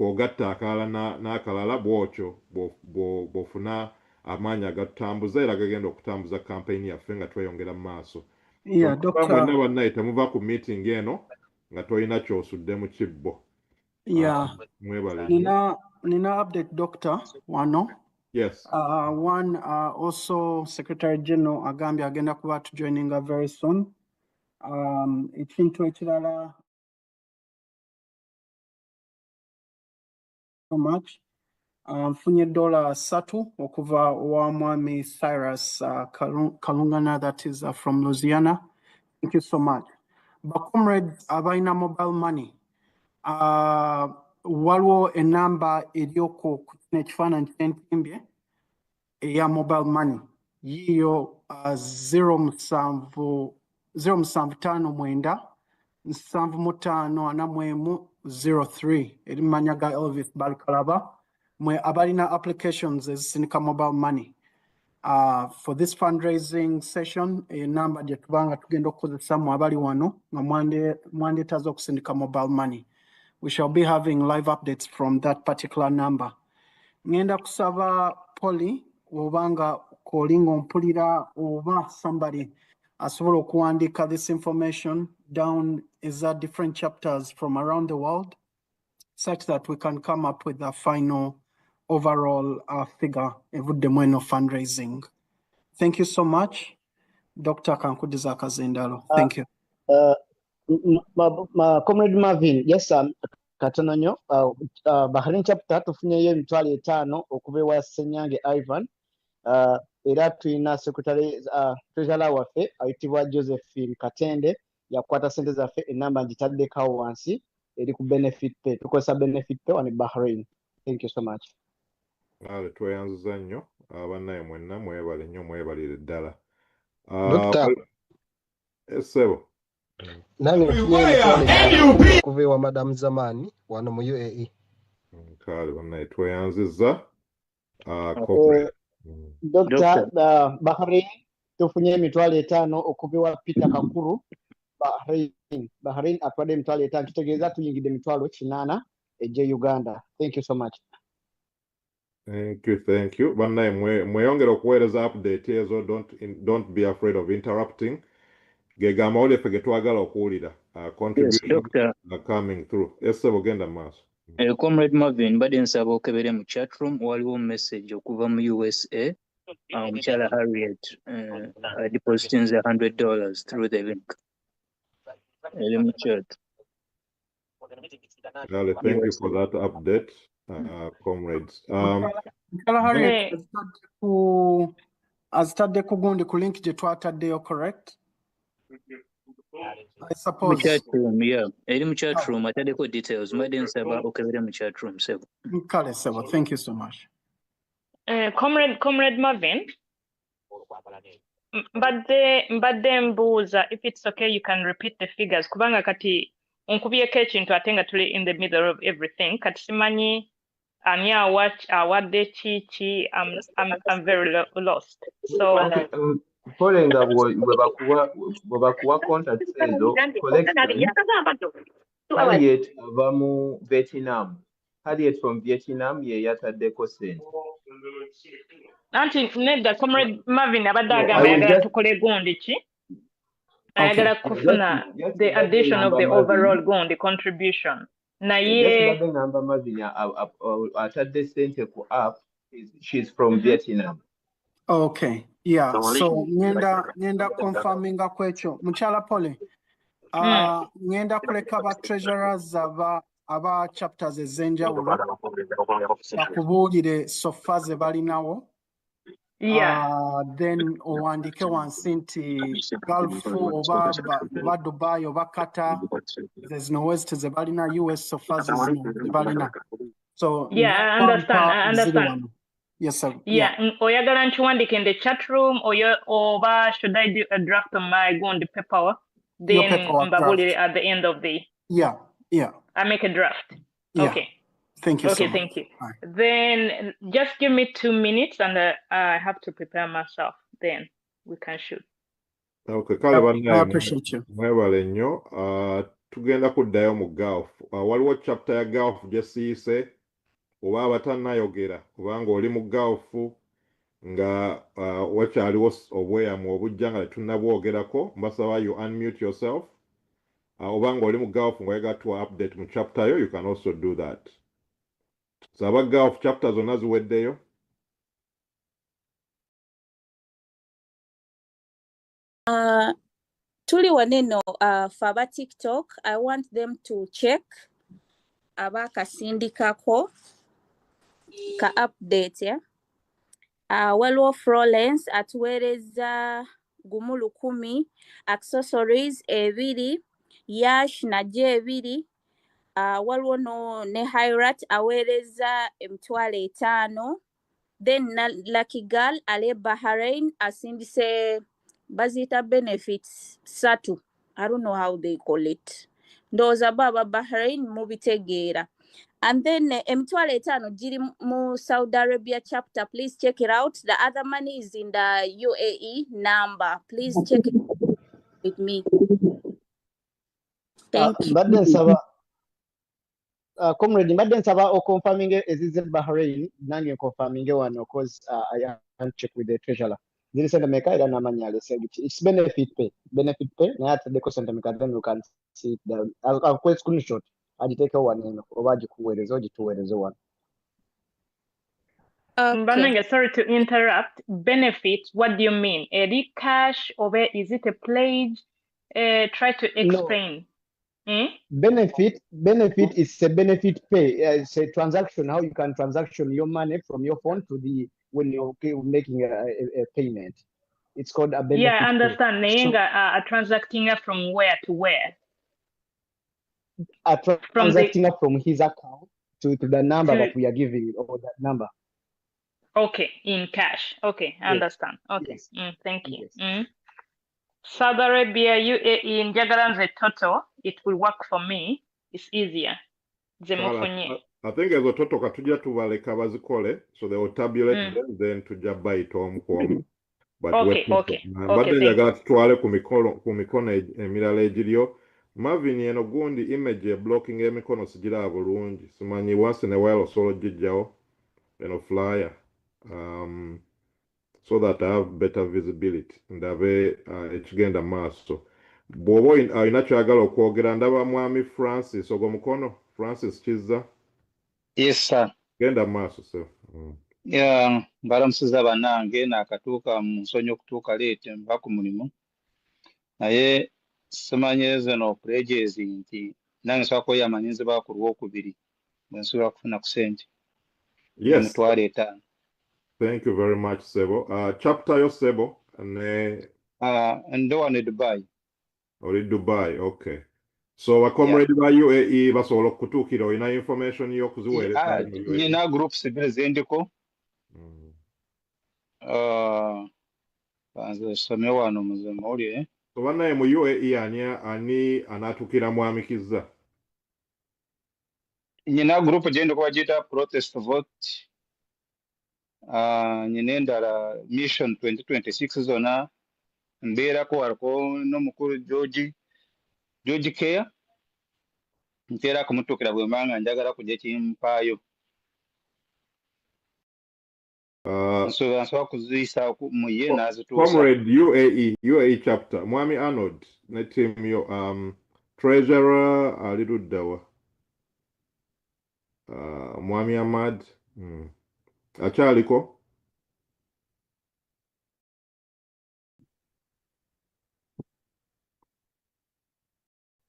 k'ogatta akalala n'akalala bw'otyo bw'ofuna amaanyi agatutambuza era gagenda okutambuza kampeyini yaffe nga tweyongera mu maaso. Mwenna bannaye temuva ku meeting eno nga tolina ky'osudde mu kibbo. Mwebale. Nina update Doctor wano. Yes. One also Secretary General agambye agenda kuba joining very soon. Ekintu ekirala so much. Nfunye $3 okuva wa Mwami Cyrus Kalungana, that is from Louisiana. Thank you so much. But comrades, abaina mobile money. Waliwo enamba eryoko ku ekifaananyi ky'entimbye eya mobile money yiyo 0759 eri mumanya ga Elvis Balkalaba mwe abalina applications ezisindika mobile money. For this fundraising session, a number gye tubanga tugenda okukozesa mu abali wano nga mwandetaza okusindika mobile money. We shall be having live updates from that particular number. Ngenda kusaba Polly obanga kolinga mpulira oba somebody asobola okuwandiika this information down is different chapters from around the world such that we can come up with a final overall figure evuddemu eno fundraising. Thank you so much, Dr. Kankudiza Kazindalo. Thank you. Comrade Marvin, yes, katononyo Bahrain chapter tufunyeyo emitwalo 5 okuva ewa Senyange Ivan. Era tulina secretary treasurer waffe ayitibwa Josephine Katende yakwata sente zaffe enamba ngitaddeko wansi eri ku benefit pay. Tukozesa benefit pay wano Bahrain. Thank you so much. Tweyanziza nnyo bannaye mwenna mwebale nnyo mwebalire ddala. Essebo kuva ewa Madam Zamani wano mu UAE. Kale bannaye tweyanziza. Dr. Bahrain tufunye emitwalo 5 okuva ewa Peter Kakuru Bahrain atwadde emitwalo 5 kitegeeza tuyingidde emitwalo 8 ejje Uganda. Thank you so much. Thank you. Bannaye mweyongera okuweereza update ezo, don't be afraid of interrupting. Gegama ole fege twagala okuwulira contributions are coming through. Essebo genda maaso. Comrade Marvin badde nsaba okebere mu chat room waliwo message okuva mu USA. Muchala Harriet depositing $100 through the link. Chat. Thank you for that update, comrades. Muchala Harriet azitadde ku gundi ku link gye twataddeyo, correct? I suppose. Chat room, yeah. Eri chat room atadeko details. Mbadde nsaba okebere mu chat room sebo. Kale sebo. Thank you so much. Comrade Marvin. Mbadde mbuuza, if it's okay you can repeat the figures kubanga kati onkubyeko ekintu ate nga tuli in the middle of everything kati simanyi ani awadde ki. I'm very lost. So Following up webakuwa contact ezo collection Harriet ava mu Vietnam. Harriet from Vietnam ye yataddeko sente. Anti nedda Comrade Marvin abadde agamba ayagala tukole gundi ki? Ayagala kufuna the addition of the overall gundi contribution. Naye ngamba Marvin atadde sente ku app. She's from Vietnam. Okay. Yeah, so ngenda confirming kwekyo. Muchala Pole. Ngenda kuleka ba treasurers aba chapters ezenjawulo bakubuulire sofa ze balinawo. Then owandike wansi nti Gulf oba Dubai oba Qatar, there's no west ze balina, US sofa ze balina. So yeah, I understand. Yes, sir. Yeah. Oyagala nchiwandike in the chat room or should I do a draft on my go on the paperwork? Then mbabulire at the end of the Yeah. I make a draft. Yeah. Okay. Thank you so much. Okay, thank you. Right. Then just give me 2 minutes and I have to prepare myself. Then we can shoot. Okay, I appreciate you. Mwebale nnyo. tugenda kuddayo mu Gulf. Waliwo chapter ya Gulf gye siise oba abatannayogera kubanga oli mu Gulf nga wakyaliwo obweyamu obujja nga tetunnabwogerako mbasaba you unmute yourself. Oba nga oli mu Gulf ng'oyagala tuwa update mu chapter yo, you can also do that. So aba Gulf chapter zonna ziweddeyo. Tuli waneno for aba TikTok, I want them to check aba kasindikako ka update ya. Waliwo Florence atuweereza gumu 10, accessories 2, Yash naje 2, waliwo ne Hirat aweereza 5,000, then Lucky Girl ale Bahrain asindise bazita benefits 3. I don't know how they call it. Ndowooza baba Bahrain mubitegeera. And then M5 giri mu Saudi Arabia chapter. Please check it out. The other money is in the UAE number. Please check it with me. Thank you. Mbadde nsaba comrade mbadde nsaba confirming ezize Bahrain nange confirming wano because I can check with the treasurer. Ziri sente meka era n'amanya alese it's benefit pay naye ataddeko sente meka then you can see the I'll quite screenshot agiteeke wano eno oba agikuweereze ogituweereze wano. Okay. Sorry to interrupt. Benefits, what do you mean? A cash or is it a pledge? Try to explain. No. Benefit is a benefit pay. It's a transaction, how you can transaction your money from your phone to when you're making a payment. It's called a benefit. Yeah, I understand. So, transacting from where to where? Transacting from his account to the number that we are giving or that number. Okay, in cash. Okay, I understand. Okay, yes. Thank you. Yes. Saudi Arabia, UAE, in Jagaran's total, it will work for me. It's easier. I think as a total katuja tubaleka bazikole, so they will tabulate them, then tuja bite home. But okay. But then jagala tutwale ku mikono emirala egiriyo. Marvin eno gundi image blocking emikono sigira bulungi. Simanyi once in a while osolo jijjawo eno flyer. So that I have better visibility ndabe ekigenda maaso. Bw'oba alina kyagala okwogera ndaba mwami Francis ogw'omukono. Francis Kizza. Yes sir. Genda maaso sir. Yeah, mbalamusiza bannange nakatuuka mu nsonyi okutuuka leete mba ku mulimu. Naye simanyize no pledges nti nange sobola kweyamanyiriza ku Lwokubiri bwe nsobola kufuna ku ssente. Yes. $5,000. Thank you very much, Sebo. Chapter yo Sebo and the one in Dubai. Or in Dubai, okay. So a comrade by UAE basobola okutuukira olina information y'okuziweereza. Nyina groups zendiko. Some wano muzema oli So bannaye mu UAE ani anatukira mwami Kizza. Nyina group gyendiko bagiyita protest vote. Nyina endala mission 2026 zona mbeerako waliko n'omukulu George Care nteera kumutuukira bwe mbanga njagala kujja kimpaayo. Nsobola kuziyisa mu ye n'azituusa. Comrade UAE chapter mwami Arnold ne team yo treasurer aliruddawa mwami Ahmad akyaliko.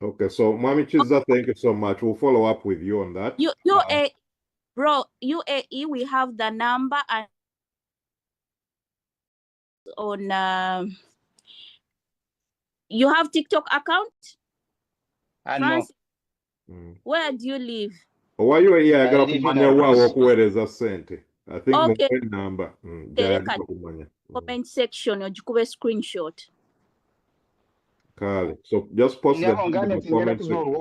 Okay, so Mwami Kizza, thank you so much. We'll follow up with you on that. UAE, we have the number and on you have TikTok account? Francis, where do you live? Why you here? I got kumanya wa okuwereza sente. I think okay. Number. Comment section ojikube screenshot. Kale. So just post the comment section.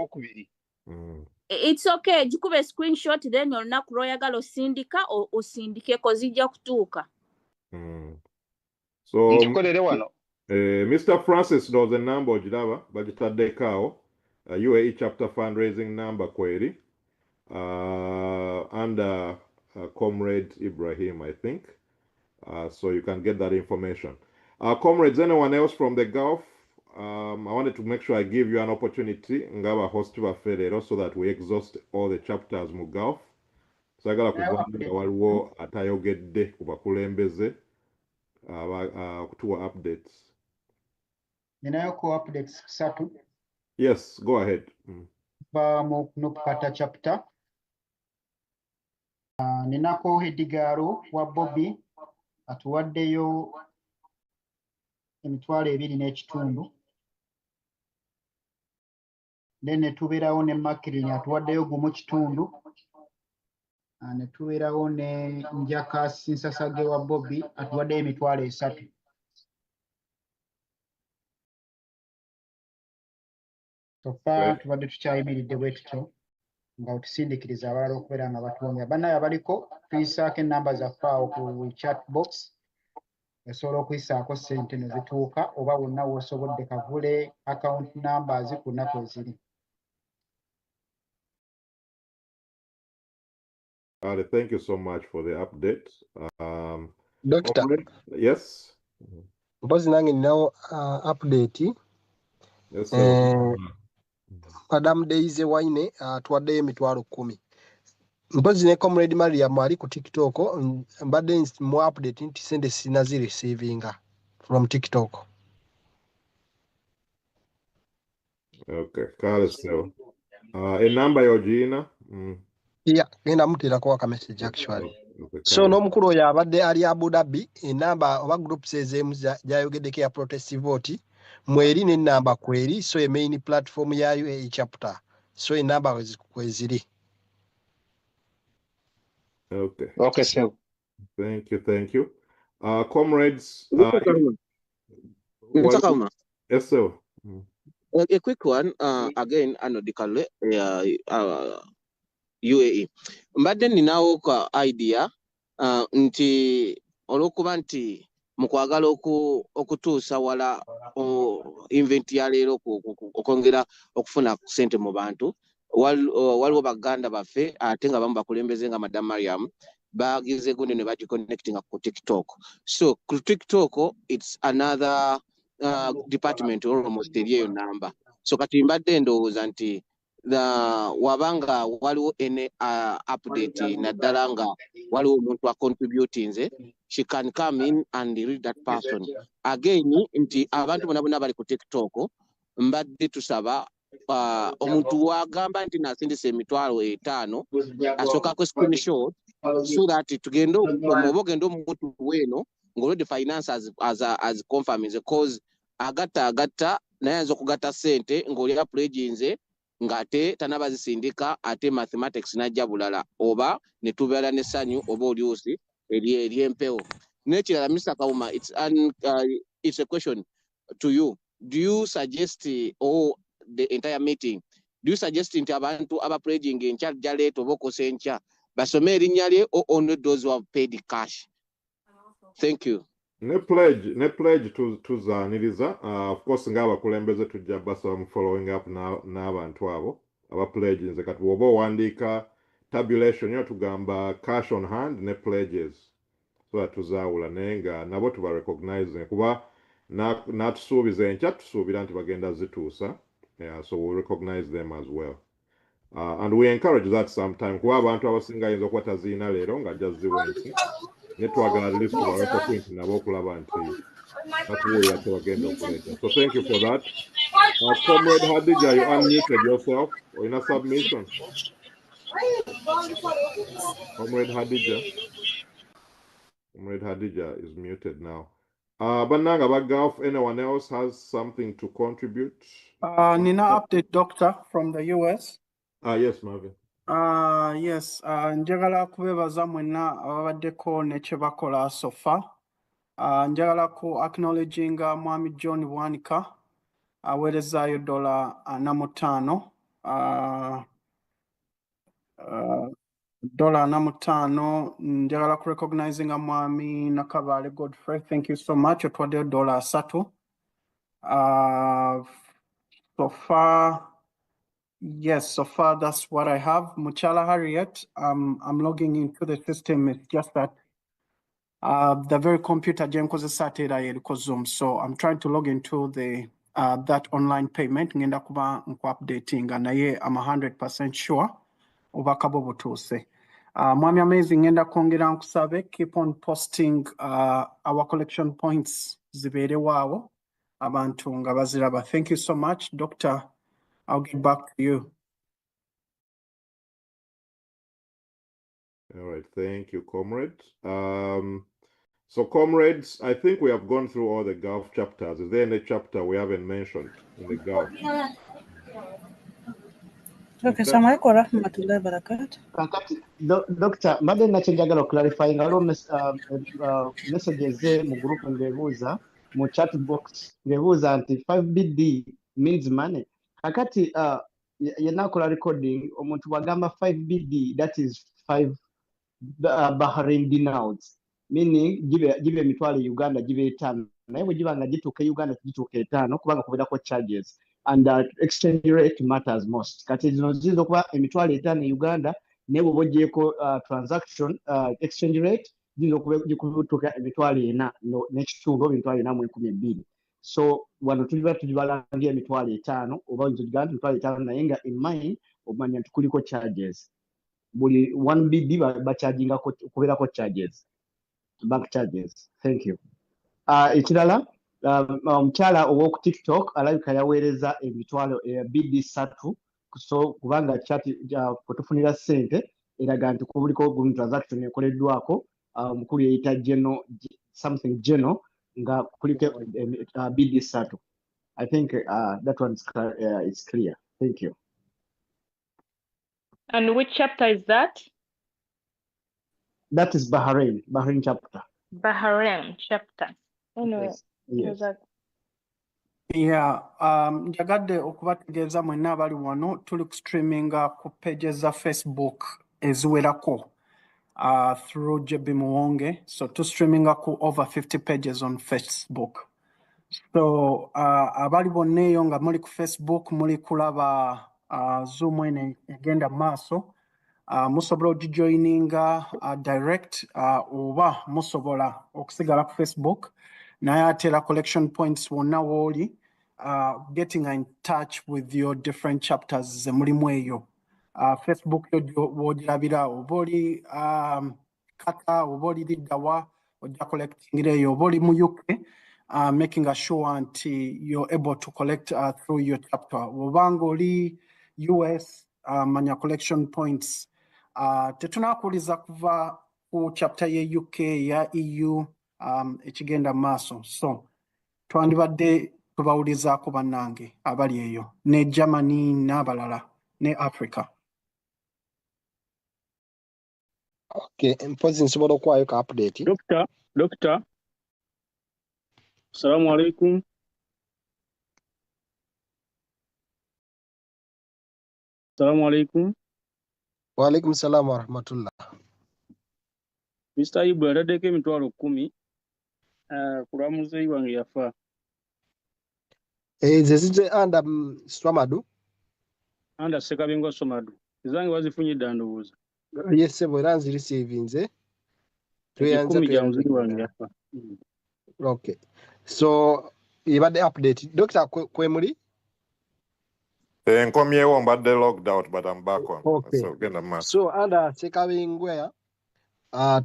It's okay. Jikube screenshot then you'll not royagalo sindika or osindike kozija kutuka. So Mr. Francis knows the number ojiraba bagitadde kao UAE chapter fundraising number query under Comrade Ibrahim, I think. So you can get that information. Comrades, anyone else from the Gulf? I wanted to make sure I give you an opportunity ngaba host baffe so that we exhaust all the chapters mu Gulf. Sagala kuvanga waliwo atayogedde ku bakulembeze kutuwa updates. Ninayo ko updates kusatu. Yes, go ahead. Nokukata chapter. Ninako Hedigaro wa Bobby atuwaddeyo emitwalo 2.5. Then tubeerawo ne Makirin atuwaddeyo gumu kitundu. Ne tubeerawo ne Njakasi Nsasage wa Bobby atuwaddeyo emitwalo 3. So far tubadde tukyayimiridde bwe tutyo nga otusindiikiriza abalala okubeera nga batuwonya. Bannaye abaliko tuyisaako ennamba zaffe awo ku chat box osobola okuyisaako ssente ne zituuka oba wonna w'osobodde kavule account numbers ku nnaku eziri. Thank you so much for the update. Doctor. Yes. Mpozi nange ninawo update. Yes, Madam Daisy Waine atuwaddeyo emitwalo 10. Mpozi ne Comrade Mariam ali ku TikTok mbadde mu update nti sente sinazirecevinga from TikTok. Okay, kale so. Enamba yogina. Yeah, genda muteerako aka message actually. Okay, So n'omukulu oyo abadde ali Abu Dhabi enamba oba groups ezeemu gyayogeddeko ya protest vote mweri n'ennamba kweri so main platform ya UAE chapter so enamba kweziri. Okay. Okay, so Thank you. Comrades. Yes, sir. A quick one, again, anodically, UAE. Mbadde ninawo ka idea nti olwokuba nti mukwagala okutuusa wala event ya leero okwongera okufuna ssente mu bantu waliwo baganda baffe ate nga bamu bakulembeze nga Madam Mariam bagize gundi ne bagiconnecting ku TikTok. So ku TikTok it's another department almost eriyo number. So kati mbadde ndowooza nti wabanga waliwo ene update naddala nga waliwo omuntu contributing, she can come in and read that person again. Nti abantu bonna bali ku TikTok mbadde tusaba omuntu wagamba nti nasindise emitwalo 5 asooka ku screenshot so that tugende omubogendo omuntu weno ng'olwedde finance as confirms cause agatta naye ayinza okugatta ssente ng'oli apulaginze ng'ate tanabazisindika ate mathematics najja bulala oba ne tubeera n'essanyu oba oluusi ery'empewo. N'ekirala Mr. Kauma, it's a question to you. Do you suggest the entire meeting, do you suggest nti abantu abapledging enkya jaleeta oba okosa enkya basome erinnya lye or only those who have paid cash? Thank you. Ne pledge tuzaniriza of course ng'abakulembeze tujja basaba mu following up n'abantu abo abapledge nze kati bw'oba owandiika tabulation yo tugamba cash on hand ne pledges so that tuzaawula naye nga nabo tuba recognize kuba natusuubiza enkya tusuubira nti bagenda zituusa. Yeah, so we'll recognize them as well. And we encourage that sometime kuba abantu abasinga ayinza okuba taziina leero nga jazziwa ensi netwagala at least tubaleko point nabo okulaba nti batuwulira tebagenda okuleeta. So thank you for that. Comrade Hadija, you unmuted yourself. Olina submission. Comrade Hadija is muted now. Bananga Bagaf, anyone else has something to contribute? Nina update doctor from the US. Yes, Marvin. Yes, njagala kubebaza mwenna ababaddeko ne kye bakola so far. Njagala ku acknowledginga Mwami John Bwanika aweerezaayo $45. $45. Njagala ku recognizinga Mwami Nakabale Godfrey. Thank you so much. Otwaddeyo $3. So far Yes, so far that's what I have. Muchala Harriet, I'm logging into the system. It's just that the very computer Jenko's started Zoom. So I'm trying to log into the that online payment. Ngenda kuba updating and I'm 100% sure over kabobo tuse. Mwami amazing ngenda kwongera nkusabe, keep on posting our collection points zibere wawo abantu nga baziraba. Thank you so much, Doctor. I'll get back to you. All right, thank you, comrade. So comrades, I think we have gone through all the Gulf chapters. Is there any chapter we haven't mentioned in the Gulf? Okay, so my rahmatullahi barakat. Doctor, mbadde nakyenjagala clarifying waliwo messages mu group ngebuuza mu chat box ngebuuza nti 5BD means money. Kakati yenna akola recording omuntu bw'agamba 5BD that is 5 Bahrain dinars, meaning give emitwalo Uganda give 5 naye bwe giba nga gituuka Uganda gituuka 5 kubanga kubeerako charges and exchange rate matters most. Kati zino ziyinza okuba emitwalo 5 Uganda naye bw'oba ogyeko transaction exchange rate giyinza okutuuka emitwalo 4 n'ekitundu oba emitwalo 4 mu 12. So wano tuliba tugibala ng'emitwalo 5 oba oyinza okugamba emitwalo 5 naye nga in mind omanya nti kuliko charges. Buli 1BD bacharginga kubeerako charges, bank charges. Thank you. Ekirala omukyala ow'oku TikTok alabika yaweereza emitwalo BD 3 so kubanga chat kwetufunira ssente eraga nti kubuliko gumu transaction ekoleddwako omukulu yeyita something general nga kuliko BD 3. I think that one's it's clear. Thank you. And which chapter is that? That is Bahrain chapter. Bahrain chapter. Anyway, yes. Yeah, njagadde okubategeeza mwenna abali wano tuli streaminga ku pages za Facebook eziwerako through JB Muwonge. So to streaminga ku over 50 pages on Facebook. So abali bonna eyo nga muli ku Facebook muli kulaba Zoom ene egenda maaso. Musobola ogijoininga direct oba musobola okusigala ku Facebook naye ate era collection points wonna wooli getting in touch with your different chapters ze mulimu eyo. Facebook yo wogirabira oba oli Kata oba oli Liddawa ojja collecting eyo oba oli mu UK making sure nti you're able to collect through your chapter. Oba nga oli US manya collection points tetunakuliza kuva ku chapter ye UK ya EU ekigenda maaso. So twandibadde tubawulizaako bannange abali eyo ne Germany n'abalala ne Africa. Okay, mpozi nsobola okuwaayo ka update. Doctor. Assalamu alaikum. Assalamu alaikum. Wa alaikum salam wa rahmatullah. Mr. Ibu yataddeko emitwalo 10 kulamuzi wange yafa. Ze zije anda Swamadu. Anda Sekabingo Somadu. Zange wazifunyidde ndowooza. Yes, era nzirecevinze. Okay. So ibadde update. Doctor kwemuli? Nkomyewo mbadde logged out but I'm back on. Okay. So genda maaso. So anda Sekabingwea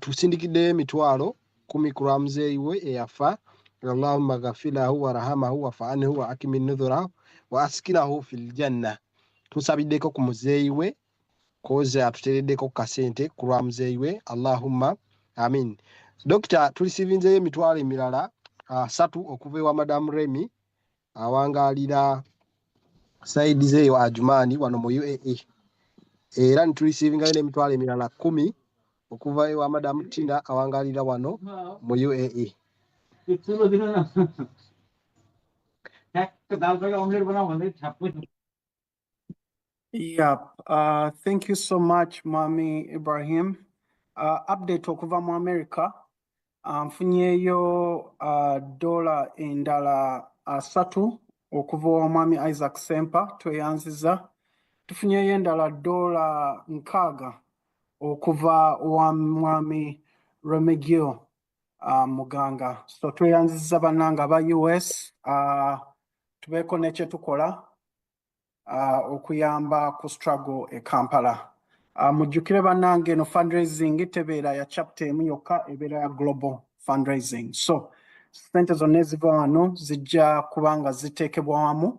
tusindikidde emitwalo 10 ku lwamuzeeyi we eyafa. Allahumma ghafirahu warhamahu wa'fu wa akimi nudhurahu wa askinahu fil janna. Tusabiddeko ku muzeeyi we koze atutereddeko kasente ku lwamuzeeyi we. Allahumma amin. Doctor tulisivinzeyo emitwalo emirala 3 okuva ewa Madam Remy awangaalira saidi zeeyo Ajumani wano mu UAE. Era nitulisivingayo n'emitwalo emirala 10 okuva ewa Madam Tina awangaalira wano mu UAE. Yeah, thank you so much, Mami Ibrahim. Update okuva mu America. Nfunyeyo dola endala 3 okuva wa Mwami Isaac Sempa tweyanziza. tufunyeyo endala $6 okuva wa mwami Remigio Muganga. So tweyanziza bannange aba US tubeeko ne kye tukola okuyamba ku struggle e Kampala. Mujjukire bannange no fundraising tebeera ya chapter emu yokka, ebeera ya global fundraising. So ssente zonna eziva wano zijja kubanga ziteekebwa wamu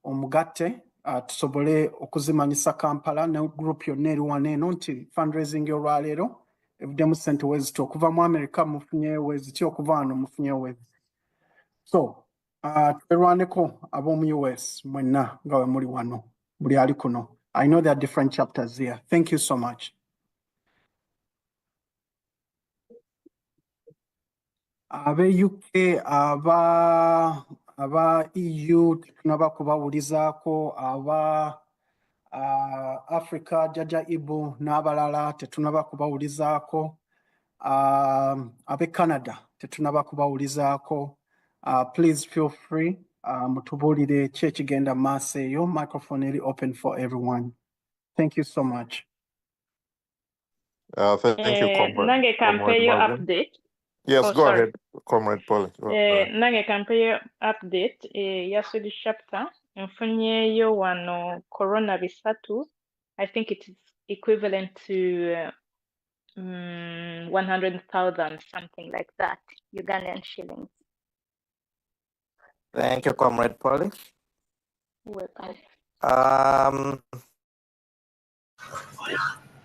omugatte tusobole okuzimanyisa Kampala ne group yonna eri wano eno nti fundraising y'olwaleero evuddemu ssente weeziti okuva mu America mufunyeyo weeziti, okuva wano mufunyeyo weeziti. So twerwaneko ab'omu US mwenna nga we muli wano buli ali kuno. I know there are different chapters here. Thank you so much. Abe UK, aba EU tunaba kubawulizaako, aba Africa Jaja Ibu n'abalala tetunaba kubawulizaako, abe Canada tetunaba kubawulizaako. Please feel free mutubuulire ki ekigenda maaso eyo. Microphone eri open for everyone. Thank you so much. Thank you, Comrade. Nange kampeyo update. Yes, go ahead, Comrade Paul. Nange kampeyo update ya Swedish chapter. Nfunyeyo wano corona bisatu. I think it is equivalent to 100,000, something like that, Ugandan shillings. Thank you, Comrade Polly. Welcome.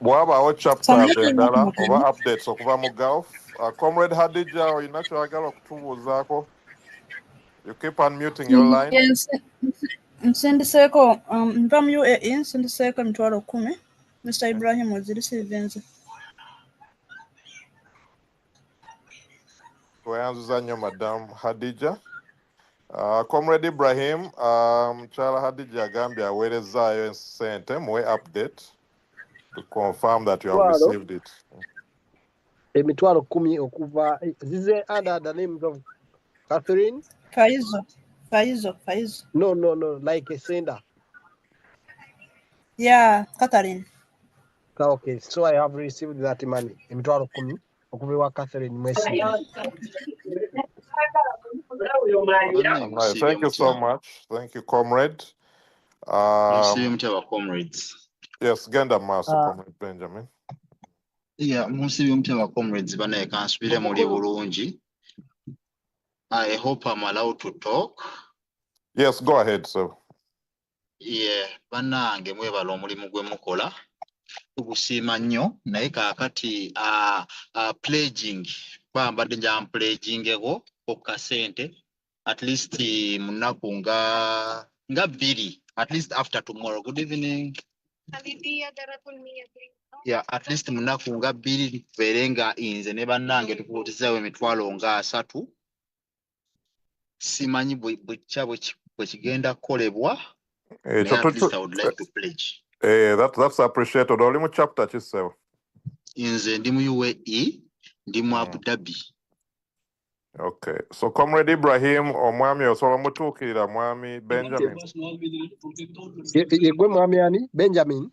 Bwabaawo chapters endala oba updates okuva mu Gulf. Comrade Hadija, olina ky'oyagala okutubuuzaako? You keep unmuting your line. Yes, nsendiseeko nva mu UAE, nsendiseeko $10,000. Mr. Ibrahim ozirisiivenze. Tweyanziza nnyo Madam Hadija. Comrade Ibrahim, Mukyala Hadija agambye aweerezaayo ensente muwe update to confirm that you have received it. Emitwalo 10 okuva zize under the names of Catherine. Faizo. No, like a sender. Yeah, Catherine. Okay, so I have received that money. Emitwalo 10 okuva wa Catherine Mwesi. Thank you so much. Thank you, Comrade. Comrades. Yes, genda maaso, Comrade Benjamin. Yeah, musibi muteba comrades banaye kansubire muli bulungi. I hope I'm allowed to talk. Yes, go ahead, sir. Yeah, bannange mwebala omulimu gwe mukola. Tugusiima nnyo naye kaakati pledging bambadde nja mpledgingeko okukasente at least munaku nga 2 at least after tomorrow. Good evening. Yeah, at least munaku nga 2 tubeerenga inze ne bannange tukuutizawo emitwalo nga 3. Simanyi bwekya bwe kigenda kukolebwa. At least I would like to pledge. That's appreciated. Oli mu chapter kisewo? Inze ndi mu UAE, ndi mu Abu Dhabi. Okay, so Comrade Ibrahim omwami osobola mutuukirira mwami Benjamin. Yegwe mwami ani? Benjamin?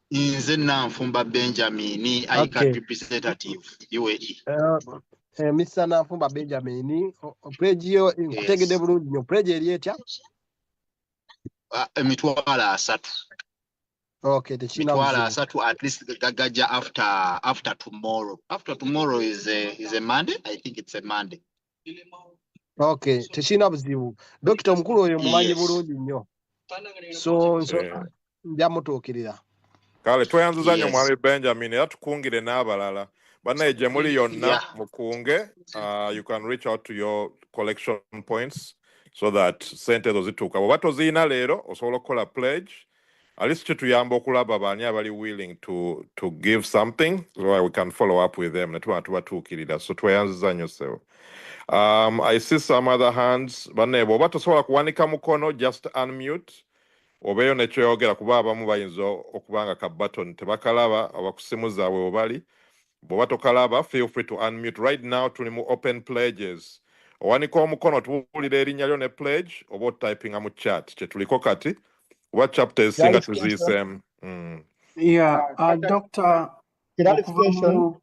Inze Nanfumba Benjamin, ICAT representative UAE. Mr. Nanfumba Benjamin, pledge yo nkutegedde bulungi nnyo. Pledge eri etya? Emitwalo 3. Okay, emitwalo 3 at least gagaja after tomorrow. After tomorrow is a Monday. I think it's a Monday. Okay, tekina buzibu. Dr. Mukulu oyo mumanyi bulungi nnyo. So njamutuukirira. Kale tweyanziza nnyo mwami Benjamin era tukungire n'abalala. Bannaye gye muli yonna mukunge. You can reach out to your collection points so that sente ezo zituuka. Bw'oba toziina leero osobola okukola pledge. At least kituyamba okulaba baani abali willing to give something so we can follow up with them. Netubanga tubatuukirira. So tweyanziza nnyo sewo. I see some other hands. Bannaye bw'oba tosobola kuwanika mukono, just unmute. Obeeyo ne kyoyogera kuba abamu bayinza okubanga ka button tebakalaba oba ku ssimu zaabwe obali. Bw'oba tokalaba, feel free to unmute. Right now tuli mu open pledges. Owanika omukono tuwulira erinnya lyo ne pledge oba otypinga mu chat. Kye tuliko kati What chapter is singa tuzisem? Yeah, Dr. clarification.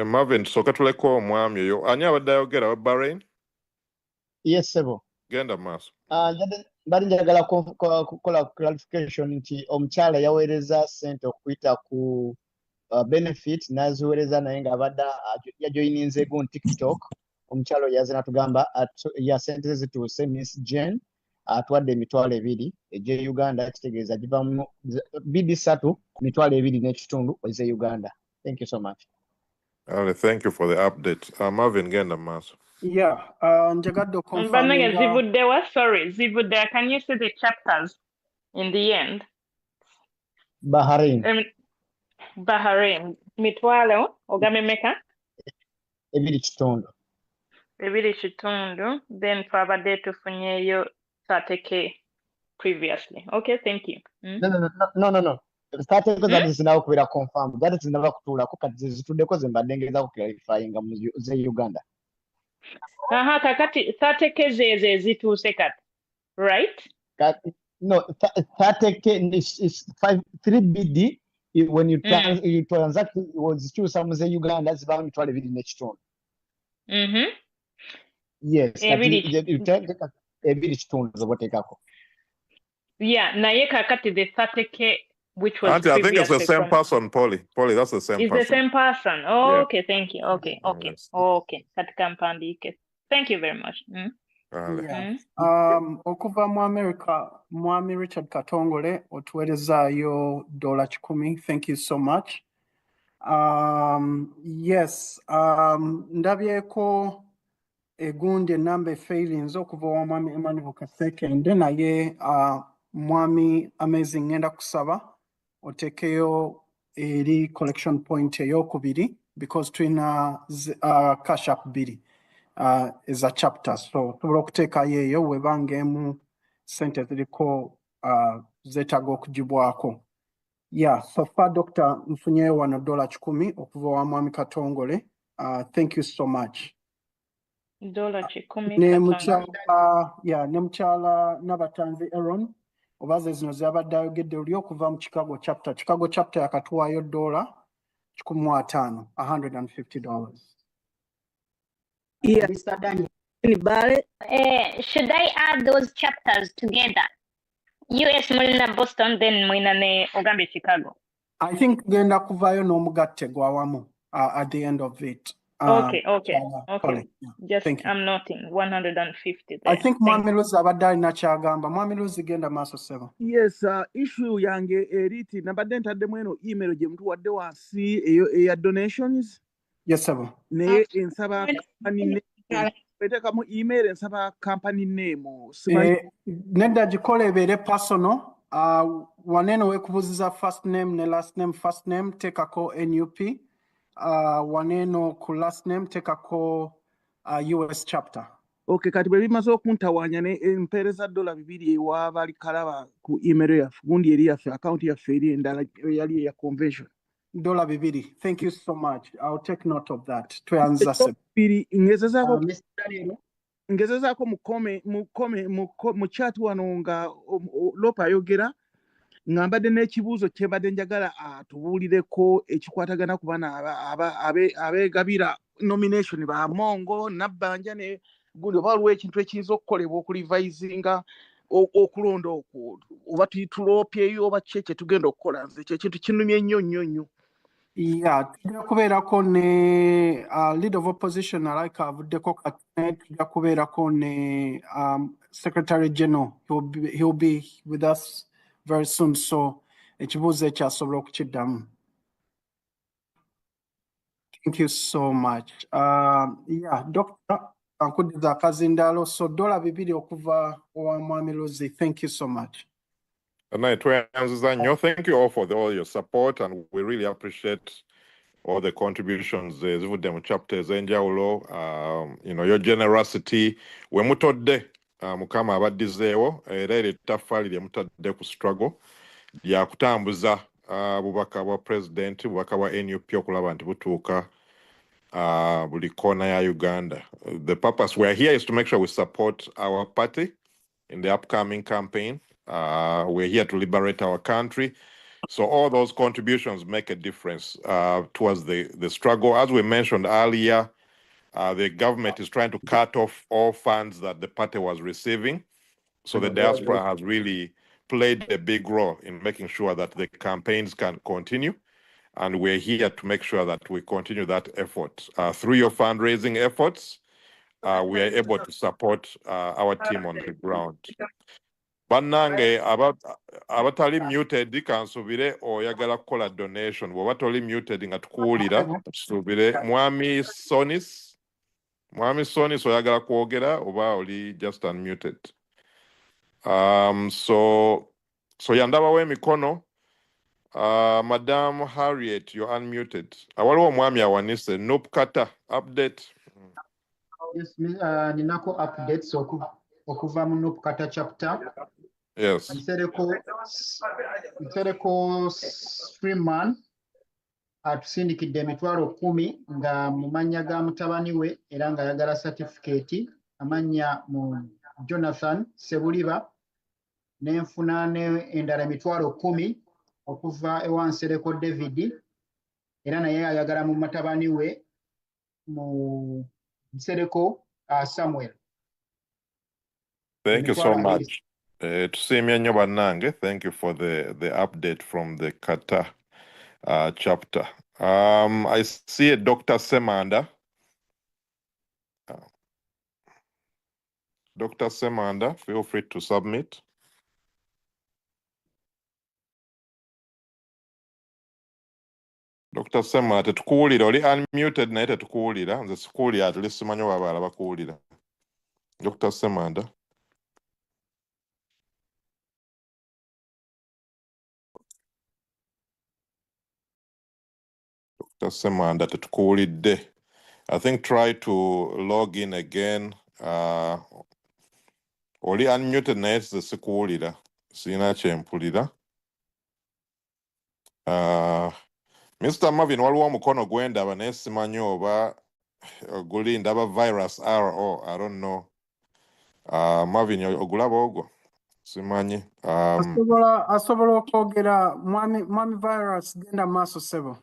Marvin, soka tuleko omwami oyo. Ani abadde ayogera wa Bahrain? Yes, sebo. Genda maaso. Bali njagala kukola clarification nti omukyala yaweereza ssente okuyita ku benefit n'aziweereza naye ng'abadde yajoyininzeeko on TikTok. Omukyala oyo yaze n'atugamba ya ssente ze zituuse Miss Jane atwadde emitwalo 2 egye Uganda, kitegeeza giva mu bidi 3 ku mitwalo 2 n'ekitundu ez'e Uganda. Thank you so much. Thank you for the update. Marvin, genda maaso. Yeah, njagadde Bannange zivuddewa, sorry, zivuddewa. Can you see the chapters in the end? Bahrain. Bahrain. Mitwalo, ogame meka? 2 kitundu. 2 kitundu. Then twabadde tufunyeyo 30K previously. Okay, thank you. No. Starteko zati zinawo kubera confirm. Zati zinaba kutuulako kati zituddeko ze mbadde ngezaako clarifyinga mu ze Uganda. Kakati 30K zeze zituuse kati, right? No, 30K is 3 BD. When you transact, it was kyusa mu ze Uganda ziba mitwalo 2 n'ekitundu. Yes, ebiri kitundu zobotekako. Yeah, naye kakati the 30K which was Auntie, I think it's the same person, Polly. Polly, that's the same person. It's the same person. Oh, yeah. Okay, thank you. Okay. Yes. Okay. Katika mpandike. Thank you very much. Okuva mu America, Mwami Richard Katongole otuweerezaayo $100. Thank you so much. Yes, ndabyeko egundi enamba efailinze okuva wa Mwami Emmanuel Kaseke naye Mwami Amazing ngenda kusaba otekeyo eri collection point ey'okubiri because tulina cash up 2 is a chapter, so tusobola okuteekayo eyo webanga emu sente ziriko zeetaaga okugibwako. Yeah, so far Dr. nfunyeyo wano $10 okuva wa Mwami Katongole. Thank you so much. $10 ne mukyala Nabatanzi Aaron obaze zino zabadde ayogedde oli okuva mu Chicago chapter yakatuwaayo $150. Yeah, Mr. Daniel. Should I add those chapters together? US mulina Boston, then mulina ne Ogambe Chicago. I think genda kuvaayo n'omugatte gwawamu at the end of it. Okay. Just I'm noting 150 there. I think Mwami Luzi abadde alina kyagamba. Mwami Luzi genda maaso sebo. Yes, issue yange eriti nabadde ntaddemu eno email gye mutuwadde wansi eyo eya donations. Yes, sebo. Naye ensaba company name. Petekamu email ensaba company name. Nedda gikola ebeere personal. Waneno weekubuuziza first name ne last name. First name tekako NUP. Waneno ku last name tekako US chapter. Okay, kati bwe bimaze okuntawanya ne empeereza $2 ewa bali kalaba ku email yaffe gundi eri yaffe account yaffe eri endala yali ya convention. $2. Thank you so much. I'll take note of that. Tweyanza se. Ngezezaako mu chat wano nga Lopa ayogera ngambadde n'ekibuuzo kyebadde njagala atubuulireko ekikwatagana ku bana abeegabira nomination ba Mongo Nabbanja ne gundi oba waliwo ekintu ekiyinza okukolebwa okulivisinga okulonda okwo oba tulopyeyo oba kiki kyetugenda okukola nze ekyo ekintu kinumye nnyo. Yeah, tujja kubeerako ne leader of opposition alike avuddeko kati tujja kubeerako ne Secretary General. He'll be with us very soon, so ekibuuzo ekyo asobola okukiddamu. Thank you so much. Yeah, Dr. Ankuddiza akazindaalo, so $2 okuva wa Mwami Luzi. Thank you so much. Thank you all for all your support, and we really appreciate all the contributions. Chapters, your generosity. We mutodde mukama abaddizeewo era ettaffaali lye mutadde ku struggle lya kutambuza bubaka bwa president bubaka bwa NUP okulaba nti butuuka buli koona ya Uganda. The purpose we are here is to make sure we support our party in the upcoming campaign. We're here to liberate our country. So all those contributions make a difference towards the struggle. As we mentioned earlier, the government is trying to cut off all funds that the party was receiving. So the diaspora has really played a big role in making sure that the campaigns can continue. And we're here to make sure that we continue that effort. Through your fundraising efforts, we are able to support our team on the ground. Bannange abatali muted kansubire oyagala kukola donation bw'oba toli muted nga tukuwulira tusubire mwami Sonis oyagala kwogera oba oli just unmuted. So yandabawo emikono. Madam Harriet, you're unmuted. Waliwo omwami awanise Nopkata update. Yes, ninako updates okuva mu Nopkata chapter. Yes. Nsereko Freeman atusindikidde emitwalo 10 nga mu mannya ga mutabani we era nga ayagala certificate amanya mu Jonathan Sebuliba n'enfuna endala emitwalo 10 okuva ewansereko David era naye ayagala mu mutabani we mu Nsereko Samuel. Thank you so much. Tusiimye nnyo bannange. Thank you for the update from the Kata chapter. I see a Dr. Semanda. Dr. Semanda, feel free to submit. Dr. Semanda, tetukuwulira, oli unmuted naye tetukuwulira. Nze sikuwulira ate simanyi oba abalala bakuwulira. Dr. Semanda. Dr. Semanda, tetukuwulidde. I think try to log in again. Oli unmuted naye nze sikuwulira. Sina kyempulira. Mr. Marvin, waliwo omukono gwendaba naye simanyi oba guli ndaba virus RO, I don't know. Marvin, ogulaba ogwo? Simanyi. Asobola okwogera mwami virus genda maaso sebo.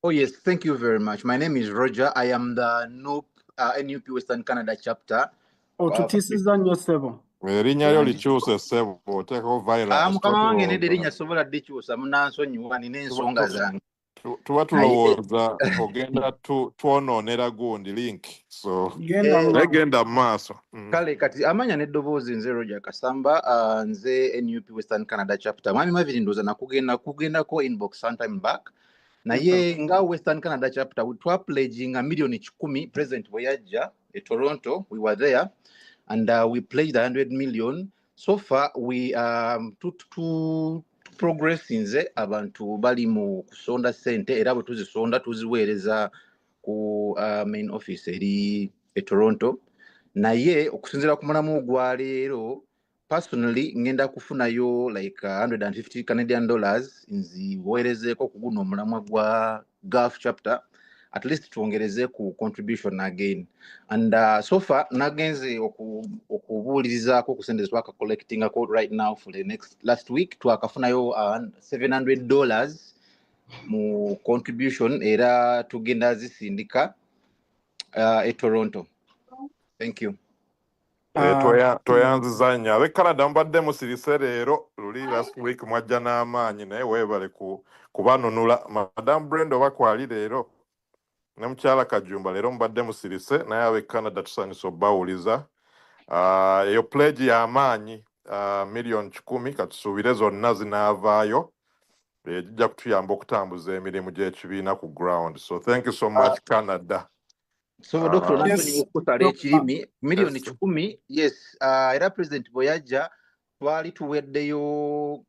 Oh yes, thank you very much. My name is Roger. I am the NUP Western Canada chapter. Otutisiza nnyo sebo. Erinnya lyo likyuse sebo, oteekako virus. Mukama wange nedde erinnya sobola ddikyusa munansonyiwa nina ensonga zange. Tuba tulowooza ogenda twonoonera gundi link. So genda mu maaso. Kale kati amanya n'eddoboozi nze Roger Kasamba, nze NUP Western Canada chapter. Mwami Marvin ndooza nakugendako inbox sometime back. Naye nga Western Canada chapter twa pledging $1,010,000 President bwe yajja e Toronto. We were there and we pledged 100 million. So far we to progress nze abantu bali mu kusonda sente era bwe tuzisonda tuziweereza ku main office eri e Toronto. Naye okusinziira ku mulamu gwa leero personally ngenda kufunayo like $150 Canadian nziweerezeeko ku guno omulamwa gwa Gulf chapter, at least tuongereze ku contribution again. And so far nagenze okubuulirizaako ku sente twaka collecting right now for the last week twakafunayo $700 mu contribution era tugenda zisindika e Toronto. Thank you. Toyanziza nnyo ab'e Canada mubadde musirise leero luli last week mwajja n'amaanyi naye weebale kubanunula. Madam Brenda oba kwali leero ne mukyala Kajumba leero mubadde musirise naye ab'e Canada tusaanise obbawuliza. Eyo pledge y'amaanyi $1,10,000 katusuubire zonna zinaavaayo ejja kutuyamba okutambuza emirimu gy'ekibiina ku ground. So thank you so much Canada. So Dr. Anthony okutale ekirimi $1,10,000, yes. Era President Boyaja twali tuweddeyo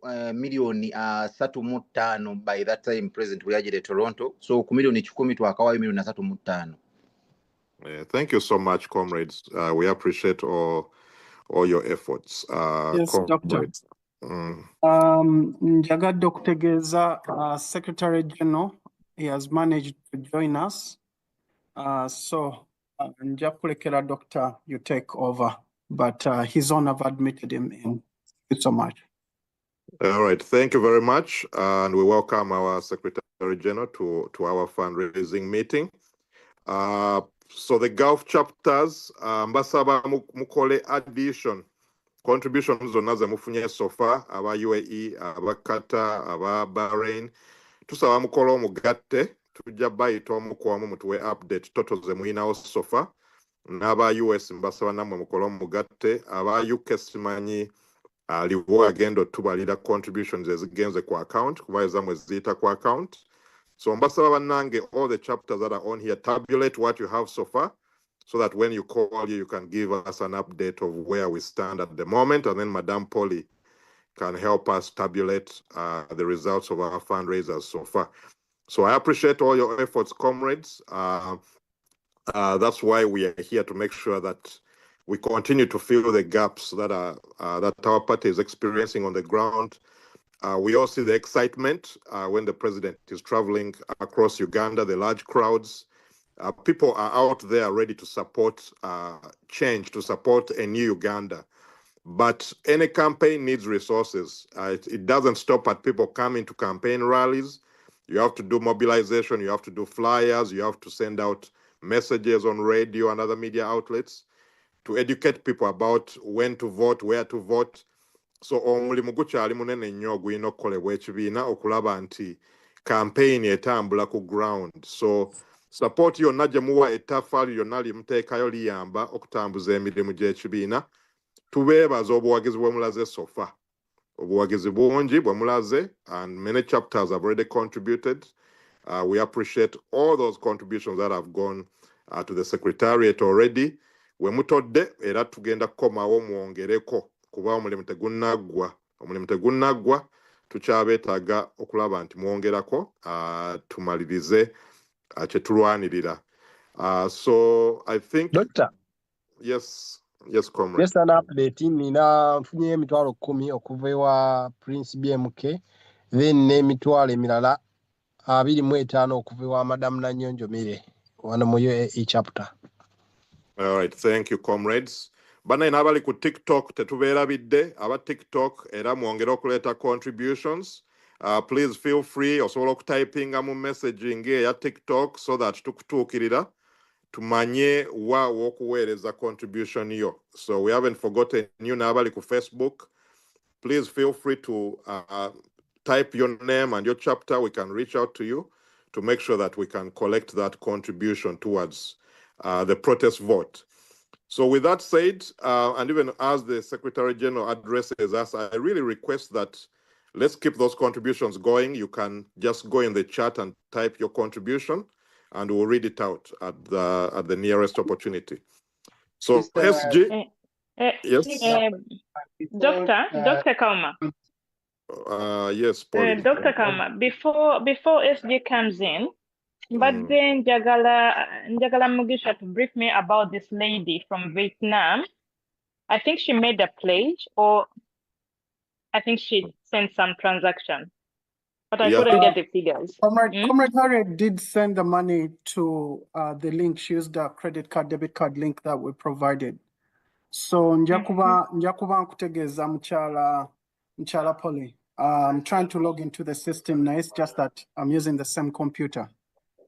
$3.5 by that time President Boyaja Toronto. So ku $1,10,000 twakawayo $3.5. Thank you so much, comrades. We appreciate all your efforts. Yes, comrades. Njagadde okutegeeza Secretary General, he has managed to join us. So nja kulekera Doctor, you take over. but his own have admitted him in. Thank you so much. All right, thank you very much. And we welcome our Secretary General to our fundraising meeting. So the Gulf chapters, mbasaba mukole addition, contributions zonna ze mufunye so far, aba UAE, aba Qatar, aba Bahrain. Tusaba mukole omugatte, tujja bayita omu ku wamu mutuwe update toto ze muyinawo so far. N'aba US mbasaba namwe mukole omugatte, aba UK simanyi aliwo agenda otubalira contributions ezigenze ku account, kuba ezamwe ziyita ku account. So mbasaba bannange, all the chapters that are on here, tabulate what you have so far, so that when you call you can give us an update of where we stand at the moment, and then Madame Polly can help us tabulate the results of our fundraisers so far. So I appreciate all your efforts, comrades. That's why we are here, to make sure that we continue to fill the gaps that that our party is experiencing on the ground. We all see the excitement when the president is traveling across Uganda, the large crowds. People are out there ready to support change, to support a new Uganda. But any campaign needs resources. It doesn't stop at people coming to campaign rallies. You have to do mobilization, you have to do flyers, you have to send out messages on radio and other media outlets to educate people about when to vote, where to vote. So omulimu gukyali munene nnyo ogulina okukolebwa ekibiina okulaba nti campaign etambula ku ground. So support yonna gye muwa ettaffaali lyonna limuteekayo liyamba okutambuza emirimu gy'ekibiina. Tubeebaza obuwagizi bwe mulaze so far. Obuwagizi bungi bwe mulaze, and many chapters have already contributed. We appreciate all those contributions that have gone to the Secretariat already. We mutodde era tugenda kukomawo mwongereko, kuba omulimu tegunaggwa, tukyabeetaaga okulaba nti mwongerako tumalirize kye tulwanirira. So I think... Doctor. Yes, comrade. Yes, an update. Nina nfunye emitwalo 10 okuva ewa Prince BMK, then n'emitwalo emirala 25 okuva ewa Madam Nanyonjo Mire, wano mu UAE chapter. All right, thank you, comrades. Bana inabali ku TikTok tetubeerabidde, aba TikTok era mwongere okuleeta contributions. Please feel free osobola okutypinga mu messaging ya TikTok so that tukutuukirira tumanye wa wokuweereza contribution yo. So we haven't forgotten you n'abali ku Facebook. Please feel free to type your name and your chapter. We can reach out to you to make sure that we can collect that contribution towards the protest vote. So with that said, and even as the Secretary General addresses us, I really request that let's keep those contributions going. You can just go in the chat and type your contribution, and we'll read it out at the nearest opportunity. So SG, yes, Dr. Kauma. Yes, Polly. Dr. Kauma, before SG comes in, but then Njagala Mugisha to brief me about this lady from Vietnam. I think she made a pledge, or I think she sent some transaction, but I couldn't get the figures. Comrade Harriet did send the money to the link. She used the credit card, debit card link that we provided. So njakuba nkutegeeza mchala Polly. I'm trying to log into the system now. It's just that I'm using the same computer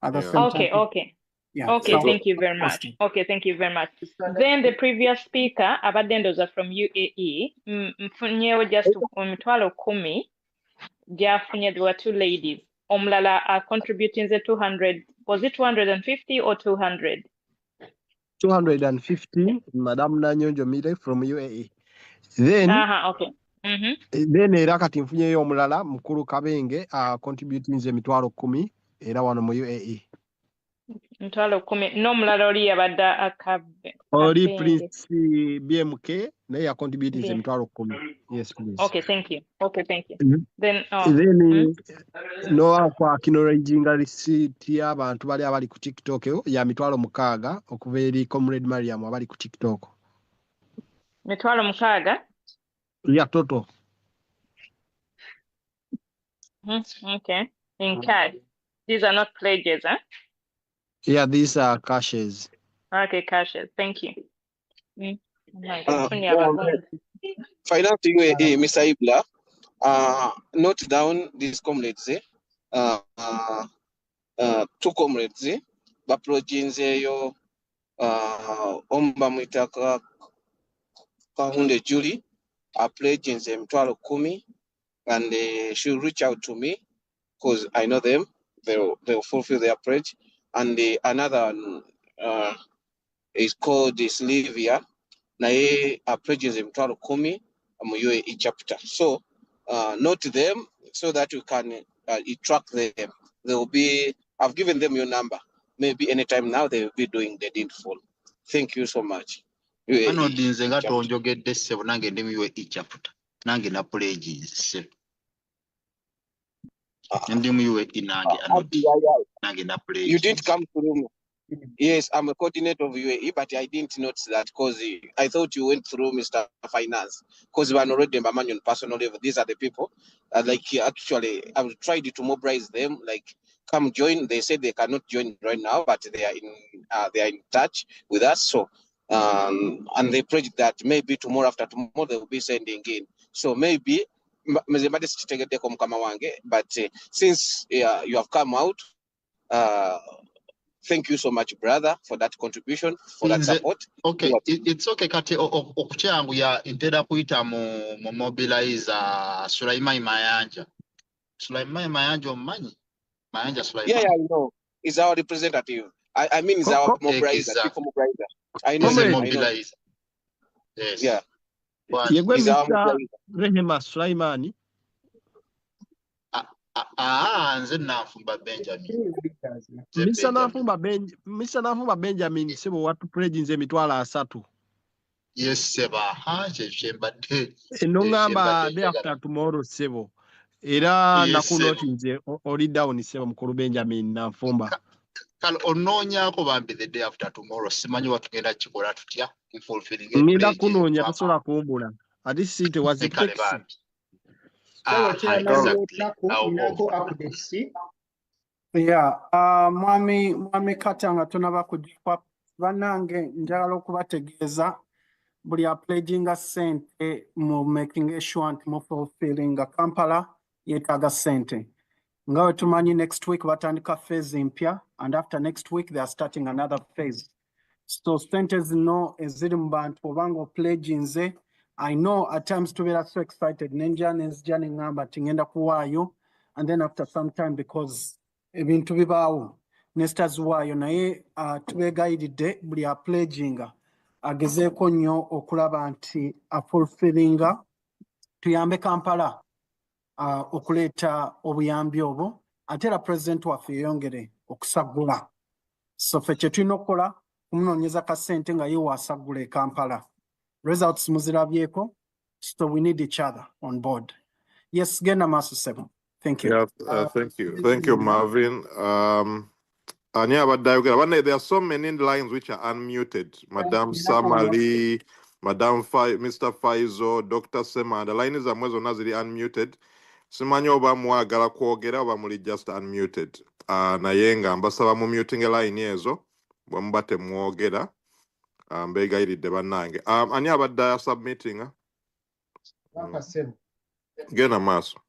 at the same time. Okay. Yeah. Okay, so thank you very much. Okay, thank you very much. Then the previous speaker, Abadendoza from UAE, mfunyewo just mitwalo 10, jafunye, there were two ladies. Omlala are contributing the 200. Was it 250 or 200? 250, Madam Nanyonjo Mire from UAE. Then, okay. Then era kati nfunyeyo omulala mukulu Kabenge contributing ze mitwalo 10 era wano mu UAE. Mitwalo 10 n'omulala oli yabadde oli Prince BMK naye contributing ze mitwalo 10. Yes, please. Okay, thank you. Then no kwa kinorejinga receipt y'abantu bali abali ku TikTok ya mitwalo 6 okuva eri Comrade Mariam abali ku TikTok. Mitwalo 6? Yeah, total. Okay. In cash. These are not pledges, huh? Yeah, these are cashes. Okay, cashes. Thank you. Finance UAE, Mr. Ibla, note down these comrades, two comrades, baprojinze yo, omba mwitaka kahunde Julie, pledging emitwalo 10, and they should reach out to me because I know them. They'll fulfill their pledge. And another is called Slivia. Naye pledges emitwalo 10 mu UAE chapter. So note them so that you can track them. They will be. I've given them your number. Maybe anytime now they will be doing the needful. Thank you so much. Ano dinze nga tonjogedde ssebo nange ndi mu UAE chapter. Nange na pledges ssebo. Ndi mu UAE nange nange na pledges. You didn't come through me. Yes, I'm a coordinator of UAE, but I didn't notice that because I thought you went through Mr. Finance because we are already on personal level. These are the people. Actually, I've tried to mobilize them. Like, come join. They said they cannot join right now, but they are in touch with us. So, and they pledged that maybe tomorrow after tomorrow they will be sending in. So maybe. But since you have come out, thank you so much, brother, for that contribution, for that support. Okay, it's okay. Kati okuchangu ya intenda kuita mu mobilize Sulaimai Mayanja. Sulaimai Mayanja omanyi? Mayanja Sulaimai. Yeah, I know. He's our representative. I mean, he's our mobilizer, people mobilizer. I know him. Mobilizer. Yes. Yeah. He's our mobilizer. Rehema Sulaimani. Nze Nafumba Benjamin. Mr. Nafumba Benjamin sebo watu pledges emitwalo 3. Yes, seba. Chembadde. Enongamba day after tomorrow sebo. Era nakunoti nze oli down sebo mukuru Benjamin Nafumba. Kale onoonya ko bambi the day after tomorrow simanyi watugenda kikola tutya fulfilling a pledge. Nida kunoonya tasobola kumbula. Ati site was a taxi. Yeah, mwami Katanga tunaba kujikwa banange njagala okubategeeza buli pledging sente mu making sure nti mu fulfilling Kampala yetaaga sente. Ngawe tumanyi next week batandika phase mpya, and after next week they are starting another phase. So sente zino eziri mu bantu obanga pledging nze, I know at times tubeera so excited nenja ngamba tingenda kuwaayo, and then after some time because ebintu bibaawo nestaziwaayo naye tubeegayiridde buli pledginga agezeeko nnyo okulaba nti fulfillinga tuyambe Kampala okuleeta obuyambi obwo ate era president waffe yeyongere okusagula. So ffe kye tulina okukola kumunoonyeza ka ssente nga ye waasagula e Kampala. Results muzirabyeko, so we need each other on board. Yes, genda maaso sebo. Thank you. Yeah, thank you. Thank you, Marvin. There are so many lines which are unmuted. Madam Samali, Madam Mr. Faizo, Dr. Sema. The line is unmuted. Simanyi oba mwagala kwogera oba muli just unmuted. Naye nga mbasaba mu muting line ezo bwe muba temwogera. Mbeegayiridde bannange. Ani abadde submitting? Genda maaso.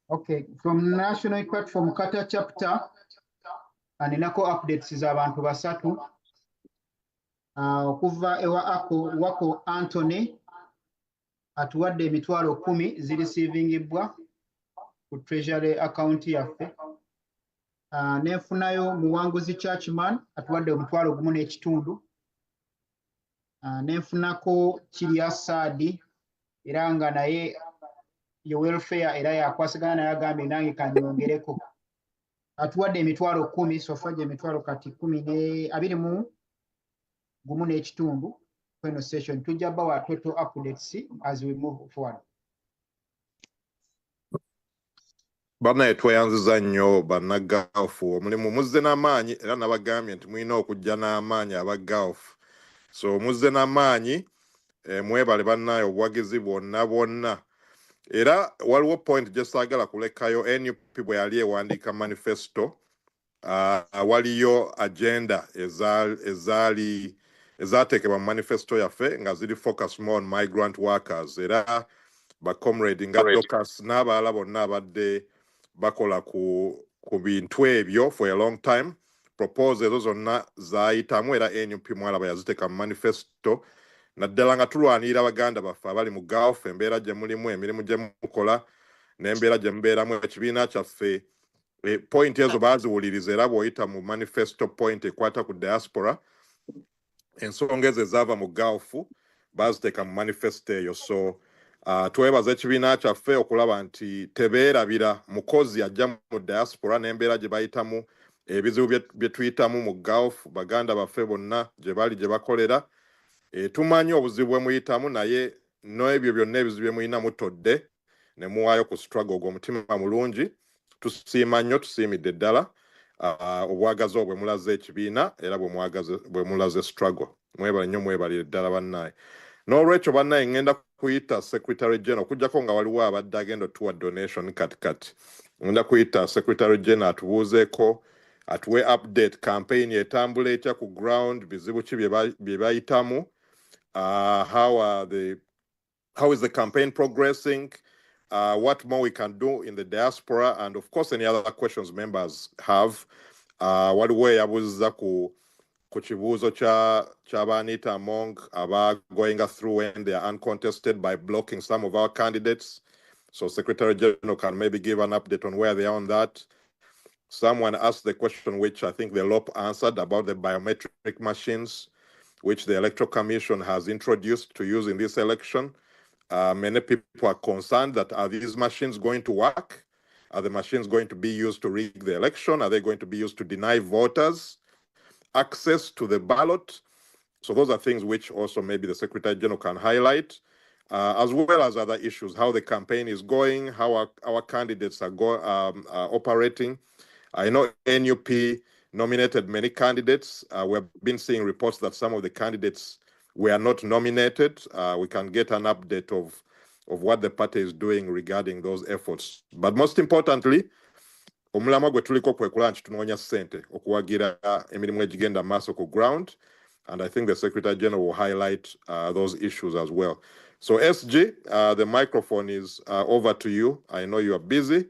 Okay, from National Platform Kata chapter, aninako updates z'abantu basatu. Okuva ewa wako Anthony atuwadde emitwalo 10 zirisivingibwa ku treasury account yaffe. Nenfunayo Muwanguzi Churchman atuwadde emitwalo 1.5. Nenfunako Kirya Saadi era nga naye ye welfare era yakwasigana naye agambye nange kanyongereko. Atuwadde emitwalo 10 sofa gye emitwalo kati 11.5 kweno session. Tujja bawa total updates as we move forward. Bana tweyanziza nnyo bannagaafu omulimu muzze n'amaanyi era nabagambye nti mulina okujja n'amaanyi abagaafu. So muzze n'amaanyi mwebale bannayo obuwagizi bwonna. Era waliwo point gye saagala kulekayo. NUP bwe yali ewandiika manifesto waliyo agenda ezateekebwa mu manifesto yaffe nga ziri focus more on migrant workers era bacomrade nga Docas n'abalala bonna abadde bakola ku bintu ebyo for a long time. Propose ezo zonna zaayitamu era NUP mwalaba yaziteeka mu manifesto naddala nga tulwanirira abaganda baffe abali mu Gulf, embeera gye mulimu, emirimu gye mukola n'embeera gye mubeeramu. Ekibiina kyaffe point ezo baaziwuliriza era bw'oyita mu manifesto point ekwata ku diaspora ensonga ezo ezaava mu Gulf baaziteeka mu manifesto eyo. So twebaza ekibiina kyaffe okulaba nti tebeerabira mukozi ajja mu diaspora n'embeera gye bayitamu, ebizibu bye tuyitamu mu Gulf, baganda baffe bonna gye bali gye bakolera. Tumanyi obuzibu bwe muyitamu naye n'ebyo byonna ebizibu bye muyina mutodde ne muwaayo ku struggle ogwo omutima mulungi. Tusiima nnyo, tusiimidde ddala obwagazi obwo bwe mulaze ekibiina era bwe mulaze struggle. Mwebale nnyo, mwebalire ddala bannaye. N'olwekyo bannaye ngenda kuyita Secretary General okuggyako nga waliwo abadde agenda otuwa donation kati. Ngenda kuyita Secretary General atubuuzeeko, atuwe update campaign etambula etya ku ground, bizibu ki bye bayitamu, how is the campaign progressing, what more we can do in the diaspora, and of course any other questions members have. Waliwo eyabuuziza ku kibuuzo ky'abaanita among going through when they are uncontested by blocking some of our candidates. So Secretary General can maybe give an update on where they are on that. Someone asked the question which I think the LOP answered about the biometric machines, which the Electoral Commission has introduced to use in this election. Many people are concerned that are these machines going to work? Are the machines going to be used to rig the election? Are they going to be used to deny voters access to the ballot? So those are things which also maybe the Secretary General can highlight, as well as other issues, how the campaign is going, how our candidates are operating. I know NUP nominated many candidates. We've been seeing reports that some of the candidates were not nominated. We can get an update of what the party is doing regarding those efforts. But most importantly, omulama gwe tuliko kwe kulaba nti tunoonya ssente okuwagira emirimu egigenda maaso ku ground, and I think the Secretary General will highlight those issues as well. So SG, the microphone is over to you. I know you are busy.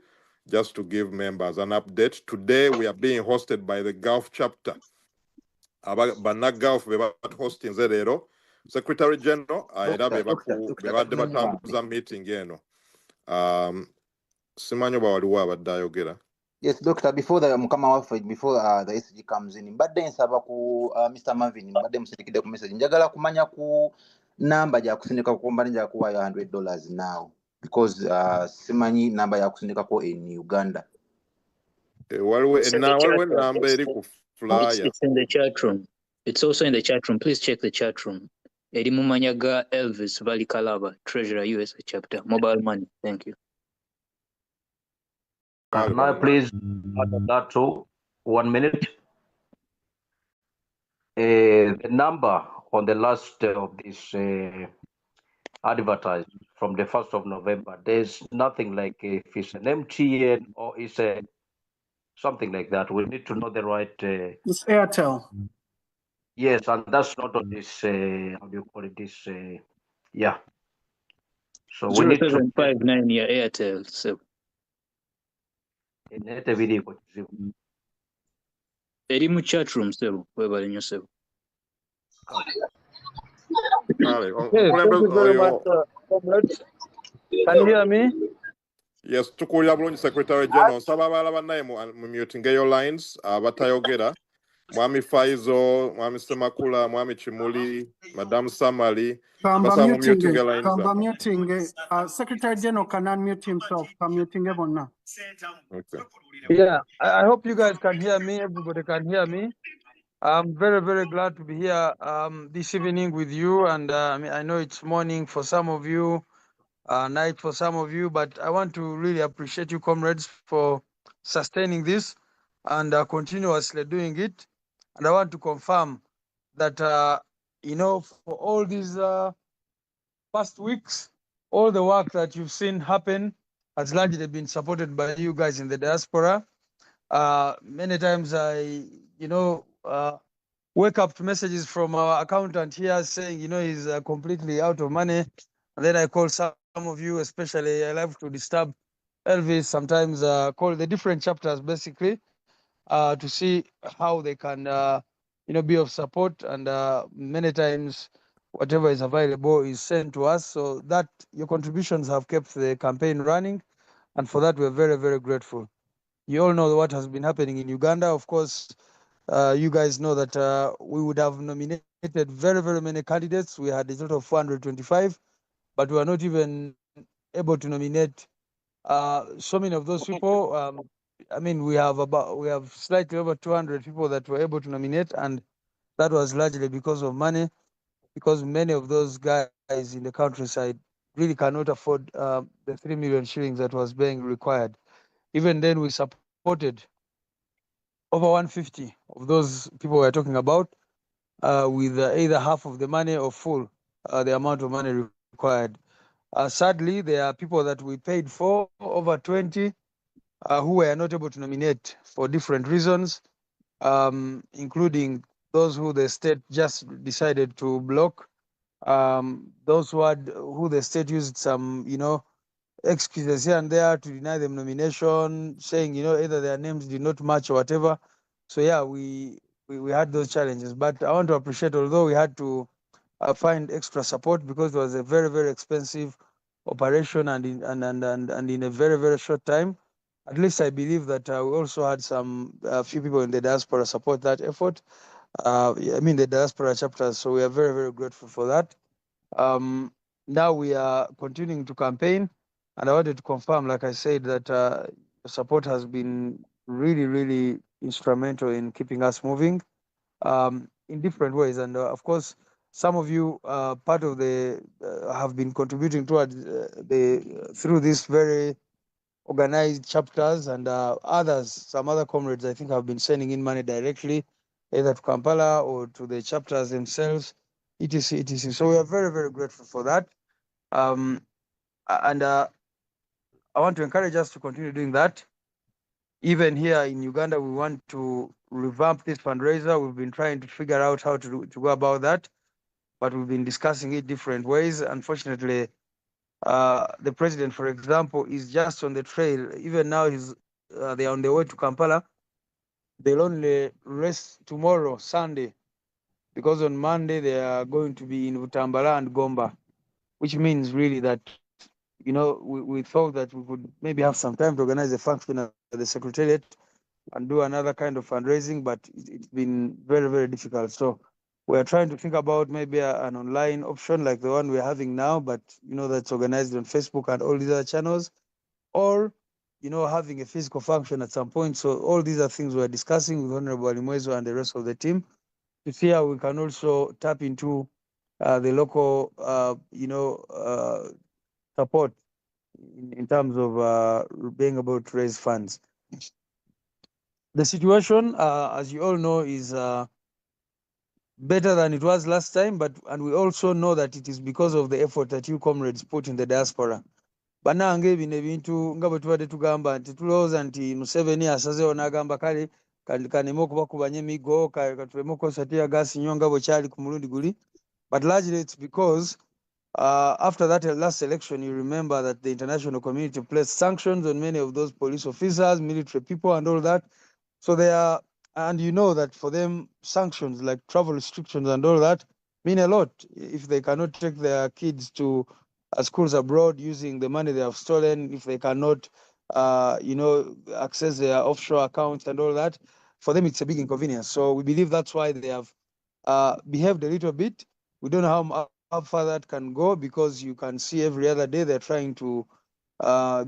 Just to give members an update, today we are being hosted by the Gulf chapter. Banna Gulf beba hosting zero. Secretary General, era bebadde batambuza meeting eno. Simanyi oba waliwo abadde ayogera. Yes, Doctor, before the the SG comes in, mbadde nsaba ku Mr. Marvin, mbadde musindikidde ku message. Njagala kumanya ku namba gya kusindika ku mbadde njagala kuwaayo $100 now, because simanyi namba ya kusindikako in Uganda. Waliwo namba eri ku flyer. It's in the chat room. It's also in the chat room. Please check the chat room. Eri Mumanyaga Elvis Valikalaba, Treasurer USA chapter, mobile money. Thank you. Can I please add that to 1 minute? The number on the last of this advertised from the 1st of November, there's nothing like if it's an MTN or it's a something like that. We need to know the right. It's Airtel. Yes, and that's not on this. How do you call it? This. Yeah. So we need to. 0759 yeah, Airtel. So. Eri mu chat room sebo webale nnyo sebo. Yes, thank you very much, comrades. Can you hear me? Yes, tukulira bulungi Secretary General. Nsaba abalala bannaye mu muting eyo lines abatayogera. Mwami Faizo, Mwami Semakula, Mwami Chimuli, Madam Samali. Kamba muting. Secretary General can unmute himself. Muting ebonna. Okay. Yeah, I hope you guys can hear me. Everybody can hear me. I'm very, very glad to be here this evening with you. And I know it's morning for some of you, night for some of you, but I want to really appreciate you, comrades, for sustaining this and continuously doing it. And I want to confirm that, for all these past weeks, all the work that you've seen happen has largely been supported by you guys in the diaspora. Many times wake up messages from our accountant here saying, he's completely out of money. And then I call some of you, especially I love to disturb Elvis, sometimes call the different chapters basically to see how they can, be of support. And many times, whatever is available is sent to us. So that your contributions have kept the campaign running. And for that, we're very, very grateful. You all know what has been happening in Uganda. Of course, you guys know that we would have nominated very, very many candidates. We had a total of 425, but we are not even able to nominate so many of those people. I mean, we have slightly over 200 people that were able to nominate, and that was largely because of money, because many of those guys in the countryside really cannot afford the 3 million shillings that was being required. Even then, we supported over 150 of those people we're talking about with either half of the money or full the amount of money required. Sadly, there are people that we paid for, over 20, who were not able to nominate for different reasons, including those who the state just decided to block, those who the state used some, excuses here and there to deny them nomination, saying, either their names did not match or whatever. So yeah, we had those challenges. But I want to appreciate, although we had to find extra support because it was a very, very expensive operation and in a very, very short time. At least I believe that we also had some few people in the diaspora support that effort. The diaspora chapters. So we are very, very grateful for that. Now we are continuing to campaign, and I wanted to confirm, like I said, that support has been really, really instrumental in keeping us moving in different ways. And of course, some of you part of the have been contributing towards through these very organized chapters, and others, some other comrades, I think, have been sending in money directly, either to Kampala or to the chapters themselves, etc., etc. So we are very, very grateful for that. And I want to encourage us to continue doing that. Even here in Uganda, we want to revamp this fundraiser. We've been trying to figure out how to go about that, but we've been discussing it different ways. Unfortunately, the president, for example, is just on the trail. Even now, they're on their way to Kampala. They'll only rest tomorrow, Sunday, because on Monday they are going to be in Utambala and Gomba, which means really that, we thought that we could maybe have some time to organize a function at the secretariat and do another kind of fundraising, but it's been very, very difficult. So we're trying to think about maybe an online option like the one we're having now, but that's organized on Facebook and all these other channels, or having a physical function at some point. So all these are things we're discussing with Honorable Alimwezo and the rest of the team to see how we can also tap into the local, support in terms of being able to raise funds. The situation, as you all know, is better than it was last time, and we also know that it is because of the effort that you comrades put in the diaspora. Banange bino ebintu nga bwe tubadde tugamba nti tulowooza nti Museveni asazeewo n'agamba kale kaneme okubakubanya emiggo katuleme okukozesa teargas nnyo nga bwe kyali ku mulundi guli. But largely it's because after that last election, you remember that the international community placed sanctions on many of those police officers, military people, and all that. So they are, and you know that for them, sanctions like travel restrictions and all that mean a lot. If they cannot take their kids to schools abroad using the money they have stolen, if they cannot, access their offshore accounts and all that, for them it's a big inconvenience. So we believe that's why they have behaved a little bit. We don't know how far that can go, because you can see every other day they're trying to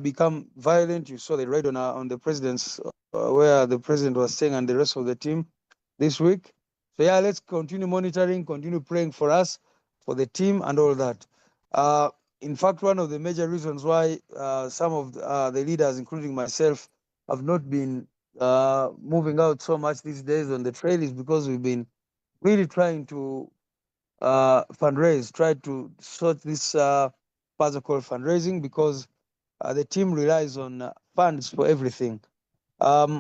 become violent. You saw the raid on the president's, where the president was staying and the rest of the team this week. So yeah, let's continue monitoring, continue praying for us, for the team and all that. In fact, one of the major reasons why some of the leaders, including myself, have not been moving out so much these days on the trail is because we've been really trying to fundraise, try to sort this puzzle called fundraising, because the team relies on funds for everything.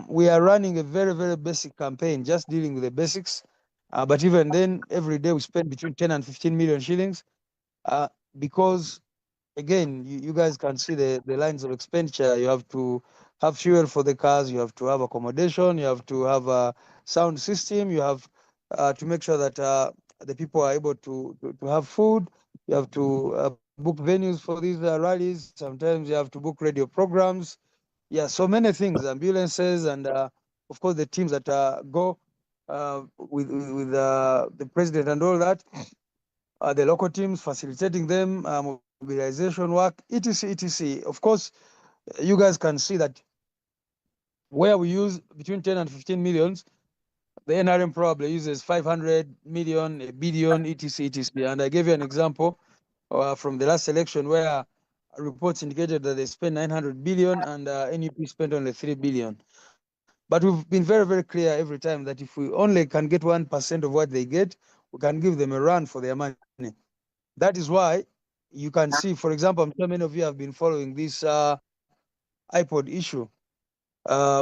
We are running a very, very basic campaign, just dealing with the basics. But even then, every day we spend between 10 and 15 million shillings because, again, you guys can see the lines of expenditure. You have to have fuel for the cars, you have to have accommodation, you have to have a sound system, you have to make sure that the people are able to have food, you have to book venues for these rallies, sometimes you have to book radio programs. Yeah, so many things, ambulances, and of course the teams that go with the president and all that, the local teams facilitating them, mobilization work, etc, etc. Of course, you guys can see that where we use between 10 and 15 millions, the NRM probably uses 500 million, a billion, etc, etc. And I gave you an example from the last election where reports indicated that they spent 900 billion and NUP spent only 3 billion. But we've been very, very clear every time that if we only can get 1% of what they get, we can give them a run for their money. That is why you can see, for example, I'm sure many of you have been following this iPod issue.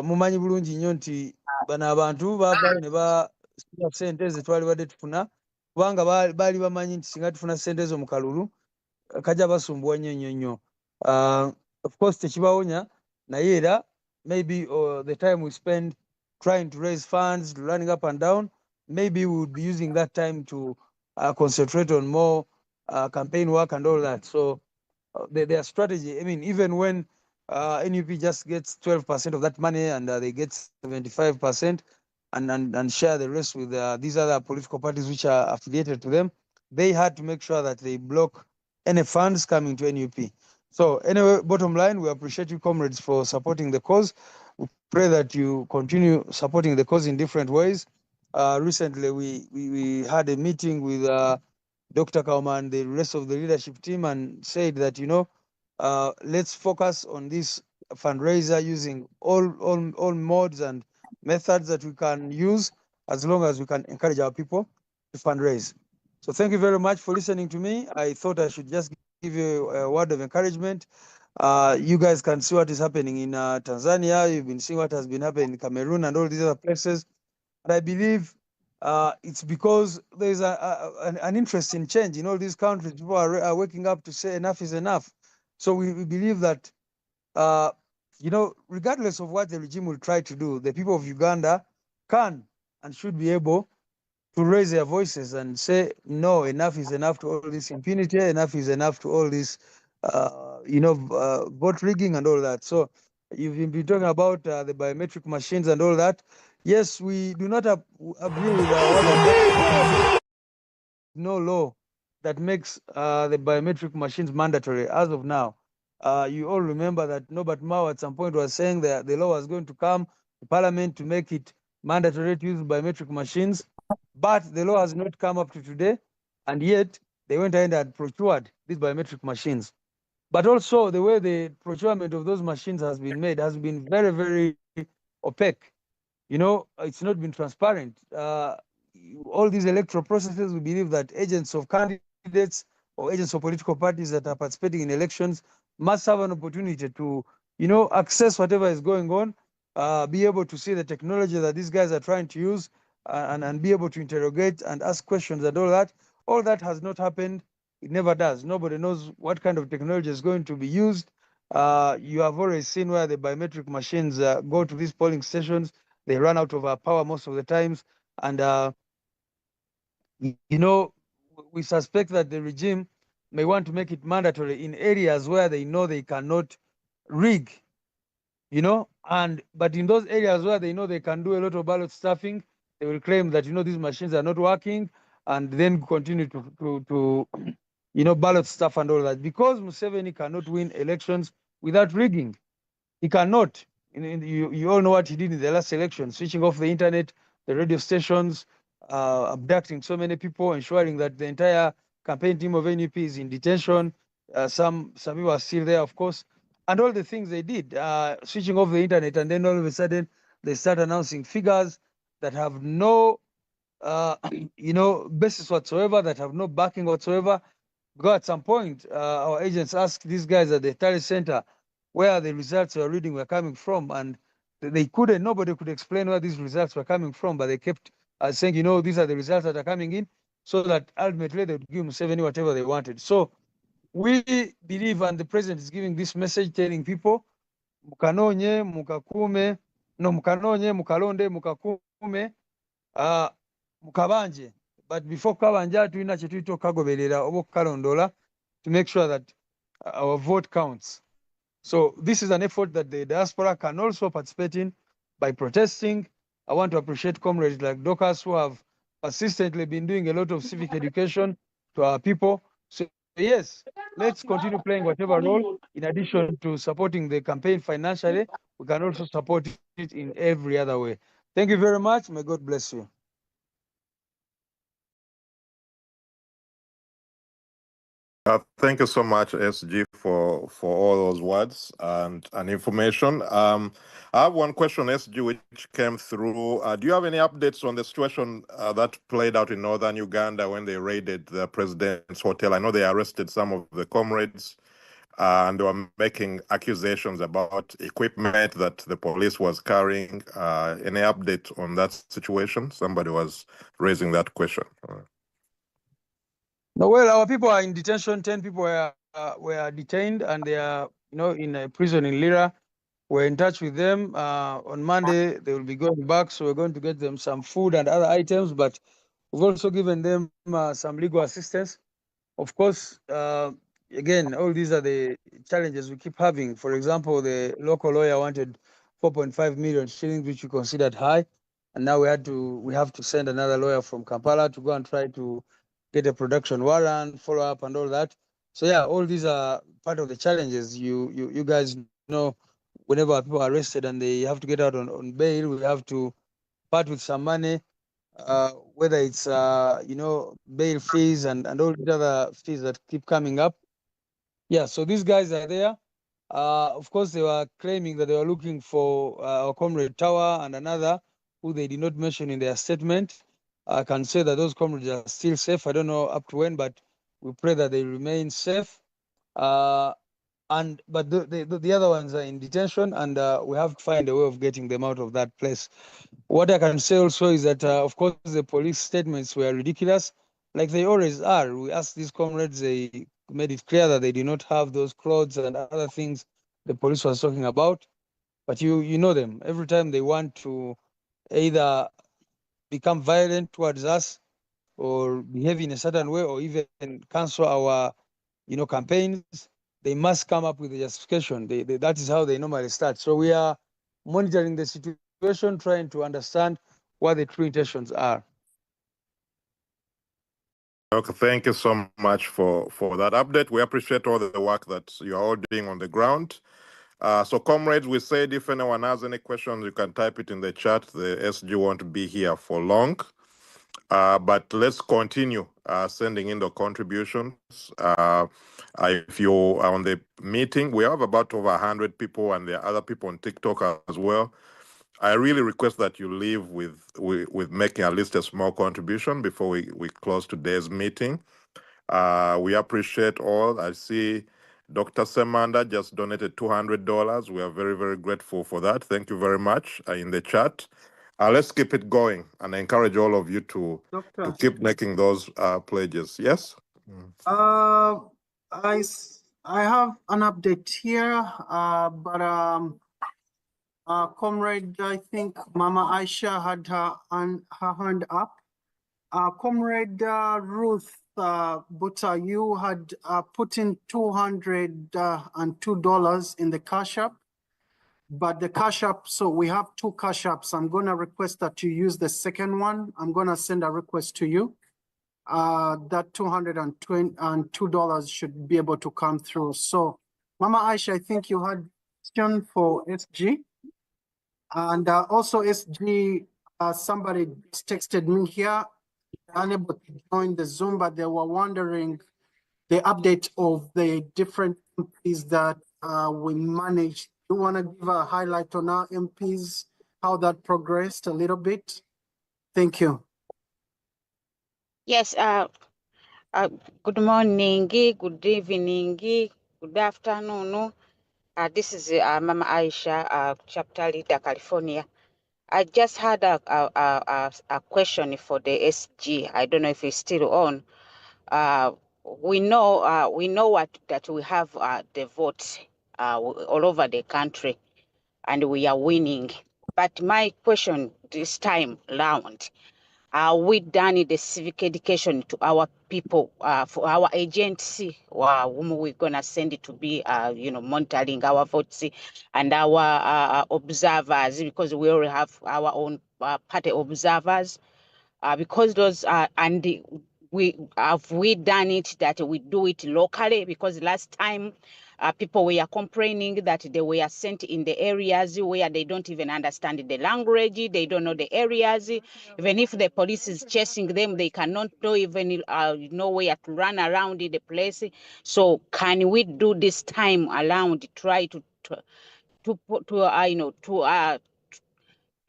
Mumanyi bulungi nnyo nti bano abantu baavaayo ne basula ssente ze twalibadde tufuna kubanga baali bamanyi nti singa tufuna ssente ezo mu kalulu kajja basumbuwa nnyo nnyo. Of course tekibawonya naye era maybe the time we spend trying to raise funds, running up and down, maybe we would be using that time to concentrate on more campaign work and all that. So their strategy, I mean, even when NUP just gets 12% of that money and they get 75% and share the rest with these other political parties which are affiliated to them, they had to make sure that they block any funds coming to NUP. So anyway, bottom line, we appreciate you comrades for supporting the cause. We pray that you continue supporting the cause in different ways. Recently, we had a meeting with Dr. Kauma and the rest of the leadership team and said that, you know, let's focus on this fundraiser using all modes and methods that we can use as long as we can encourage our people to fundraise. So thank you very much for listening to me. I thought I should just give you a word of encouragement. You guys can see what is happening in Tanzania. You've been seeing what has been happening in Cameroon and all these other places. And I believe it's because there is an interest in change in all these countries. People are waking up to say enough is enough. So we believe that, you know, regardless of what the regime will try to do, the people of Uganda can and should be able to raise their voices and say, no, enough is enough to all this impunity, enough is enough to all this, you know, vote rigging and all that. So you've been talking about the biometric machines and all that. Yes, we do not agree with what has no law that makes the biometric machines mandatory as of now. You all remember that Norbert Mao at some point was saying that the law was going to come to Parliament to make it mandatory to use biometric machines, but the law has not come up to today, and yet they went ahead and procured these biometric machines. But also the way the procurement of those machines has been made has been very, very opaque. You know, it's not been transparent. All these electoral processes, we believe that agents of candidates or agents of political parties that are participating in elections must have an opportunity to, you know, access whatever is going on, be able to see the technology that these guys are trying to use, and be able to interrogate and ask questions and all that. All that has not happened. It never does. Nobody knows what kind of technology is going to be used. You have already seen where the biometric machines go to these polling stations. They run out of power most of the times. And, you know, we suspect that the regime may want to make it mandatory in areas where they know they cannot rig, you know, but in those areas where they know they can do a lot of ballot stuffing, they will claim that, you know, these machines are not working and then continue to you know, ballot stuff and all that. Because Museveni cannot win elections without rigging. He cannot. You all know what he did in the last election, switching off the internet, the radio stations, abducting so many people, ensuring that the entire campaign team of NUP is in detention. Some people are still there, of course, and all the things they did, switching off the internet, and then all of a sudden they start announcing figures that have no, you know, basis whatsoever, that have no backing whatsoever. Because at some point, our agents asked these guys at the Tally Center where the results we were reading were coming from, and they couldn't, nobody could explain where these results were coming from, but they kept saying, you know, these are the results that are coming in, so that ultimately they would give Museveni whatever they wanted. So we believe, and the president is giving this message, telling people, mukanonye, mukakume, no mukanonye, mukalonde, mukakume, mukabanje. But before kabanja, tulina chetuito kagoberera obo kalondola to make sure that our vote counts. So this is an effort that the diaspora can also participate in by protesting. I want to appreciate comrades like Docas who have persistently been doing a lot of civic education to our people. So yes, let's continue playing whatever role. In addition to supporting the campaign financially, we can also support it in every other way. Thank you very much. May God bless you. Thank you so much, SG, for all those words and information. I have one question, SG, which came through. Do you have any updates on the situation that played out in northern Uganda when they raided the president's hotel? I know they arrested some of the comrades and they were making accusations about equipment that the police was carrying. Any update on that situation? Somebody was raising that question. No, well, our people are in detention. 10 people were detained, and they are, you know, in a prison in Lira. We're in touch with them. On Monday, they will be going back, so we're going to get them some food and other items. But we've also given them some legal assistance. Of course, again, all these are the challenges we keep having. For example, the local lawyer wanted 4.5 million shillings, which we considered high, and now we have to send another lawyer from Kampala to go and try to get a production warrant, follow up, and all that. So yeah, all these are part of the challenges. You guys know, whenever people are arrested and they have to get out on bail, we have to part with some money, whether it's you know, bail fees and all the other fees that keep coming up. Yeah, so these guys are there. Of course, they were claiming that they were looking for our comrade Tower and another who they did not mention in their statement. I can say that those comrades are still safe. I don't know up to when, but we pray that they remain safe. But the other ones are in detention, and we have to find a way of getting them out of that place. What I can say also is that, of course, the police statements were ridiculous, like they always are. We asked these comrades, they made it clear that they did not have those clothes and other things the police was talking about. But you know them. Every time they want to either become violent towards us or behave in a certain way or even cancel our, you know, campaigns, they must come up with a justification. That is how they normally start. So we are monitoring the situation, trying to understand what the true intentions are. Okay, thank you so much for that update. We appreciate all the work that you are all doing on the ground. So comrades, we said if anyone has any questions, you can type it in the chat. The SG won't be here for long. But let's continue sending in the contributions. If you are on the meeting, we have about over 100 people, and there are other people on TikTok as well. I really request that you leave with making at least a small contribution before we close today's meeting. We appreciate all. I see Dr. Semanda just donated $200. We are very, very grateful for that. Thank you very much in the chat. Let's keep it going, and I encourage all of you to keep making those pledges. Yes? I have an update here, Comrade, I think Mama Aisha had her hand up. Comrade Ruth Buta, you had put in $202 in the Cash App, but the Cash App, so we have two Cash Apps. I'm gonna request that you use the second one. I'm gonna send a request to you. That $202 should be able to come through. So Mama Aisha, I think you had a question for SG. And also SG, somebody just texted me here, unable to join the Zoom, but they were wondering the update of the different MPs that we managed. Do you want to give a highlight on our MPs, how that progressed a little bit? Thank you. Yes, good morning, good evening, good afternoon. This is Mama Aisha, chapter leader, California. I just had a question for the SG. I don't know if it's still on. We know what that we have the votes all over the country, and we are winning. But my question this time round, are we done the civic education to our people, for our agency, whom we're gonna send it to be, monitoring our votes and our observers, because we already have our own party observers, because those we done it that we do it locally, because last time people were complaining that they were sent in the areas where they don't even understand the language, they don't know the areas. Even if the police is chasing them, they cannot know even know where to run around the place. So can we do this time around, try to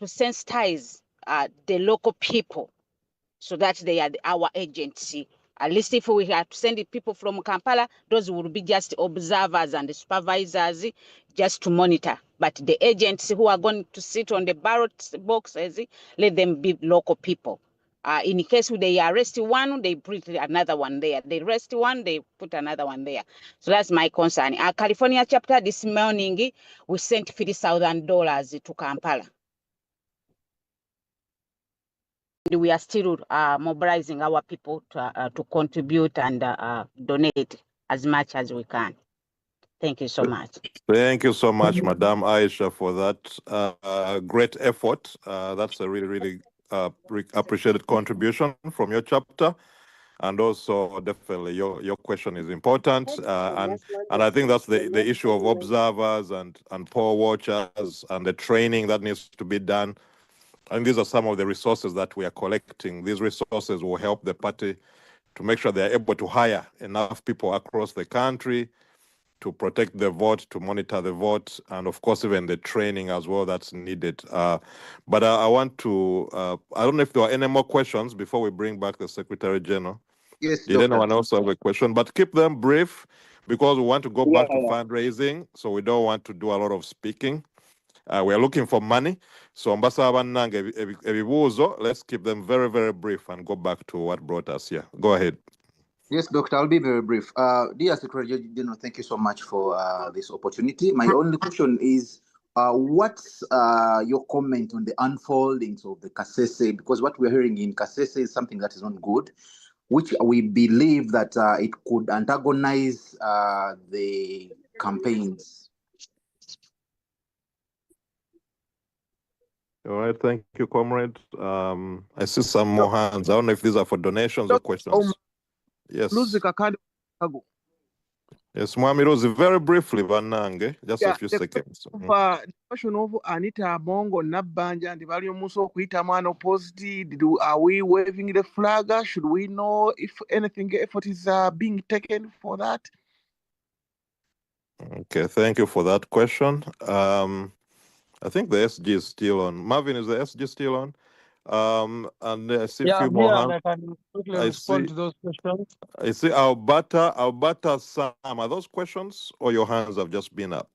sensitize the local people, so that they are our agency? At least if we have to send the people from Kampala, those will be just observers and supervisors, just to monitor. But the agents who are going to sit on the ballot boxes, let them be local people. In case they arrest one, they put another one there. They arrest one, they put another one there. So that's my concern. Our California chapter this morning, we sent $50,000 to Kampala. We are still mobilizing our people to contribute and donate as much as we can. Thank you so much. Thank you so much, Madam Aisha, for that great effort. That's a really, really appreciated contribution from your chapter. And also, definitely, your question is important. And I think that's the issue of observers and poll watchers and the training that needs to be done. And these are some of the resources that we are collecting. These resources will help the party to make sure they're able to hire enough people across the country to protect the vote, to monitor the vote, and of course, even the training as well that's needed. But I want to, I don't know if there are any more questions before we bring back the Secretary General. Yes, Did Doctor. anyone else have a question? But keep them brief, because we want to go back to fundraising, so we don't want to do a lot of speaking. We are looking for money. So let's keep them very, very brief and go back to what brought us here. Go ahead. Yes, Doctor, I'll be very brief. Dear Secretary General, thank you so much for this opportunity. My only question is, what's your comment on the unfoldings of the Kasese? Because what we're hearing in Kasese is something that is not good, which we believe that it could antagonize the campaigns. All right, thank you, comrade. I see some more hands. I don't know if these are for donations or questions. Yes. Yes, Mwami Rosie, very briefly, Vanange, just a few seconds. Question of Anita Bongo Nabanja and the value Muso Kuitamano Posti. Are we waving the flag? Should we know if anything effort is being taken for that? Okay, thank you for that question. I think the SG is still on. Marvin, is the SG still on? And I see a few more hands. I can quickly respond to those questions. I see Albata, Sam. Are those questions or your hands have just been up?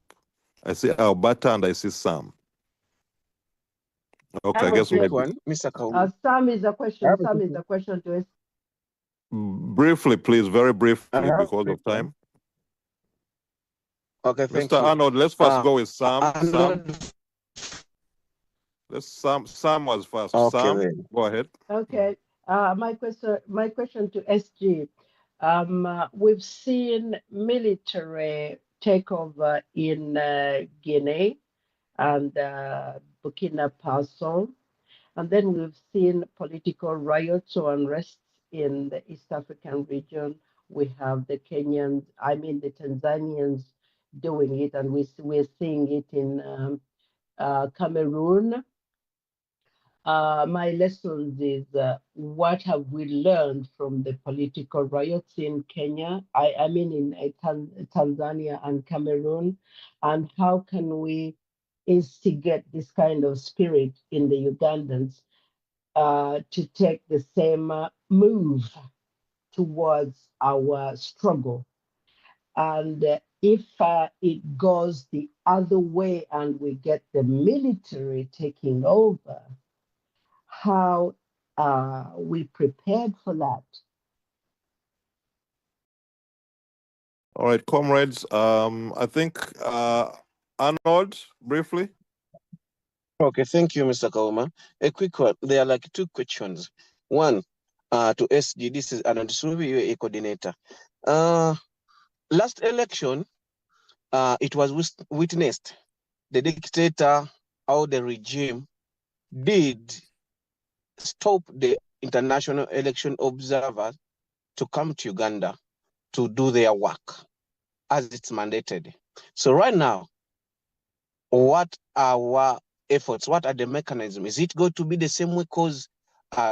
I see Albata and I see Sam. Okay, I guess maybe one, Mr. Sam is a question. Sam is a question to us. Briefly, please, very briefly, because of time. Okay, thank Mr. you. Arnold, let's first go with Sam. Sam was first. Okay, Sam, then. go ahead. Okay. My question to SG. We've seen military takeover in Guinea and Burkina Faso, and then we've seen political riots or unrests in the East African region. We have the Tanzanians doing it, and we're seeing it in Cameroon. My lessons is what have we learned from the political riots in Kenya, in Tanzania and Cameroon, and how can we instigate this kind of spirit in the Ugandans to take the same move towards our struggle. And if it goes the other way and we get the military taking over, how are we prepared for that? All right, comrades. I think Arnold, briefly. Okay, thank you, Mr. Kauma. A quick one. There are like two questions. One, to SG, this is Arnold Subi, a coordinator. Last election, it was witnessed the dictator or the regime did stop the international election observers to come to Uganda to do their work as it's mandated. So right now, what are our efforts? What are the mechanisms? Is it going to be the same way? Because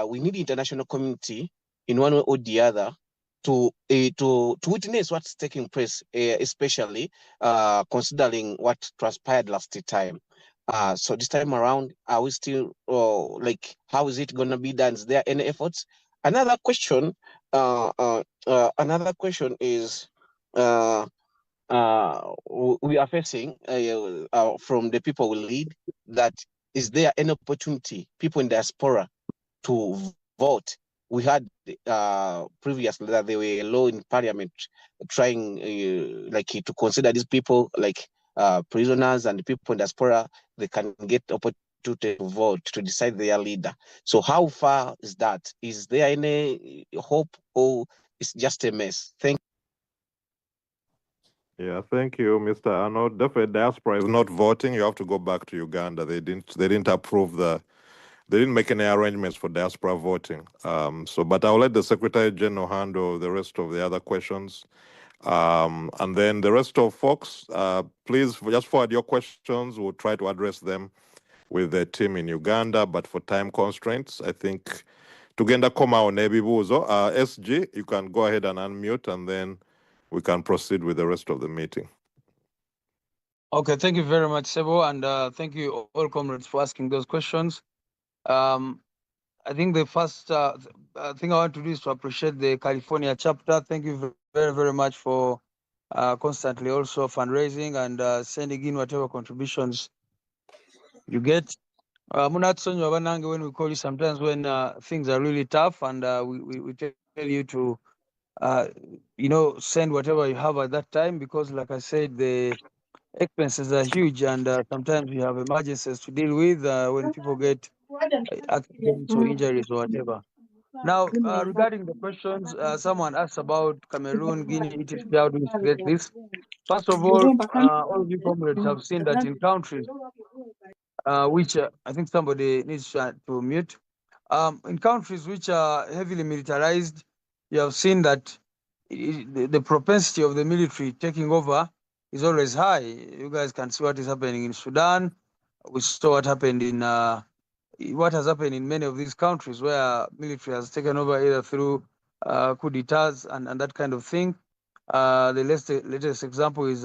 we need the international community in one way or the other to witness what's taking place, especially considering what transpired last time. So this time around, are we still like, how is it going to be done? Is there any efforts? Another question. Another question is. We are facing from the people we lead, that is there any opportunity people in diaspora to vote? We had previously that there were a law in parliament trying like to consider these people like prisoners, and the people in diaspora, they can get opportunity to vote to decide their leader. So how far is that? Is there any hope, or it's just a mess? Thank you. Yeah, thank you, Mr. Arnold. Definitely, diaspora is not voting. You have to go back to Uganda. They didn't approve they didn't make any arrangements for diaspora voting. But I'll let the Secretary General handle the rest of the other questions. And then the rest of folks, please just forward your questions. We'll try to address them with the team in Uganda, but for time constraints, I think tugenda koma nebibuzo. SG, you can go ahead and unmute, and then we can proceed with the rest of the meeting. Okay, thank you very much, Sebo, and thank you all comrades for asking those questions. I think the first thing I want to do is to appreciate the California chapter. Thank you very, very much for constantly also fundraising and sending in whatever contributions you get. When we call you sometimes when things are really tough, and we tell you to send whatever you have at that time, because like I said, the expenses are huge, and sometimes we have emergencies to deal with when people get accidents or injuries or whatever. Now, regarding the questions, someone asked about Cameroon, Guinea, Egypt. How do we get this? First of all of you comrades have seen that in countries which I think somebody needs to mute. In countries which are heavily militarized, you have seen that the propensity of the military taking over is always high. You guys can see what is happening in Sudan. We saw what happened in what has happened in many of these countries where military has taken over either through coup d'etats and that kind of thing. The latest example is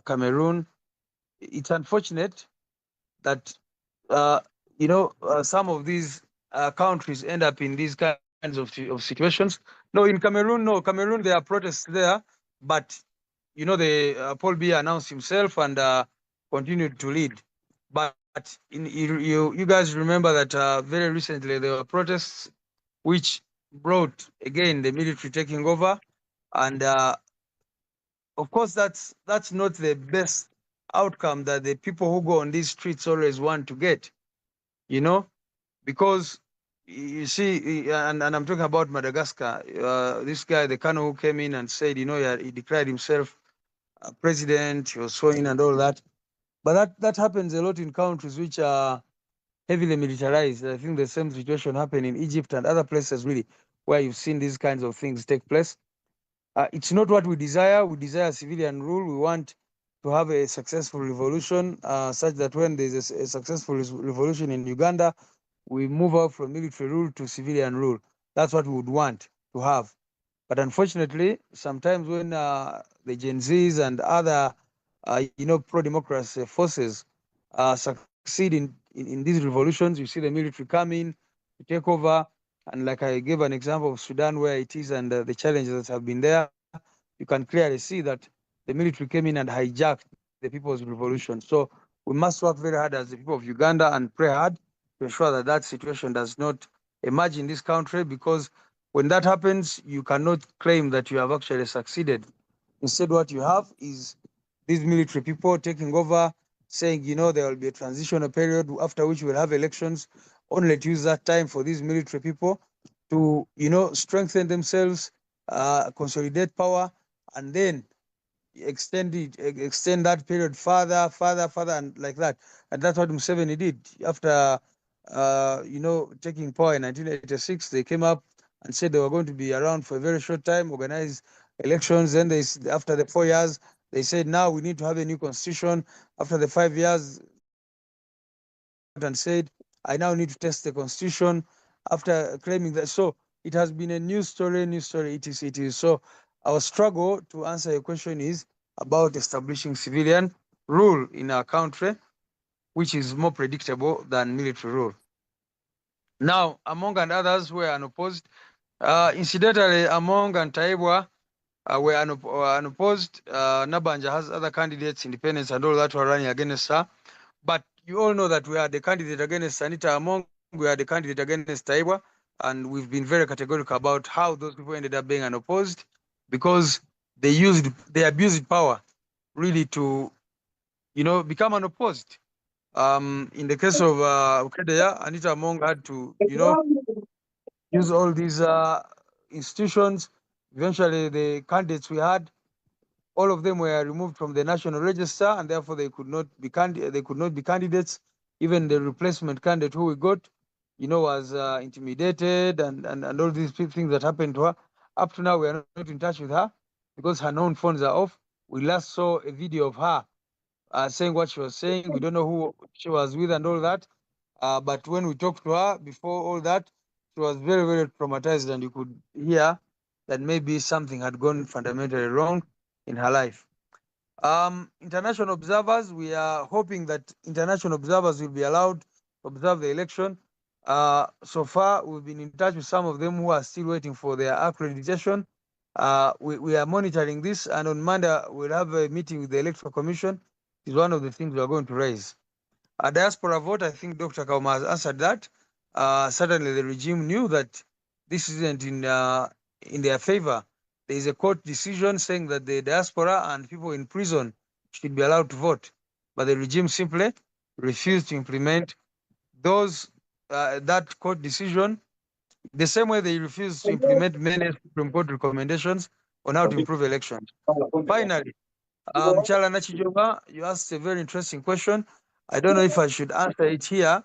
Cameroon. It's unfortunate that some of these countries end up in these kinds of situations. No, in Cameroon, there are protests there, but the Paul Biya announced himself and continued to lead. But you guys remember that very recently there were protests which brought again the military taking over, and of course that's not the best outcome that the people who go on these streets always want to get, because you see, and I'm talking about Madagascar. This guy, the colonel who came in and said, he declared himself president, he was sworn in and all that. But that happens a lot in countries which are heavily militarized. I think the same situation happened in Egypt and other places, really, where you've seen these kinds of things take place. It's not what we desire. We desire civilian rule. We want to have a successful revolution, such that when there's a successful revolution in Uganda, we move out from military rule to civilian rule. That's what we would want to have. But unfortunately, sometimes when the Gen Zs and other, pro-democracy forces succeed in these revolutions, you see the military come in to take over. And like I gave an example of Sudan, where it is, and the challenges that have been there, you can clearly see that the military came in and hijacked the people's revolution. So we must work very hard as the people of Uganda and pray hard to ensure that that situation does not emerge in this country, because when that happens, you cannot claim that you have actually succeeded. Instead, what you have is these military people taking over, saying, you know, there will be a transitional period after which we'll have elections, only to use that time for these military people to, you know, strengthen themselves, consolidate power, and then extend that period further, and like that. And that's what Museveni did. After, you know, taking power in 1986, they came up and said they were going to be around for a very short time, organize elections. Then after the 4 years, they said, now we need to have a new constitution. After the 5 years, and said, I now need to test the constitution, after claiming that. So it has been a new story, it is. So our struggle, to answer your question, is about establishing civilian rule in our country, which is more predictable than military rule. Now, Among and others were unopposed. Incidentally, Among and Taibwa were unopposed. Nabanja has other candidates, independents and all that, were running against her. But you all know that we are the candidate against Sanita Among, we are the candidate against Taibwa, and we've been very categorical about how those people ended up being unopposed, because they abused power really to, you know, become unopposed. In the case of Ukedeya, Anita Among had to, you know, use all these institutions. Eventually, the candidates we had, all of them were removed from the national register, and therefore they could not be candidates. Even the replacement candidate who we got, you know, was intimidated, and all these things that happened to her. Up to now, we are not in touch with her because her known phones are off. We last saw a video of her saying what she was saying. We don't know who she was with and all that. But when we talked to her before all that, she was very, very traumatized, and you could hear that maybe something had gone fundamentally wrong in her life. International observers, we are hoping that international observers will be allowed to observe the election. So far, we've been in touch with some of them who are still waiting for their accreditation. We are monitoring this, and on Monday, we'll have a meeting with the Electoral Commission. It's one of the things we are going to raise. A diaspora vote, I think Dr. Kauma has answered that. Certainly, the regime knew that this isn't in their favor. There is a court decision saying that the diaspora and people in prison should be allowed to vote, but the regime simply refused to implement that court decision, the same way they refused to implement many Supreme Court recommendations on how to improve elections. Finally, Chala Nachijoba, you asked a very interesting question. I don't know if I should answer it here,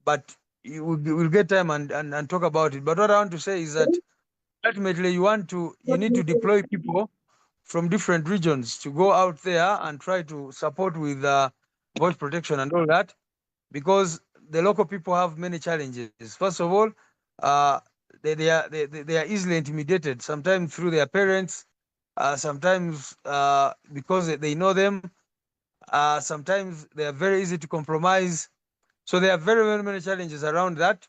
but we'll get time and talk about it. But what I want to say is that ultimately you need to deploy people from different regions to go out there and try to support with voice protection and all that, because the local people have many challenges. First of all, they are easily intimidated, sometimes through their parents, sometimes because they know them, sometimes they are very easy to compromise. So there are very, very many challenges around that.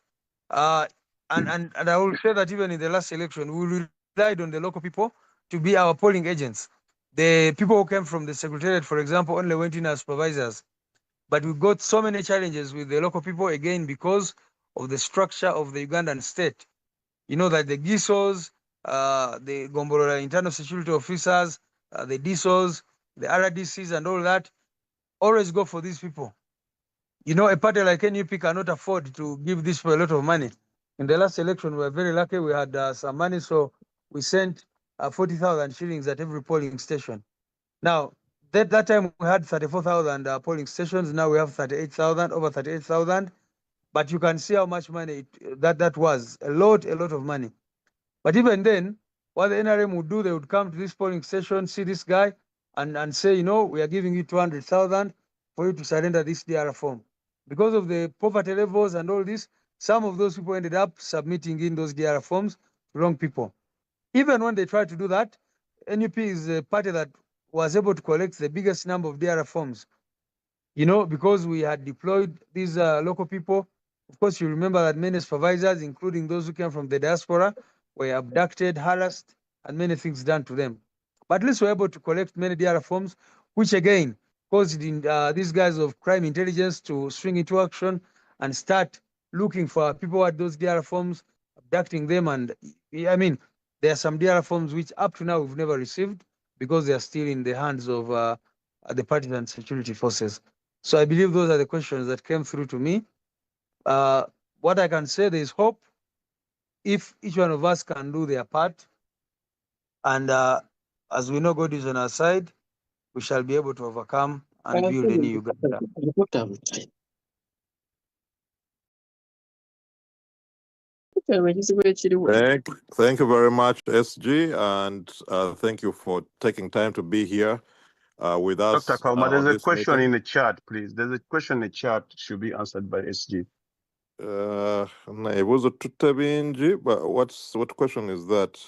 And I will say that even in the last election, we relied on the local people to be our polling agents. The people who came from the secretariat, for example, only went in as supervisors. But we got so many challenges with the local people, again, because of the structure of the Ugandan state. You know that the GISOs, the Gombolola internal security officers, the DSOs, the RDCs and all that, always go for these people. You know, a party like NUP cannot afford to give this for a lot of money. In the last election, we were very lucky. We had some money, so we sent 40,000 shillings at every polling station. Now, that time we had 34,000 polling stations. Now we have 38,000, over 38,000. But you can see how much money that was, a lot of money. But even then, what the NRM would do, they would come to this polling station, see this guy, and say, you know, we are giving you 200,000 for you to surrender this DR form. Because of the poverty levels and all this, some of those people ended up submitting in those DR forms to wrong people. Even when they tried to do that, NUP is a party that was able to collect the biggest number of DR forms. You know, because we had deployed these local people. Of course, you remember that many supervisors, including those who came from the diaspora, were abducted, harassed, and many things done to them. But at least we're able to collect many DR forms, which again caused these guys of crime intelligence to swing into action and start looking for people at those DR forms, abducting them. And I mean, there are some DR forms which up to now we've never received because they are still in the hands of the partisan security forces. So I believe those are the questions that came through to me. What I can say, there is hope if each one of us can do their part. And as we know God is on our side, we shall be able to overcome and build a new Uganda. Thank you very much, SG, and thank you for taking time to be here with us. Dr. Kauma, there's a question meeting. in the chat, please. There's a question in the chat, should be answered by SG. It was a tutabinji, but what question is that?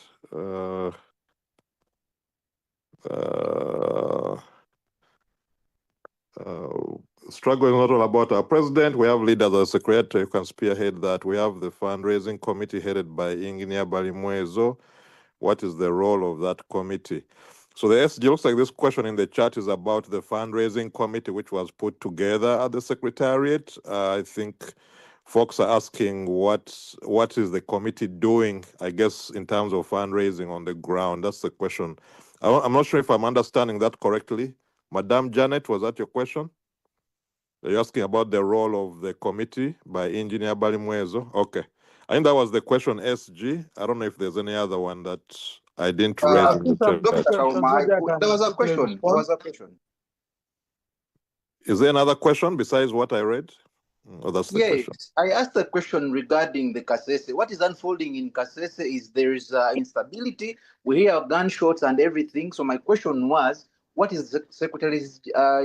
Struggle is not all about our president. We have leaders as secretary who can spearhead that. We have the fundraising committee headed by Engineer Balimwezo. What is the role of that committee? So the SG looks like this question in the chat is about the fundraising committee, which was put together at the secretariat. I think folks are asking what is the committee doing, I guess, in terms of fundraising on the ground. That's the question. I'm not sure if I'm understanding that correctly. Madam Janet, was that your question? You're asking about the role of the committee by Engineer Balimwezo. Okay. I think that was the question, SG. I don't know if there's any other one that I didn't raise in the chat. Dr. Kauma, there was a question. There was a question. Is there another question besides what I read? Oh, that's the question. Yes, I asked a question regarding the Kasese. What is unfolding in Kasese is there is instability. We hear gunshots and everything. So my question was, what is the Secretary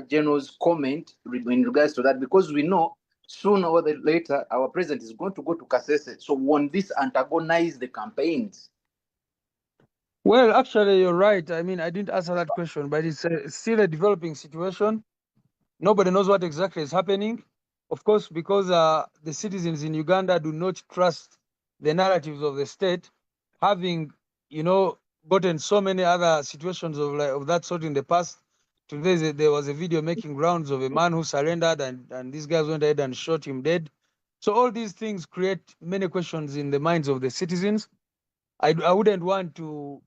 General's comment in regards to that? Because we know sooner or later our president is going to go to Kasese. So won't this antagonize the campaigns? Well, actually, you're right. I mean, I didn't answer that question, but it's still a developing situation. Nobody knows what exactly is happening. Of course, because the citizens in Uganda do not trust the narratives of the state, having, gotten so many other situations of that sort in the past. Today, there was a video making rounds of a man who surrendered and these guys went ahead and shot him dead. So all these things create many questions in the minds of the citizens. I wouldn't want to,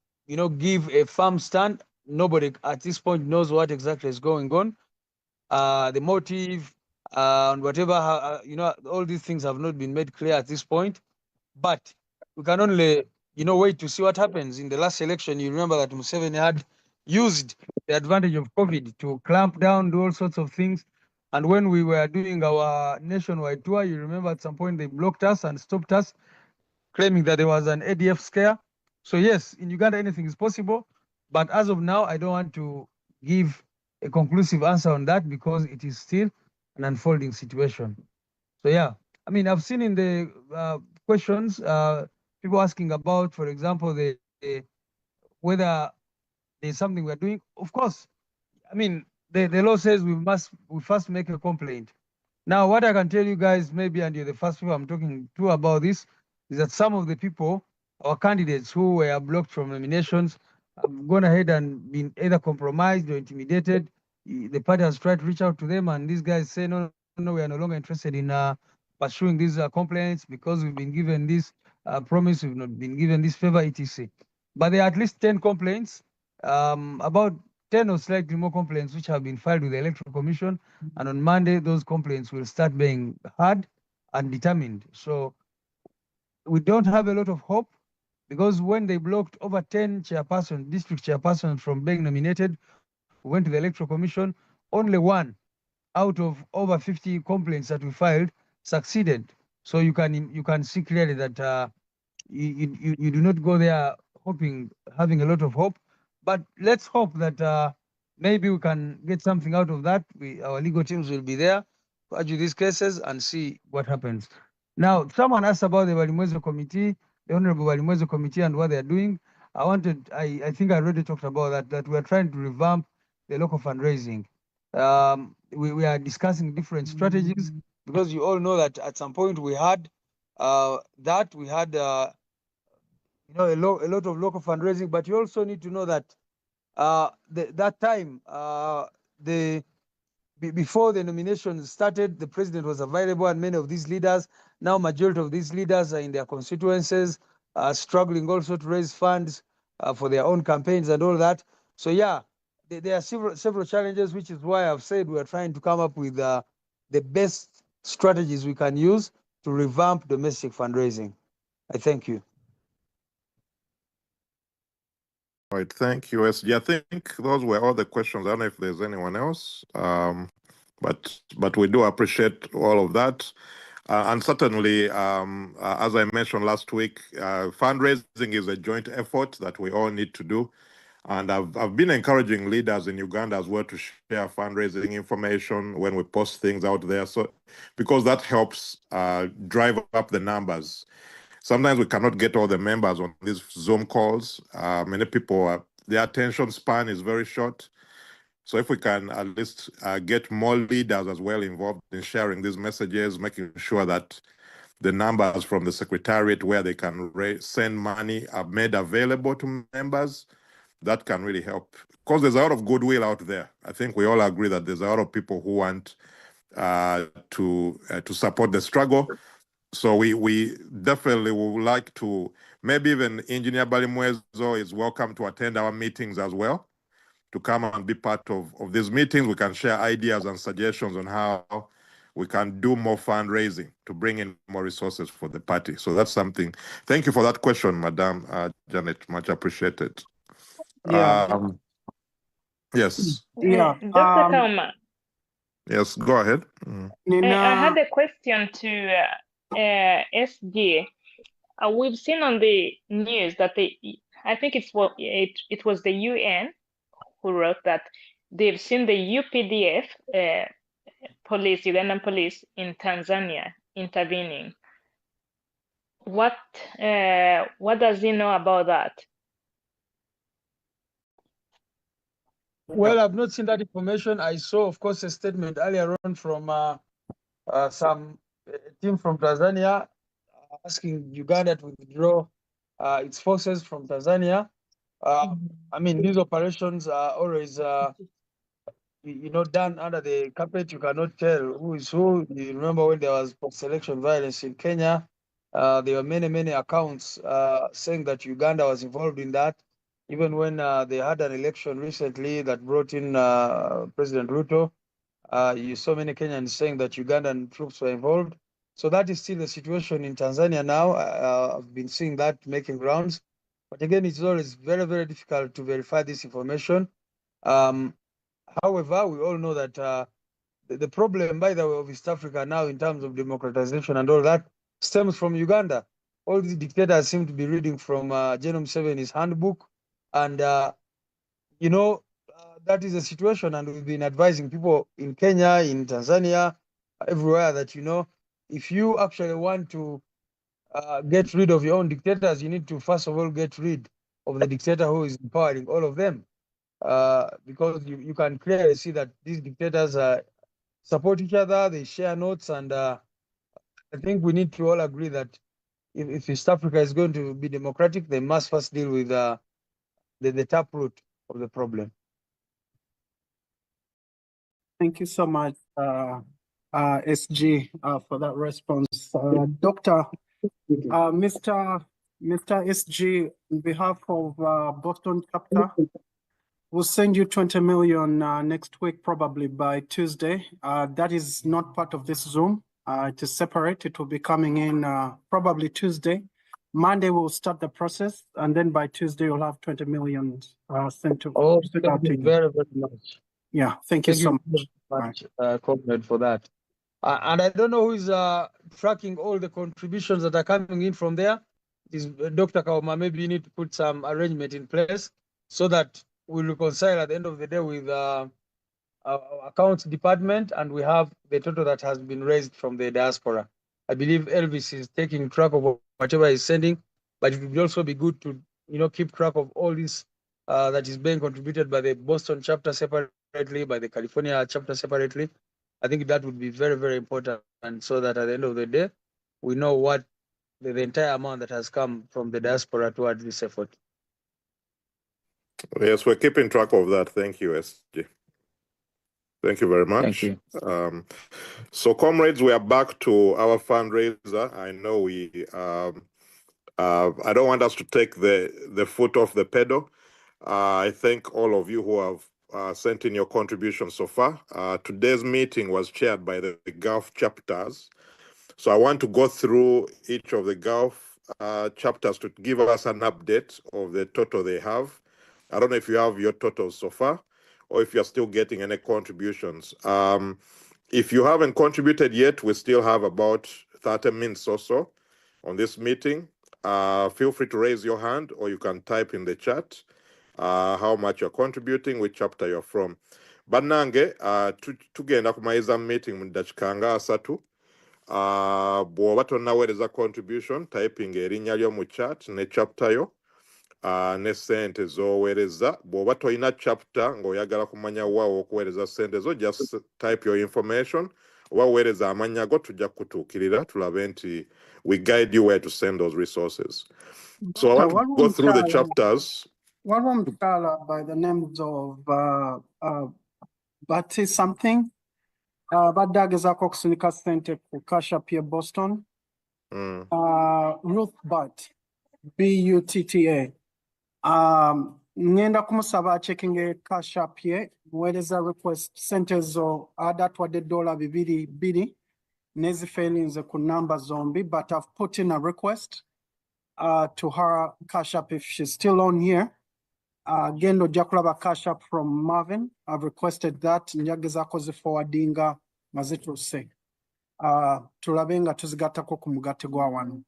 give a firm stand. Nobody at this point knows what exactly is going on. The motive and whatever, all these things have not been made clear at this point. But we can only, wait to see what happens. In the last election, you remember that Museveni had used the advantage of COVID to clamp down, do all sorts of things. And when we were doing our nationwide tour, you remember at some point they blocked us and stopped us, claiming that there was an ADF scare. So yes, in Uganda, anything is possible. But as of now, I don't want to give a conclusive answer on that because it is still an unfolding situation. So yeah, I mean, I've seen in the questions, people asking about, for example, whether there's something we're doing. Of course, I mean, the law says we first make a complaint. Now, what I can tell you guys, maybe, and you're the first people I'm talking to about this, is that some of the people, our candidates who were blocked from nominations, have gone ahead and been either compromised or intimidated. The party has tried to reach out to them, and these guys say, no, we are no longer interested in pursuing these complaints because we've been given this promise, we've not been given this favor, etc. But there are at least 10 complaints, about 10 or slightly more complaints which have been filed with the Electoral Commission. And on Monday, those complaints will start being heard and determined. So we don't have a lot of hope because when they blocked over 10 chairpersons, district chairpersons from being nominated, we went to the Electoral Commission, only one out of over 50 complaints that we filed succeeded. So you can see clearly that you do not go there having a lot of hope. But let's hope that maybe we can get something out of that. Our legal teams will be there to argue these cases and see what happens. Now, someone asked about the Balimwezo Committee, the Honorable Balimwezo Committee and what they're doing. I think I already talked about that we're trying to revamp the local fundraising. We are discussing different strategies because you all know that at some point we had a lot of local fundraising, but you also need to know that that time, before the nominations started, the president was available, and many of these leaders, now majority of these leaders are in their constituencies, struggling also to raise funds for their own campaigns and all that. So yeah, there are several challenges, which is why I've said we are trying to come up with the best strategies we can use to revamp domestic fundraising. I thank you. All right, thank you, SG. I think those were all the questions. I don't know if there's anyone else, but we do appreciate all of that. And certainly, as I mentioned last week, fundraising is a joint effort that we all need to do. And I've been encouraging leaders in Uganda as well to share fundraising information when we post things out there. So, because that helps drive up the numbers. Sometimes we cannot get all the members on these Zoom calls. Many people, their attention span is very short. So if we can at least get more leaders as well involved in sharing these messages, making sure that the numbers from the Secretariat where they can send money are made available to members, that can really help. Because there's a lot of goodwill out there. I think we all agree that there's a lot of people who want to support the struggle. So we definitely would like to, maybe even Engineer Balimwezo is welcome to attend our meetings as well, to come and be part of these meetings. We can share ideas and suggestions on how we can do more fundraising to bring in more resources for the party. So that's something. Thank you for that question, Madam Janet. Much appreciated. Yeah. Yes. Yeah. Dr. Kauma. Yes, go ahead. I had a question to SG. We've seen on the news that I think it was the UN who wrote that they've seen the UPDF police, Ugandan police in Tanzania intervening. What does he know about that? Well, I've not seen that information. I saw, of course, a statement earlier on from some team from Tanzania asking Uganda to withdraw its forces from Tanzania. I mean, these operations are always, done under the carpet. You cannot tell who is who. You remember when there was post-election violence in Kenya, there were many accounts saying that Uganda was involved in that. Even when they had an election recently that brought in President Ruto, you saw many Kenyans saying that Ugandan troops were involved. So that is still the situation in Tanzania now. I've been seeing that making rounds. But again, it's always very difficult to verify this information. However, we all know that the problem, by the way, of East Africa now in terms of democratization and all that stems from Uganda. All these dictators seem to be reading from General Museveni's handbook. And, that is the situation. And we've been advising people in Kenya, in Tanzania, everywhere that, if you actually want to get rid of your own dictators, you need to first of all get rid of the dictator who is empowering all of them. Because you can clearly see that these dictators support each other, they share notes, and I think we need to all agree that if East Africa is going to be democratic, they must first deal with the taproot of the problem. Thank you so much, SG, for that response. Doctor, Mr. SG, on behalf of Boston chapter, we'll send you 20 million next week, probably by Tuesday. That is not part of this Zoom. It is separate. It will be coming in probably Tuesday. Monday, we'll start the process, and then by Tuesday, you'll have 20 million sent out to you. Very much. Yeah, thank you so much. Comrade, for that. And I don't know who is tracking all the contributions that are coming in from there. Is Dr. Kauma, maybe you need to put some arrangement in place so that we reconcile at the end of the day with our accounts department, and we have the total that has been raised from the diaspora. I believe Elvis is taking track of whatever he's sending, but it would also be good to keep track of all this that is being contributed by the Boston chapter separately, by the California chapter separately. I think that would be very important, and so that at the end of the day, we know what the entire amount that has come from the diaspora towards this effort. Yes, we're keeping track of that. Thank you, SG. Thank you very much. Thank you. So, comrades, we are back to our fundraiser. I know I don't want us to take the foot off the pedal. I thank all of you who have sent in your contributions so far. Today's meeting was chaired by the Gulf chapters. So I want to go through each of the Gulf chapters to give us an update of the total they have. I don't know if you have your totals so far, or if you're still getting any contributions. If you haven't contributed yet, we still have about 30 minutes or so on this meeting. Feel free to raise your hand, or you can type in the chat how much you're contributing, which chapter you're from. Bannange, tugenda kumaliza meeting mu dakiika nga asatu. Bw'oba tonnaweereza contribution, typing erinnya lyo mu chat ne chapter yo. Ne sente z'oweereza. Bw'oba toyina chapter ng'oyagala kumanya wa okuweereza sente zo, just type your information. Oba weereza amannya go tujja kutuukirira tulabe nti we guide you where to send those resources. So I want to go through the chapters. One by the names of Bati something. Badageza Kokusunika Center for Cash Up here, Boston. Ruth Butt, B-U-T-T-A. Ngenda kumusaba checking Cash Up here. Where is a request centers or adatwa de dollar bibiri nezi failings ku number zombie, but I've put in a request to her Cash Up if she's still on here. Gendo Jakulaba Cash Up from Marvin. I've requested that. Njageza kozi forwardinga mazitu se. Tulabenga tuzigatako kumugate gwa wanu.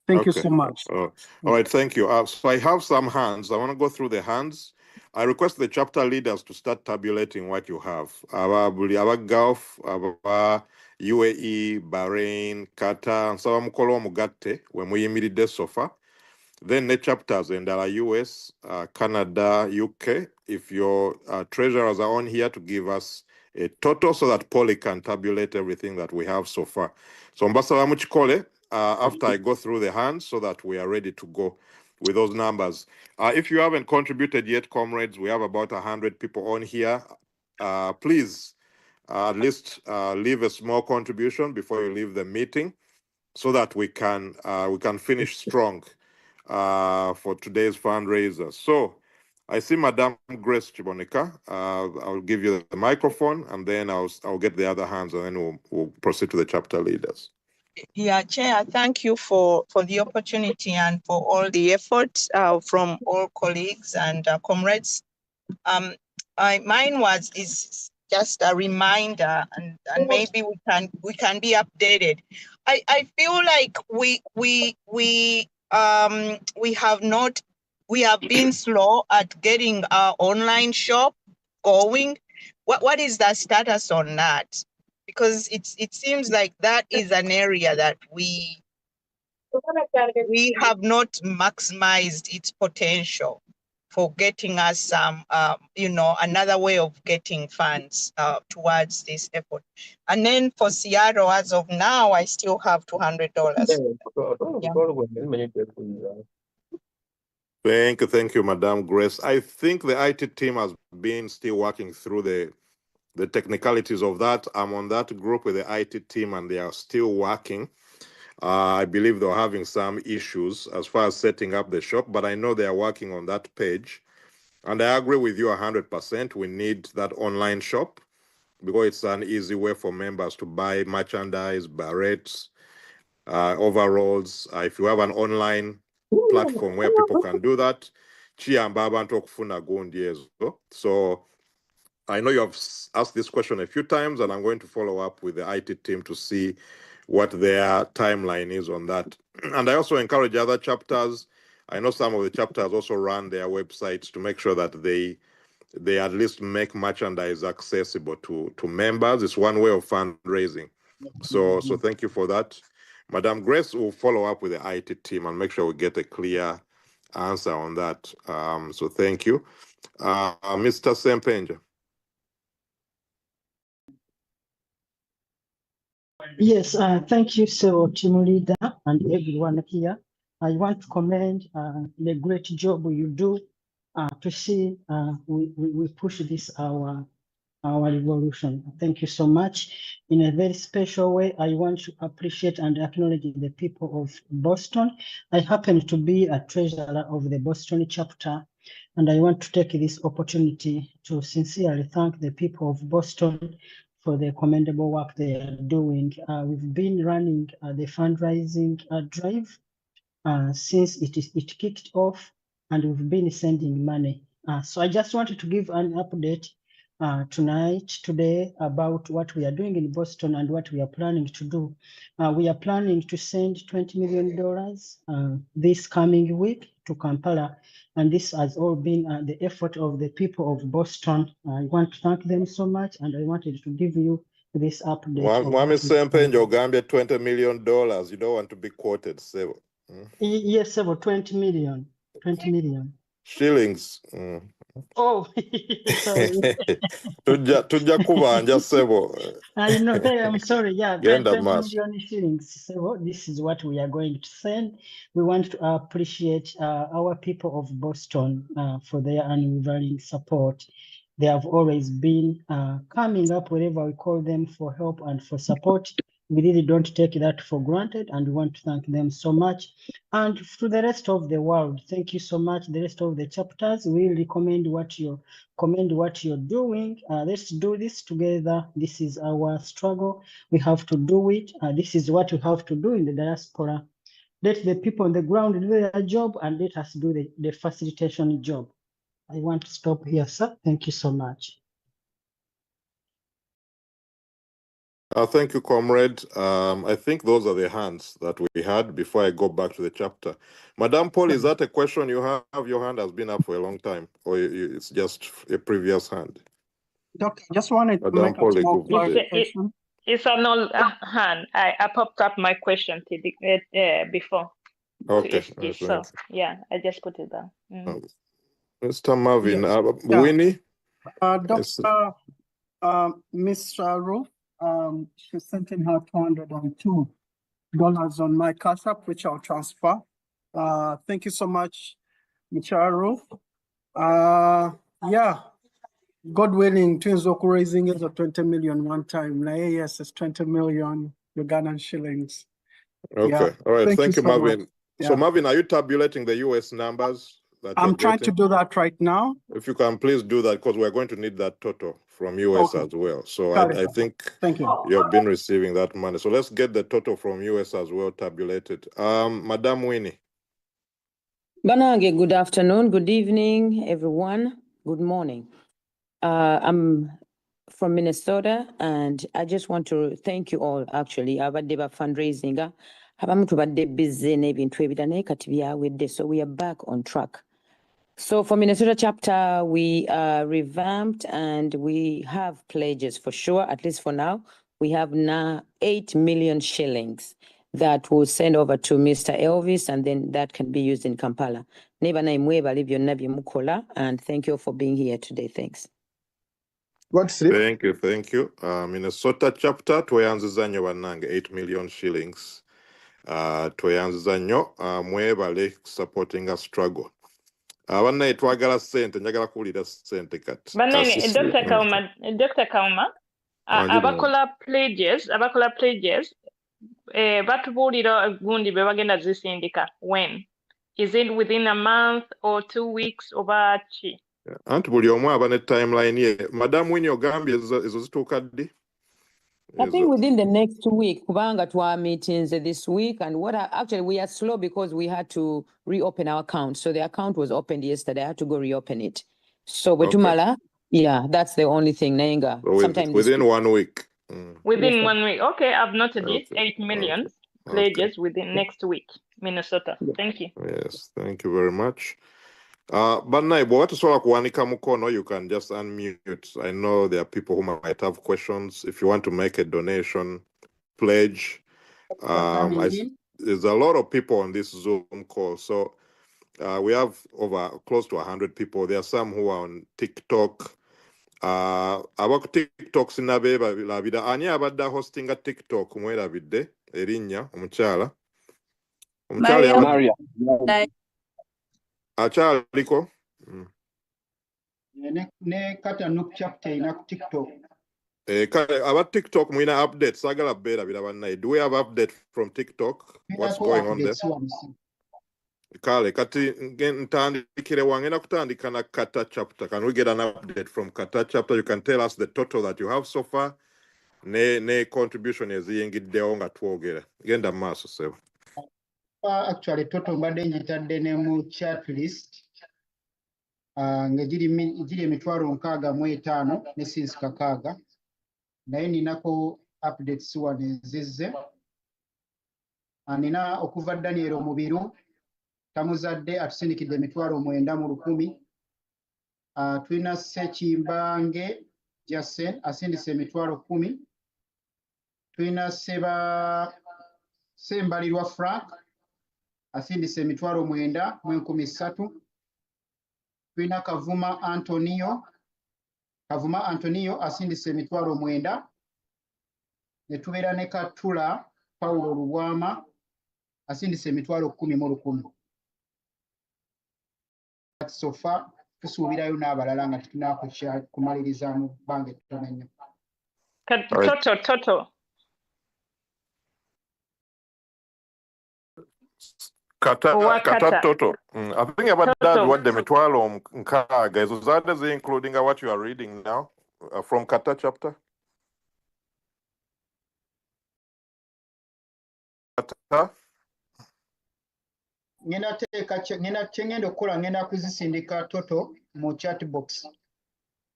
Thank you so much. All right, thank you. So I have some hands. I want to go through the hands. I request the chapter leaders to start tabulating what you have. Aba Gulf, aba UAE, Bahrain, Qatar, and so mukolo mugatte when we immediately so far. Then the chapters in the US, Canada, UK. If your treasurers are on here to give us a total so that Polly can tabulate everything that we have so far. So Mbasala Muchikole, after I go through the hands so that we are ready to go with those numbers. If you haven't contributed yet, comrades, we have about 100 people on here. Please at least leave a small contribution before you leave the meeting so that we can finish strong for today's fundraiser. So I see Madame Grace Chibonika. I'll give you the microphone, and then I'll get the other hands, and then we'll proceed to the chapter leaders. Yeah, Chair, thank you for the opportunity and for all the efforts from all colleagues and comrades. Mine is just a reminder, and maybe we can be updated. I feel like we have been slow at getting our online shop going. What is the status on that? Because it seems like that is an area that we have not maximized its potential for getting us some, another way of getting funds towards this effort. And then for Seattle, as of now, I still have $200. Yeah. Thank you, Madam Grace. I think the IT team has been still working through the technicalities of that. I'm on that group with the IT team, and they are still working. I believe they're having some issues as far as setting up the shop, but I know they are working on that page. And I agree with you 100%. We need that online shop because it's an easy way for members to buy merchandise, barrettes, overalls. If you have an online platform where people can do that, so I know you have asked this question a few times, and I'm going to follow up with the IT team to see what their timeline is on that. And I also encourage other chapters. I know some of the chapters also run their websites to make sure that they at least make merchandise accessible to members. It's one way of fundraising. So thank you for that. Madam Grace will follow up with the IT team and make sure we get a clear answer on that. So thank you. Mr. Sempenja. Yes, thank you, so team leader and everyone here. I want to commend the great job you do to see we push this our revolution. Thank you so much. In a very special way, I want to appreciate and acknowledge the people of Boston. I happen to be a treasurer of the Boston chapter, and I want to take this opportunity to sincerely thank the people of Boston for the commendable work they are doing. We've been running the fundraising drive since it kicked off, and we've been sending money. So I just wanted to give an update today, about what we are doing in Boston and what we are planning to do. We are planning to send $20 million this coming week to Kampala, and this has all been the effort of the people of Boston. I want to thank them so much, and I wanted to give you this update. Mwami Sempenjo Gambia $20 million. You don't want to be quoted, Sebo. Yes, Sebo, 20 million. 20 million. Shillings. Oh, sorry. Tuja kubanja Sebo. I know, I'm sorry. Yeah, Genda 20 mas. million shillings. So this is what we are going to send. We want to appreciate our people of Boston for their unwavering support. They have always been coming up wherever we call them for help and for support. We really don't take that for granted, and we want to thank them so much. And to the rest of the world, thank you so much. The rest of the chapters, we really commend what you're doing. Let's do this together. This is our struggle. We have to do it. This is what we have to do in the diaspora. Let the people on the ground do their job, and let us do the facilitation job. I want to stop here, sir. Thank you so much. Thank you, comrade. I think those are the hands that we had before I go back to the chapter. Madam Paul, is that a question you have? Your hand has been up for a long time, or it's just a previous hand? Doctor, just wanted to make a small clarification. It's an old hand. I popped up my question before. Okay. So, yeah, I just put it down. Mr. Marvin, yes. Winnie? Dr. Miss Ruth, she sent in her $202 on my cash app, which I'll transfer. Thank you so much, Ms. Ruth. Yeah, God willing, Twins Oku raising is a 20 million one time. Yes, it's 20 million Ugandan shillings. Okay, yeah. All right, thank you, so Marvin. much. So, Marvin, are you tabulating the US numbers? I'm trying to do that right now. If you can please do that, because we're going to need that total from US as well. So I think Thank you. You've been receiving that money. So let's get the total from US as well tabulated. Madam Winnie. Banage, good afternoon, good evening, everyone. Good morning. I'm from Minnesota, and I just want to thank you all, actually. Abadde fundraising. So we are back on track. So for Minnesota chapter, we revamped and we have pledges for sure, at least for now. We have now 8 million shillings that we'll send over to Mr. Elvis, and then that can be used in Kampala. And thank you for being here today. Thanks. Thank you. Minnesota chapter, tweyanziza nnyo bannange 8 million shillings. Tweyanziza nnyo mwebale supporting a struggle. Abannaye twagala ssente, njagala kuwulira ssente kati. Bannange, Dr. Kauma, abakola pledges, batubuulira gundi be bagenda zisindika. When? Is it within a month or 2 weeks oba ki? Anti buli omu aba ne timeline ye. Madam Winnie ogambye ezo zituuka ddi? I think within the next week, kubanga twa meetings this week, and actually we are slow because we had to reopen our account. So the account was opened yesterday. I had to go reopen it. So Wetumala, yeah, that's the only thing. Nainga. So within 1 week. Within 1 week. Okay, I've noted it. 8 million pledges within next week. Minnesota. Thank you. Yes, thank you very much. Bannaye bw'oba tosobola kuwanika mukono, you can just unmute. I know there are people who might have questions. If you want to make a donation, pledge. There's a lot of people on this Zoom call. So we have over close to 100 people. There are some who are on TikTok. About TikTok sinabeerabira. Ani abadde hostinga TikTok mwerabidde erinnya omukyala. Maria. Achariko. ne kata nuk chapter ina ku TikTok. Kale, aba TikTok mwina updates sagala bera binabannaye. Do we have update from TikTok? What's going on there? Kale, kati ntandikire wangena kutandika na kata chapter. Can we get an update from kata chapter? You can tell us the total that you have so far. Ne contribution eziyingiddewo nga twogera. Genda maaso sebo. Actually total mbadde njitadde ne mu chat list. Nga giri emitwalo 65 ne since kakaaga. Naye ninako updates wano ezizze. Nina okuva Daniel Omubiru tamuzadde atusindikidde emitwalo 9,100. Tulina Sekimbange Jasen asindise emitwalo 10. Tulina Sembalirwa Frank asindise emitwalo 9,300. Tulina Kavuma Antonio asindise emitwalo 9. Ne tubeera ne Katula Paulo Lubwama asindise emitwalo 10,100. So far tusuubirayo n'abalala nga tunakumaliriza mu bbanga ettono ennyo. Toto. Kata total. I think about that what the mitwalo nkaaga ezo zade including what you are reading now from Kata chapter. Kata. Ngenda kyengenda okukola ngenda kuzisindika toto mu chat box.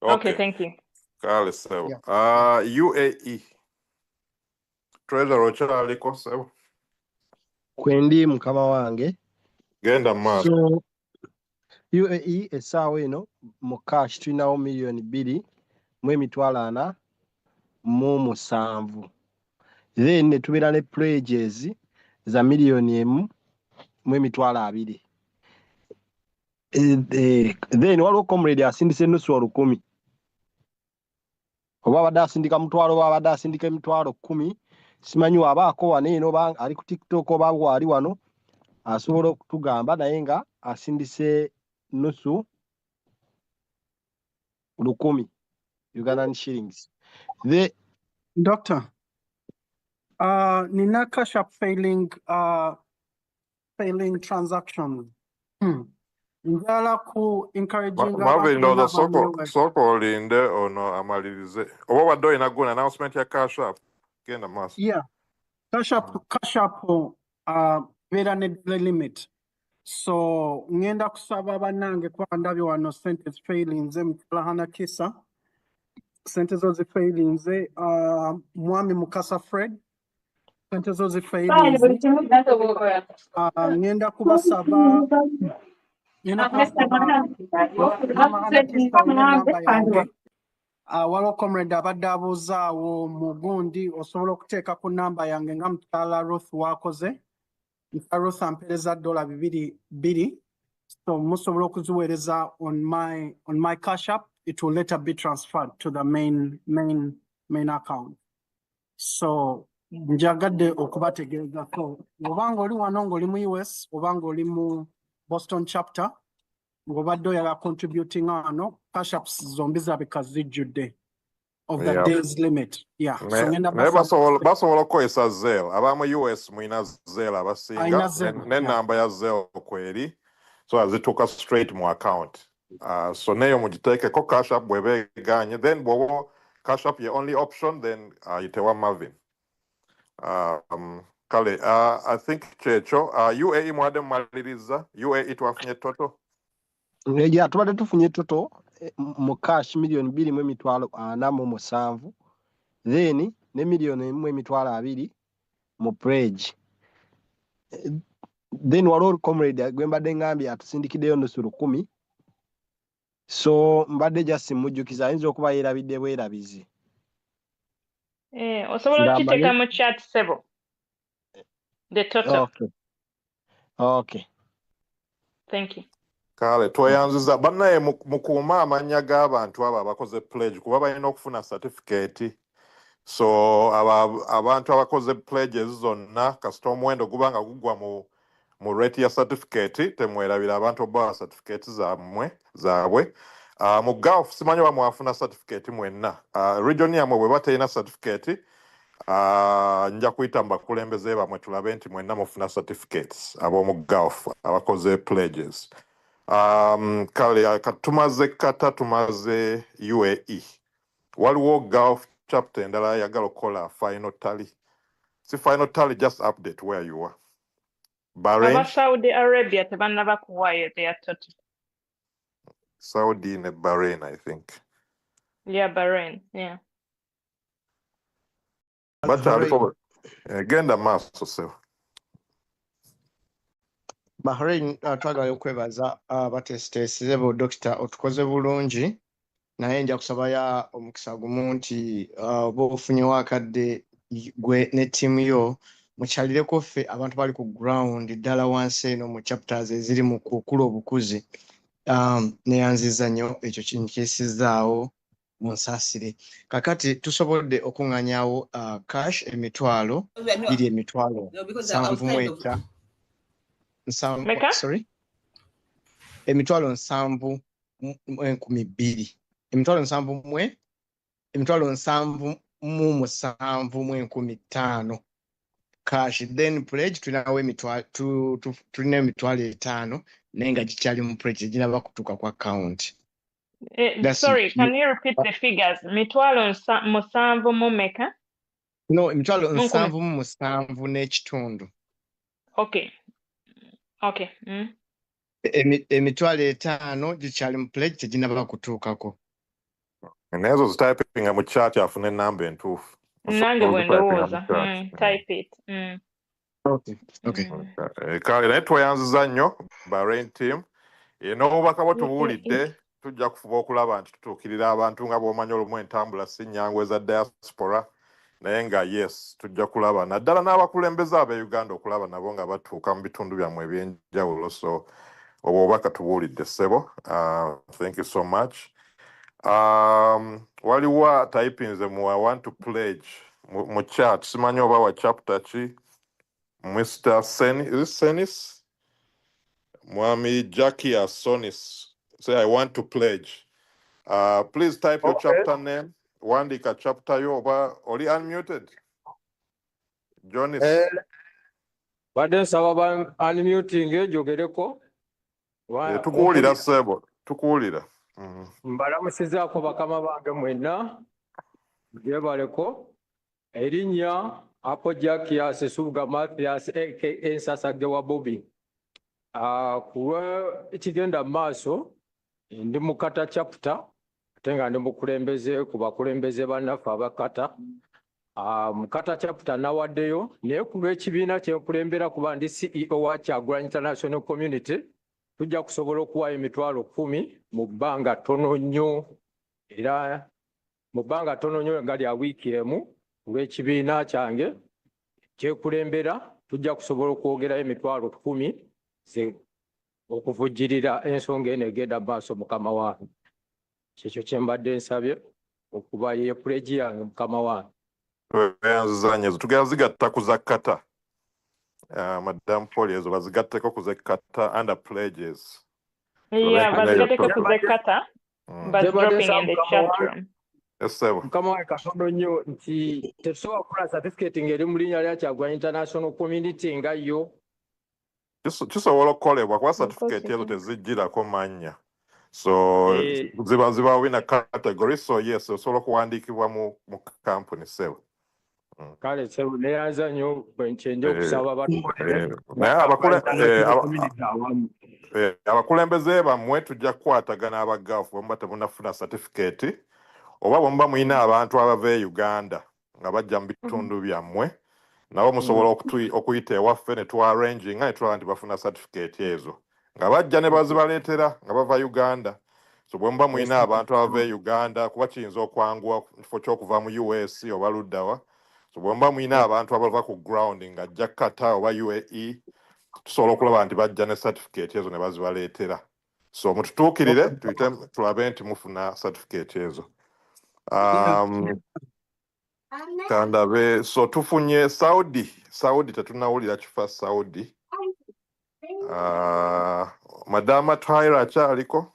Okay, thank you. Kale sewo. UAE. Treasure okyaliko sewo. Kwendi mukama wange. Genda maaso. So UAE essaawa eno mu cash tulinawo $2,247,000 then ne tubeera ne pledges za $1,000,000 then waliwo comrade asindise ennusu 10,000 oba abadde asindika mutwalo oba abadde asindika emitwalo 10 simanyi wabaako wano eno oba ali ku TikTok oba wali wano asobola okutugamba naye nga asindise nusu 10,000 Ugandan shillings. Doctor, nina cash up failing transactions. Njala ku encouraging Marvin ndoza soko olinde ono amalirize. Oba wadde olina guna announcement ya cash up. Genda maaso. Yeah. Cash up beera ne limit. So ngenda kusaba bannange kuba ndabye wano sente zifailinze mutulahana kisa. Sente zo zifailinze mwami Mukasa Fred. Sente zo zifailinze. Ngenda kubasaba namba yange. Waliwo comrade abadde abuuzaawo mu gundi osobola okuteeka ku namba yange nga mukyala Ruth wakoze. Ruth ampereza $200. So musobola okuziweereza on my cash app. It will later be transferred to the main account. So njagadde okubategeezako obanga oli wano ng'oli mu US obanga oli mu Boston chapter ng'obadde oyagala contributing ano cash apps zombi zabika zijjudde of the day's limit. Yeah. So ngenda basobola okukozesa Zelle abamu US mwina Zelle abasinga n'ennamba ya Zelle kweri so zituuka straight mu account. So neyo mugiteekeko cash app bw'eba eganye then bw'oba cash app your only option then yitewa Marvin. Kale I think kyekyo UAE mwadde mumaliriza UAE twafunye total. Yeah, tubadde tufunye total mu cash $2,447,000 then ne $1,200,000 mu pledge. Then waliwo comrade gwe mbadde ngambye atusindikiddeyo nusu 10,000 so mbadde just mujjukiza ayinza okuba yeerabidde bwerabizi. Osobola okiteeka mu chat sebo. The total. Okay. Thank you. Kale tweyanziza bannaye mukuuma amannya g'abantu abo abakoze pledge kuba balina okufuna certificate. So abantu abakoze pledges zonna kasita omuwendo guba nga gugwa mu rate ya certificate temwerabira abantu obawa certificate zaabwe. Mu Gulf simanyi wa mwafuna certificate mwenna. Region yamwe bwe batalina certificate nja kuyita mbakulembeze bamwe tulabe nti mwenna mufuna certificates ab'omu Gulf abakoze pledges. Kale tumaze kata tumaze UAE. Waliwo Gulf chapter endala yagala okukola final tally. Si final tally, just update where you are. Bahrain. Aba Saudi Arabia tebannaba kuwaayo their total. Saudi and Bahrain, I think. Yeah, Bahrain, yeah. But genda maaso sewa. Bahrain twagala okwebaza abatesitesize bo Dr. otukoze bulungi naye nja kusabayo omukisa gumu nti oba ofunyewo akadde gwe ne ttiimu yo mukyalireko ffe abantu bali ku ground ddala wansi eno mu chapters eziri mu kukula obukuzi. Neyanziza nnyo ekyo kinkisizaawo mu nsaasire. Kakati tusobodde okuŋŋanyawo cash emitwalo biri emitwalo 7 sorry, emitwalo 7,200 emitwalo 7,715 cash, then pledge tulinawo tulina emitwalo 5 naye nga gikyali mu pledge ginaba kutuuka ku account. Sorry, can you repeat the figures? Mitwalo musanvu mu meka? No, emitwalo 7,7 n'ekitundu. Okay. Okay. Emitwalo 5 gikyali mu pledge teginaba kutuukako. Nezo zitypinga mu chat afune enamba entuufu. Nange bwe ndowooza. Type it. Okay. Kale naye tweyanziza nnyo Bahrain team. N'obubaka bwe tubuulidde tujja kufuba okulaba nti tutuukirira abantu nga bw'omanyi olumu entambula si nnyangu eza diaspora naye nga yes tujja kulaba naddala n'abakulembeze ab'e Uganda okulaba nabo nga batuuka mu bitundu byammwe eby'enjawulo. So obubaka tubuulidde ssebo. Thank you so much. Waliwo typinze mu I want to pledge mu chat simanyi oba wa chapter ki Mr. Senis Mwami Jackie Asonis say I want to pledge. Please type your chapter name. Wandika chapter yo oba oli unmuted. Jonis. Badde nsaba unmuting jogereko. Tukuwulira ssebo. Tukuwulira. Mbalamusizaako bakama bange mwenna gyebaleko erinnya Apo Jackias Suga Mathias aka Nsasage wa Bobby. Kuwa ekigenda maaso ndi mukata chapter ate nga ndi mukulembeze ku bakulembeze bannaffe abakata. Mukata chapter nawaddeyo naye ku lw'ekibiina kyenkulembera kuba ndi CEO wa Kyagulanyi International Community tujja kusobola okuwaayo emitwalo 10 mu bbanga ttono nnyo era mu bbanga ttono nnyo nga lya wiiki emu olw'ekibiina kyange kyekulembera tujja kusobola okwogerayo emitwalo 10 okuvujjirira ensonga eno egenda maaso mukama wange. Kyekyo kye mbadde nsabye okuba ye pledge yange mukama wange. Ezo tugenda zigatta ku za kata. Madam Paul ezo bazigatteko ku za kata under pledges. Yeah, bazigatteko ku za kata. But dropping in the chat room. Mukama wange katono nnyo nti tetusobola kukola certificate ng'eri mu linnya lya Kyagulanyi International Community nga yo. Kisobola okukolebwa kuba certificate ezo tezijjirako mannya. So ziba wina category, so yes osobola okuwandiikibwa mu company sebo. Kale sebo neyanza nnyo bwenkyenje okusaba abakulembeze bammwe tujja kukwatagana abagaafu bwe muba temunnafuna certificate oba bwe muba mulina abantu abava e Uganda nga bajja mu bitundu byammwe nabo musobola okuyita ewaffe ne tuarranginga ne tulaba nti bafuna certificate ezo nga bajja ne bazibaleetera nga bava Uganda. So bwe muba mulina abantu abava e Uganda kuba kiyinza okwanguwa kifo ky'okuva mu US oba luddawa. So bwe muba mulina abantu abava ku ground nga ajja Qatar oba UAE tusobola okulaba nti bajja ne certificate ezo ne bazibaleetera. So mututuukirire tulabe nti mufuna certificate ezo. Kandabe so tufunye Saudi tetunawulira kifa Saudi. Madama Tyra akyaliko?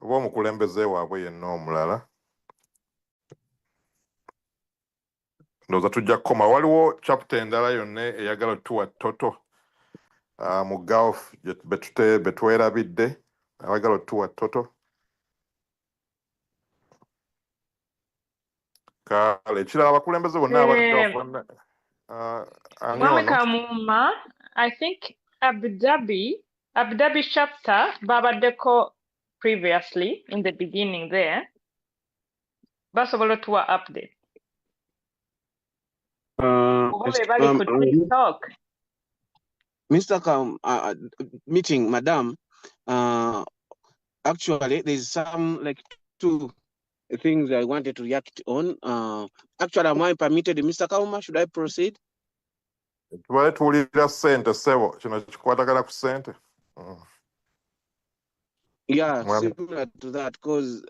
oba omukulembeze waabwe yenna omulala ndowooza tujja kukoma. Waliwo chapter endala yonna eyagala otuwa toto mu Gulf betwerabidde abagala otuwa toto. Kale ekirala abakulembeze bonna aba Gulf ani Mwami ono Kamuma, I think Abu Dhabi chapter babaddeko previously in the beginning there. Basobola otuwa update. Oba be bali ku TikTok. Mr. Meeting, Madam, actually, there's some like two things I wanted to react on. Actually, am I permitted, Mr. Kauma? Should I proceed? tubale tuwulira ssente ssebo kino kikwatagana ku ssente. Yeah, similar to that, because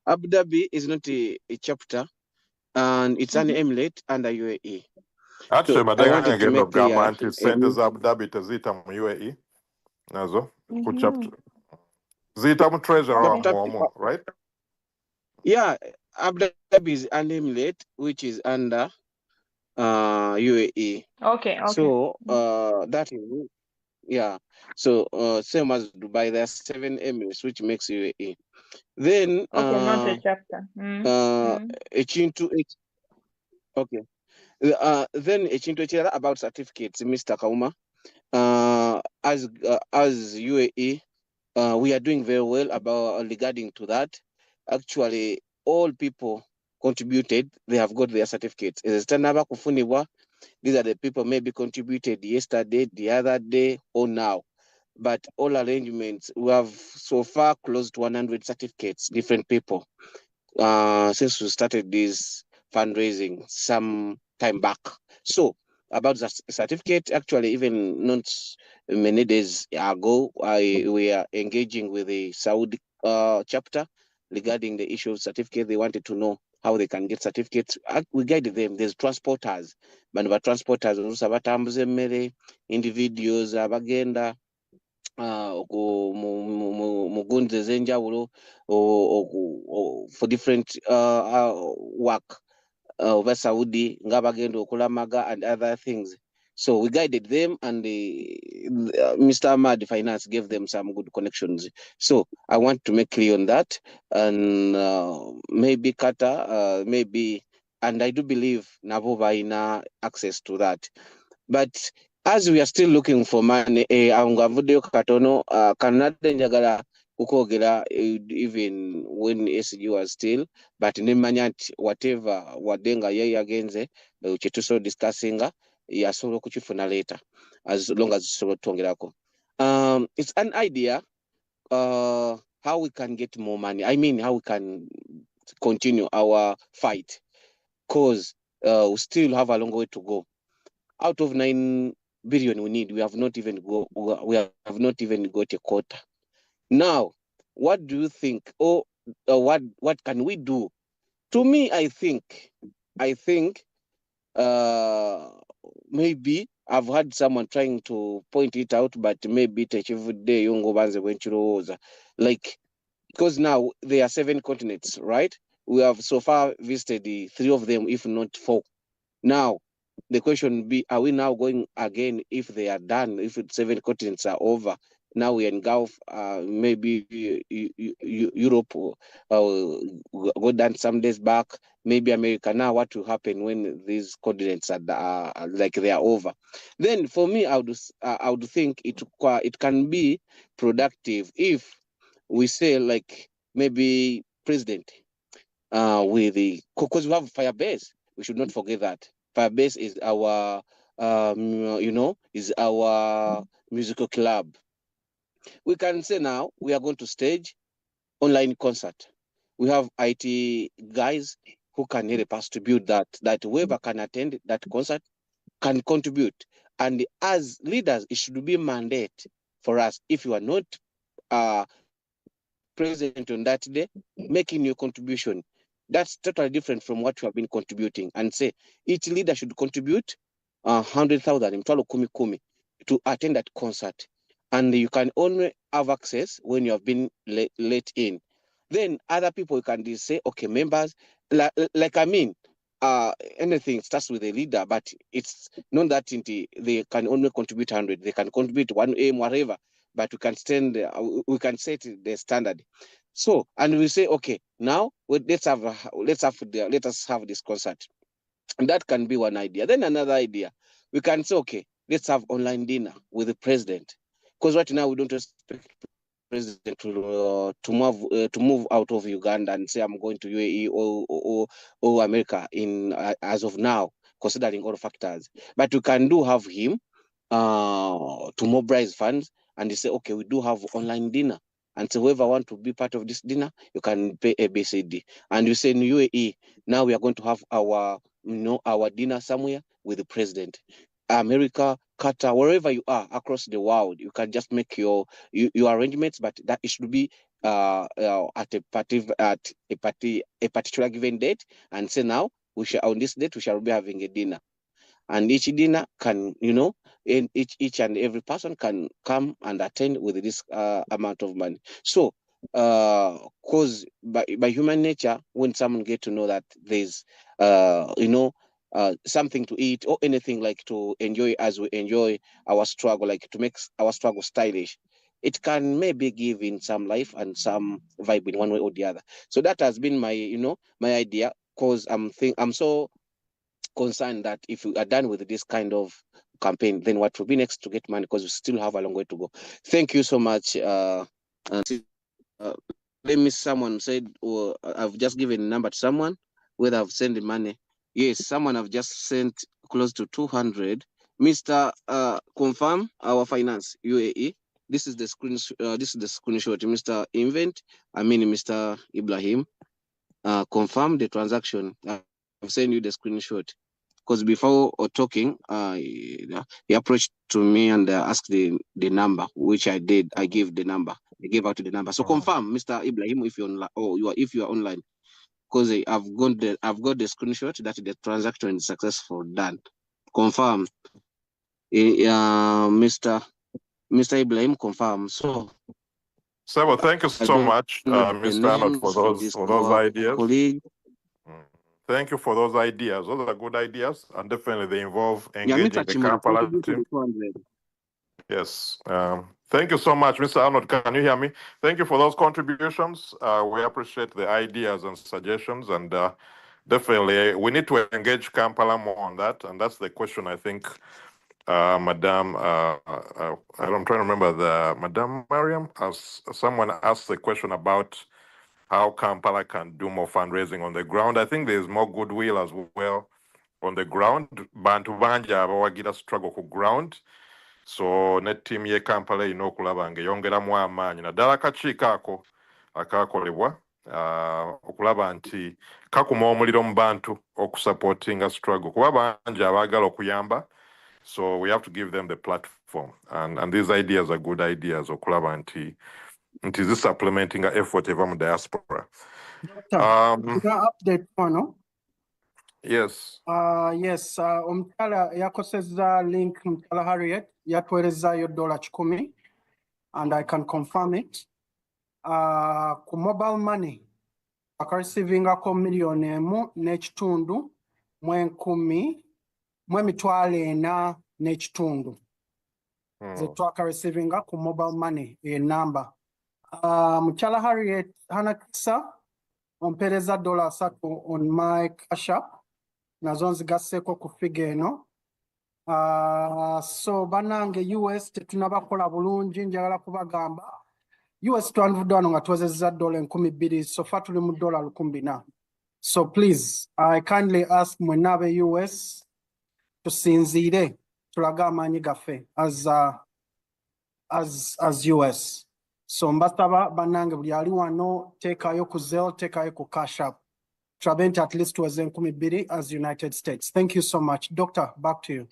Abu Dhabi is not a chapter, and it's an emirate under UAE. Actually, I wanted to make clear. nti ssente za Abu Dhabi teziyita mu UAE nazo ku chapter ziyita mu treasury wamu, right? Yeah, Abu Dhabi is an emirate which is under UAE. Okay. So that is, yeah. So same as Dubai, there are 7 emirates, which makes UAE. Then not a chapter. Okay. Then about certificates, Mr. Kauma. As UAE, we are doing very well regarding to that. Actually, all people contributed, they have got their certificates. These are the people maybe contributed yesterday, the other day, or now. But all arrangements, we have so far close to 100 certificates, different people, since we started this fundraising some time back. So about the certificate, actually, even not many days ago, we are engaging with the Saudi chapter regarding the issue of certificate. They wanted to know how they can get certificates. We guided them. There's transporters, but transporters also batambuze mmere, individuals abagenda mugunzi ez'enjawulo for different work over Saudi ngabagenda okulamaga and other things. So we guided them, and Mr. Ahmad Finance gave them some good connections. So I want to make clear on that, and maybe Qatar, maybe, and I do believe Navoba ina access to that. But as we are still looking for money, katono Canada njagala kukogera even when SG was still, but nimanya whatever wadenga ye agenze kyetusobola discussinga yasobola okukifuna later as long as tusobola tutongerako. It's an idea how we can get more money. I mean, how we can continue our fight, because we still have a long way to go. Out of 9 billion we need, we have not even got a quarter. Now, what do you think? Or what can we do? To me, I think maybe I've had someone trying to point it out, but maybe like, because now there are 7 continents, right? We have so far visited 3 of them, if not 4. Now, the question would be, are we now going again if they are done, if 7 continents are over? Now we engulf maybe Europe, go down some days back, maybe America. Now what will happen when these continents are like they are over? Then for me, I would think it can be productive if we say, like, maybe president with the, because we have Firebase. We should not forget that Firebase is our is our musical club. We can say now we are going to stage online concert. We have IT guys who can help us to build that whoever can attend that concert can contribute. And as leaders, it should be a mandate for us. If you are not present on that day, making your contribution, that's totally different from what you have been contributing. And say each leader should contribute 100,000 to attend that concert. and you can only have access when you have been let in. Then other people can say, okay, members, anything starts with a leader, but it's not that they can only contribute 100, they can contribute 1M, whatever, but we can set the standard. So, and we say, okay, now let us have this concert. And that can be one idea. Then another idea, we can say, okay, let's have online dinner with the president. Because right now we don't expect president to move out of Uganda and say I'm going to UAE or America as of now, considering all factors. But we can have him to mobilize funds and say, okay, we do have online dinner. And so whoever want to be part of this dinner, you can pay ABCD. And you say in UAE, now we are going to have our dinner somewhere with the president. America, Qatar, wherever you are across the world, you can just make your arrangements, but that it should be at a particular given date, and say now on this date we shall be having a dinner. And each dinner can, and each and every person can come and attend with this amount of money. So, because by human nature, when someone get to know that there's, something to eat or anything like to enjoy as we enjoy our struggle, like to make our struggle stylish, it can maybe give in some life and some vibe in one way or the other. So that has been my, my idea, because I'm so concerned that if we are done with this kind of campaign, then what will be next to get money, because we still have a long way to go. Thank you so much. Someone said, I've just given a number to someone, whether I've sent the money. Yes, someone have just sent close to 200. Mr. Confirm our finance UAE. This is the screenshot. Mr. Invent, Mr. Ibrahim. Confirm the transaction. I've sent you the screenshot. Because before talking, he approached to me and asked the number, which I did. I gave the number. I gave out the number. So confirm, Mr. Ibrahim, if you're online, or if you are online, because I've got the screenshot that the transaction is successful, done. Confirm, Mr. Ibrahim, confirm. So, well, thank you so much, Mr. Arnold, for those ideas. Colleague. Thank you for those ideas. Those are good ideas, and definitely they involve engaging the Kampala team. Yes. Thank you so much, Mr. Arnold. Can you hear me? Thank you for those contributions. We appreciate the ideas and suggestions, and definitely we need to engage Kampala more on that. And that's the question I think, Madam, I'm trying to remember Madam Mariam, as someone asked the question about how Kampala can do more fundraising on the ground. I think there's more goodwill as well on the ground. Bantu banja abawagira struggle ku ground. So ne team ye Kampala okulaba nga yongeramu amaanyi naddala akakiiko ako akakolebwa okulaba nti kakuma omuliro mu bantu okusupportinga struggle kuba bangi abaagala okuyamba. So we have to give them the platform, and these ideas are good ideas okulaba nti is supplementing our effort from diaspora. Update one. Yes. Yes. Omutala yakoseza link Mutala Harriet yatwereza $10 and I can confirm it. Ku mobile money akareceivingako $1,000,000 n'ekitundu mu 10,400 ze twaka receivinga ku mobile money number. Muchala Harriet Hanakisa ompereza $3 on my cash app nazo nzigasseko ku figure eno. So banange US tetunabakola bulungi, njagala kubagamba US twanvudde wano nga tuwezezza $2,000 so far tuli mu $1,400. So please, I kindly ask mwenna abe US tusinziire tulage amaanyi gaffe as US. So mbasaba banange buli ali wano teekayo ku Zelle, teekayo ku Cash App. Tulabe nti at least tuweze $2,000 as United States. Thank you so much. Doctor, back to you.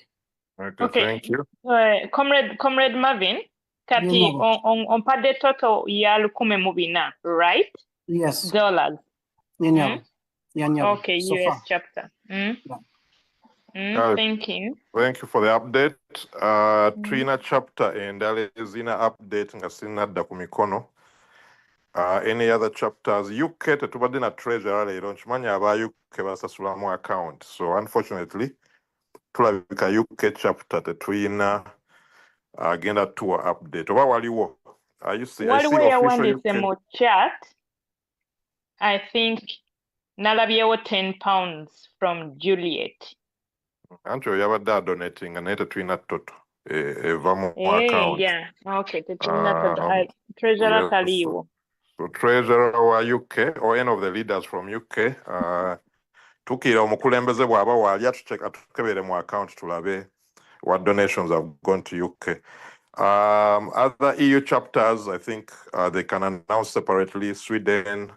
Okay. Thank you. Comrade Marvin, kati on padde total ya 1,400, right? Yes. Dollars. Yeah. Okay, so US far. chapter. Yeah. Thank you. Thank you for the update. Twina chapter and zina update nga sinadda ku mikono. Any other chapters? UK tetubadde na treasurer leero nkimanyi aba UK basasulamu account. So unfortunately tulabika UK chapter tetuyina agenda tour update. Oba waliwo? I see Waliwo official yawandise UK. mu chat. I think nalabyewo £10 from Juliet. Anti oyo yabadde donating naye tetuyina toto eva mu account. Yeah. Okay. Treasurer Yes. taliiwo. So treasurer wa UK or any of the leaders from UK tukira omukulembeze bw'aba waali atukebere mu account tulabe what donations have gone to UK. Other EU chapters, I think they can announce separately. Sweden,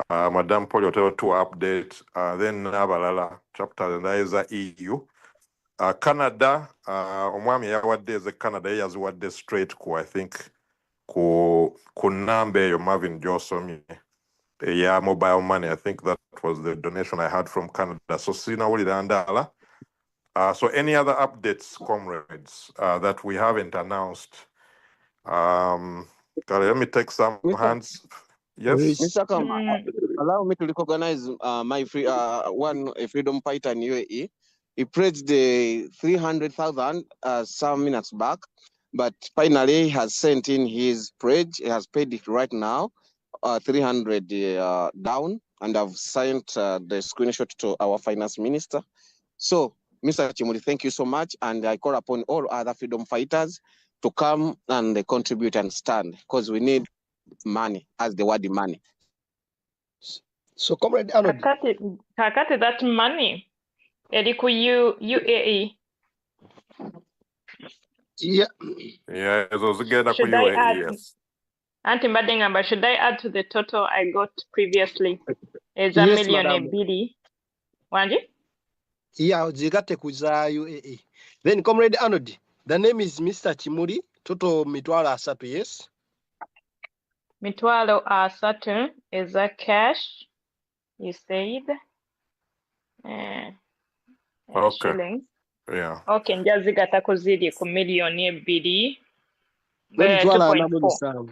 Madame Poliotel to update, then Abalala chapters, and that is the EU. Canada, omwami yawadde ze Canada yaziwadde straight ku, I think, ku nambe eyo Marvin Johnson. Yeah, mobile money. I think that was the donation I had from Canada. So sinawulira ndala. So any other updates, comrades, that we haven't announced? Let me take some hands. Yes, Mr. Kama, allow me to recognize my freedom fighter in UAE. He pledged the 300,000 some minutes back, but finally he has sent in his pledge. He has paid it right now, 300 down, and I've sent the screenshot to our finance minister. So, Mr. Chimuri, thank you so much, and I call upon all other freedom fighters to come and contribute and stand, because we need money, as the word money. So, Comrade Arnold. Kakati that money. Eriku UAE. Yeah, those together Should I add? Yes. Auntie Mbadengamba, should I add to the total I got previously? It's a million a billy. Wanji? Yeah, zigate kuza UAE. Then, Comrade Arnold, the name is Mr. Chimuri, total mitwalo asatu, yes? Mitwalo asatu is a cash, you said. Okay. Shillings. Yeah. Okay, njazigata kuzidi ku million ebiri. Mitwalo 2.4.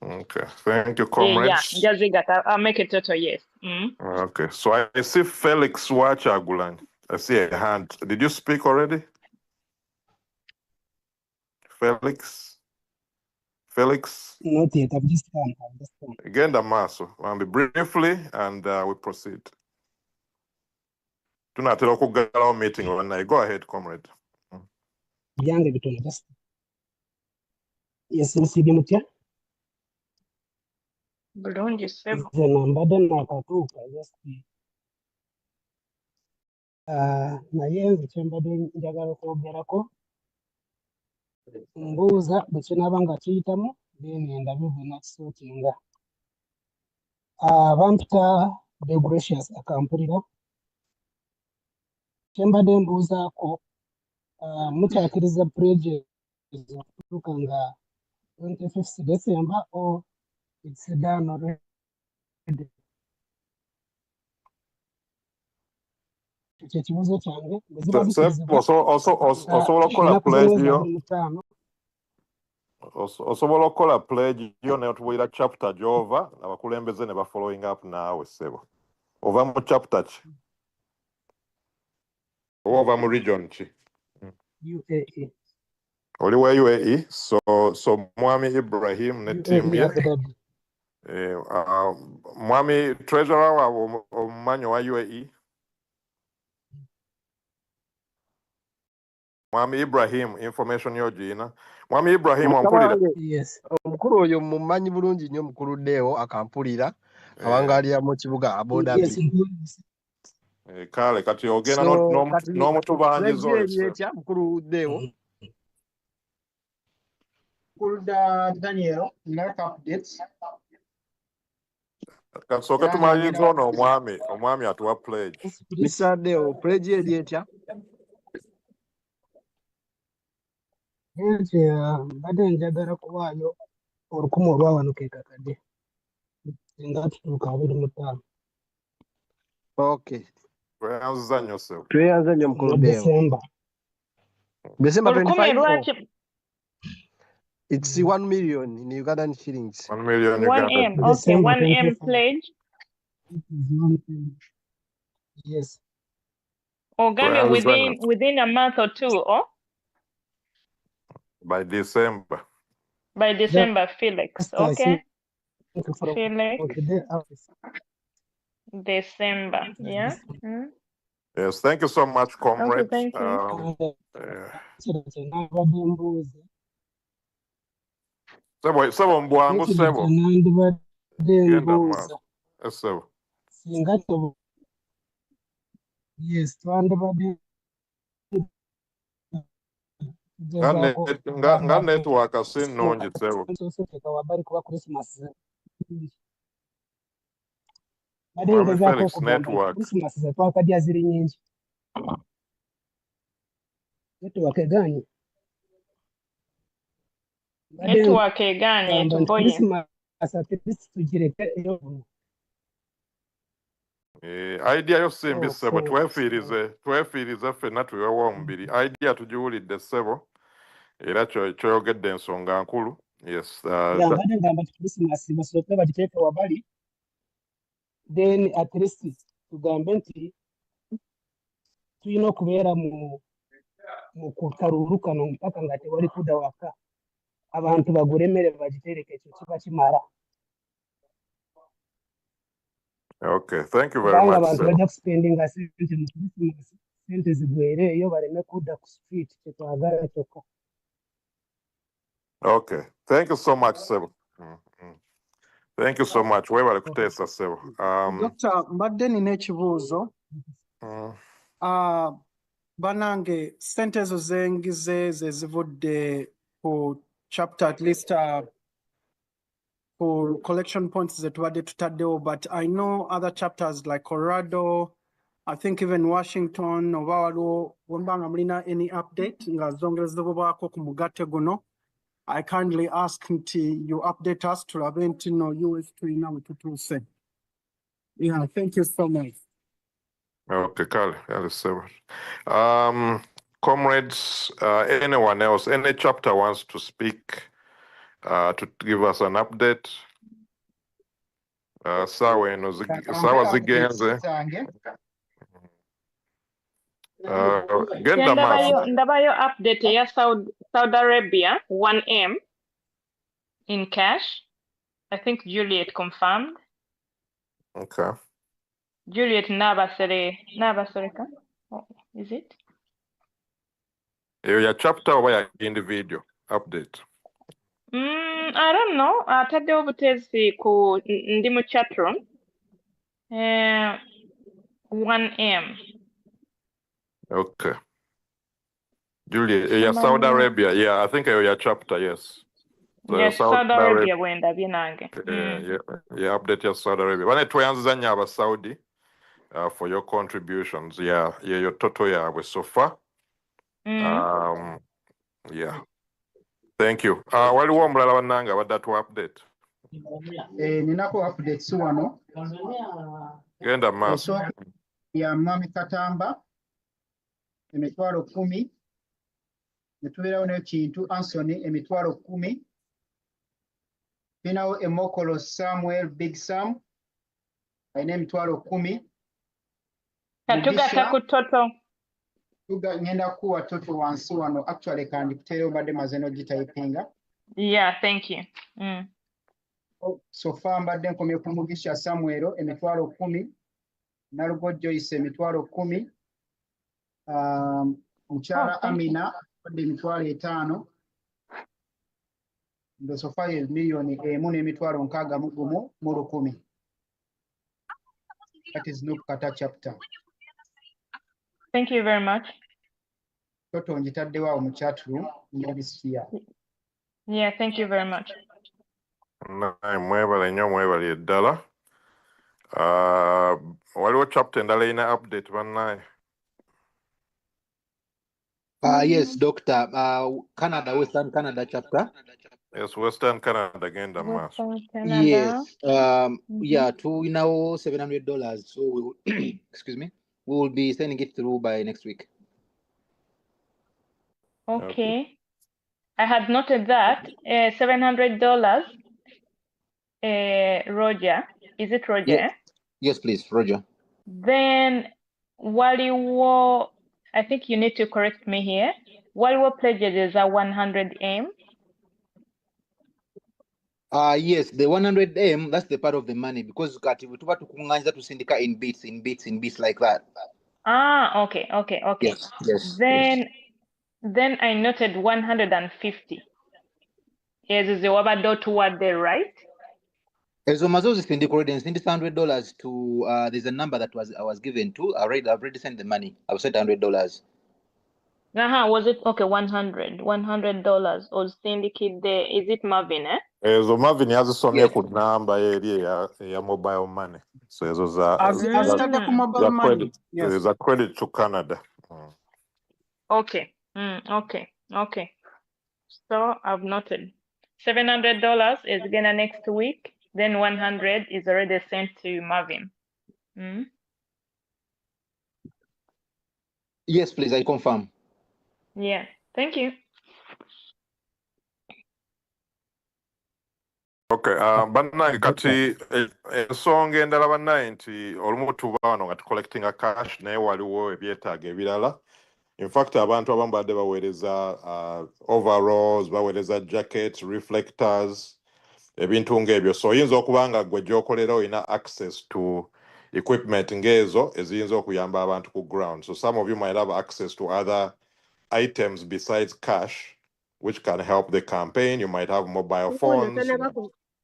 Okay, thank you, comrades. Yeah, njazigata. I'll make it total, yes. Okay, so I see Felix Wachagulan. I see a hand. Did you speak already? Felix? Not yet, I've just come. Again, Damaso. Briefly, and we proceed. Tunatera okugala meeting online. Go ahead, comrade. Yange bitono just. Yes, nsidi mutya. Bulungi sebo. Zena mbadde nakatuuka just. Naye nze kye mbadde njagala okwogerako. Mbuuza bwe kinaaba nga kiyitamu then ndabye bwe nakisootinga. Bampita The Gracious akampulira. Kye mbadde mbuuzaako mukyakiriza pledge okutuuka nga 25th December or it's done already. Kye kibuuzo kyange bwe ziba zikirizibwa osobola okukola pledge yo. Osobola okukola pledge yo n'otubuulira chapter gy'ova abakulembeze ne ba following up naawe ssebo. Ova mu chapter ki? Ova mu region ki? UAE. Oli wa UAE, so Mwami Ibrahim ne team ye. Mwami treasurer wa omumanyi wa UAE. Mwami Ibrahim, information yo gina. Mwami Ibrahim wampulira. Yes. Omukulu oyo mumanyi bulungi nnyo mukulu Deo akampulira abangalira mu kibuga Aboda. Kale kati ogenda n'omutubanyizo etya mukulu Deo. Daniel, like updates. Kasooke tumaliriza ono omwami atuwa pledge. Mr. Deo, pledge eri etya? Mbadde njagala kuwaayo olukumu olwa wano ke kakadde. Singa tutuuka 25. Okay. tweyanziza nnyo ssebo. Tweyanze nnyo mukulu Deo. December 25. It's 1 million in Ugandan shillings. 1 million 1 Uganda. M. Okay, 1 M pledge. Yes. Ogambe within a month or two, or by December. By December, Felix. Okay. Felix. December. Yeah. Mm. Yes, thank you so much, comrade. Okay, thank you. Sebo mbwangu sebo. Genda maaso. Sebo. Yes, twandibadde nga network si nnungi sebo. Mwami Felix network. Christmas zetwakadya ziri nyingi. Network eganye. Network eganye tuboye. Christmas atleast tugireke eyo. Idea yo simbi sebo twefiirize ffenna tuwewa omubiri. Idea tugiwulidde sebo era kyoyogedde ensonga nkulu. Yes. Mbadde ngamba Christmas basooke bagiteeke wabali. Then at least tugambe nti tulina okubeera mu kukalulu kano mpaka nga tewali kudda waka. Abantu bagule emmere bagitereke ekyo kiba kimala. Okay, thank you very much. Abantu bajja kuspendinga sente mu Christmas, sente zigwere eyo baleme kudda ku street kyetwagala kyokka. Okay, thank you so much, Sebo. Thank you so much. Webale kuteesa Sebo. Dr. mbadde nina ekibuuzo. Banange sente ezo zengize ze zivudde ku chapter at least for collection points ze tubadde tutaddewo, but I know other chapters like Colorado, I think even Washington, oba waliwo wembanga mulina any update nga zongerezebwako ku mugatte guno. I kindly ask nti you update us tulabe nti no US tulina we tutuuse. Yeah, thank you so much. Okay, Kale, comrades, anyone else, any chapter wants to speak, to give us an update? Sawa zigenze. Ndabayo update ya Saudi Arabia 1M in cash. I think Juliet confirmed. Okay. Juliet Nabasereka. Oh, is it? Your chapter or your individual update? I don't know. Atadde obutezi ku ndi mu chat room. 1M. Okay. Juliet, Saudi Arabia. Yeah, I think your chapter, yes. So yes, Saudi Arabia wenda binange. Yeah, update your Saudi Arabia. When it was about Saudi for your contributions. Yeah, your total was so far. Yeah. Thank you. Wali wa mulala wananga wadda tu update. Ninako update suwano. Genda maaso. Ya Mwami Katamba. Emitwalo 10. Netubirawo n'ekintu Anthony emitwalo 10. Finawo Emokolo Samuel Big Sam. Aina emitwalo 10. Katugata ku toto. Ngenda kuwa toto wansi wano actually kandi kuterewo badde mazeno gitayipinga. Yeah, thank you. So far mbadde nkomye ku Mugisha Samuel emitwalo 10. Nalugo Joyce emitwalo 10. Mukyala Amina badde emitwalo 5. Ndo so far million emu n'emitwalo 61 mu 10. That is no kata chapter. Thank you very much. Toto njitaddewo awo mu chat room ndabisiya. Yeah, thank you very much. Mwebale nnyo mwebale ddala. Waliwo chapter endala ina update bannaye. Yes, Doctor. Canada, Western Canada chapter. Yes, Western Canada genda maaso. Yes. Yeah, to now $700. So we will excuse me. we will be sending it through by next week. Okay. I had noted that $700. Roger, is it Roger? Yes, yes, please, Roger. Then Waliwo, I think you need to correct me here. Waliwo pledges are 100M. Yes, the 100M, that's the part of the money because to syndicate in bits like that. Ah, okay. Yes, yes. Then I noted 150. Yes, is the wabado toward the right? As Mazo's already sent $100 to there's a number that I was given to. I've already sent the money. I've sent $100. Was it okay? $100 was syndicate there. Is it Marvin, eh? So Marvin yazisomye ku namba eri ya mobile money. So ezo Azitadde ku mobile money. Yes. Za credit to Canada. Okay. Okay. So I've noted $700 is gonna next week. Then 100 is already sent to Marvin. Yes, please. I confirm. Yeah. Thank you. Okay, bannaye kati ensonga endala bannaye nti olumu tuba wano nga collecting a cash naye waliwo ebyetaago ebirala. In fact abantu abamu badde baweereza overalls, baweereza jackets, reflectors, ebintu ng'ebyo. So oyinza okuba nga gwe gy'okolera olina access to equipment ng'ezo eziyinza okuyamba abantu ku ground. So some of you might have access to other items besides cash which can help the campaign. You might have mobile phones,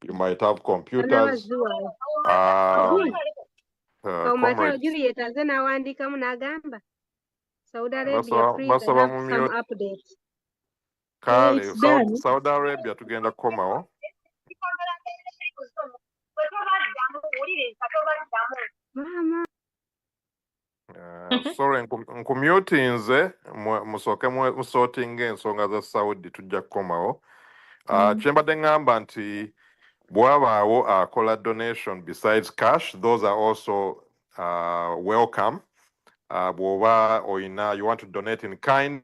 you might have computers. Comrade. Juliet azinawandiika munagamba Saudi Arabia please I have some updates. Kale, Saudi Arabia tugenda komawo. Mama. Sorry, nkumute nze musooke musortinga ensonga za Saudi tujja kukomawo. Kyembadde ngamba nti bw'abaawo akola donation besides cash, those are also welcome. Bw'oba oyina you want to donate in kind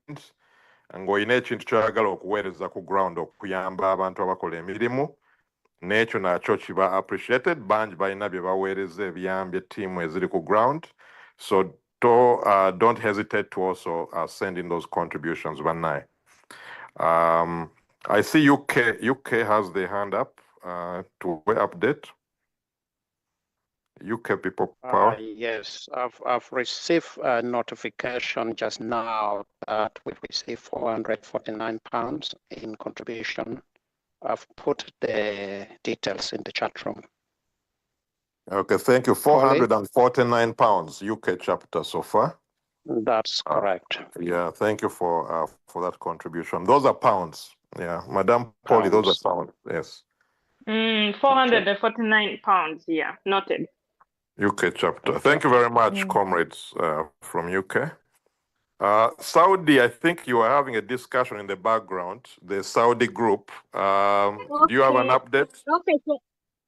ng'olina ekintu ky'oyagala okuweereza ku ground okuyamba abantu abakola emirimu, n'ekyo nakyo kiba appreciated. Bangi balina bye baweereza ebiyambye ttiimu eziri ku ground. So don't hesitate to also send in those contributions, bannaye. I see UK has their hand up to update. UK People Power. Yes, I've received a notification just now that we received £449 in contribution. I've put the details in the chat room. Okay, thank you. £449 UK chapter so far. That's correct. Yeah, thank you for that contribution. Those are pounds. Yeah, Madam Polly, those are pounds. Yes. £449. Yeah, noted. UK chapter. Thank you very much, comrades from UK. Saudi, I think you are having a discussion in the background, the Saudi group. Do you have an update?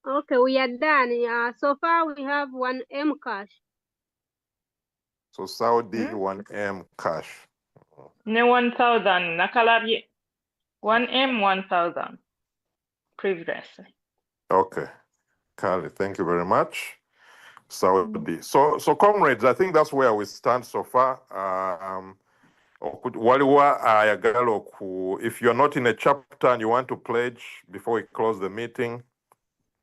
Okay, we are done. So far we have 1M cash. So Saudi 1M cash. Ne 1,000 nakalabye 1M 1,000 previously. Okay, Kali, thank you very much. Saudi. So comrades, I think that's where we stand so far. If you're not in a chapter and you want to pledge before we close the meeting,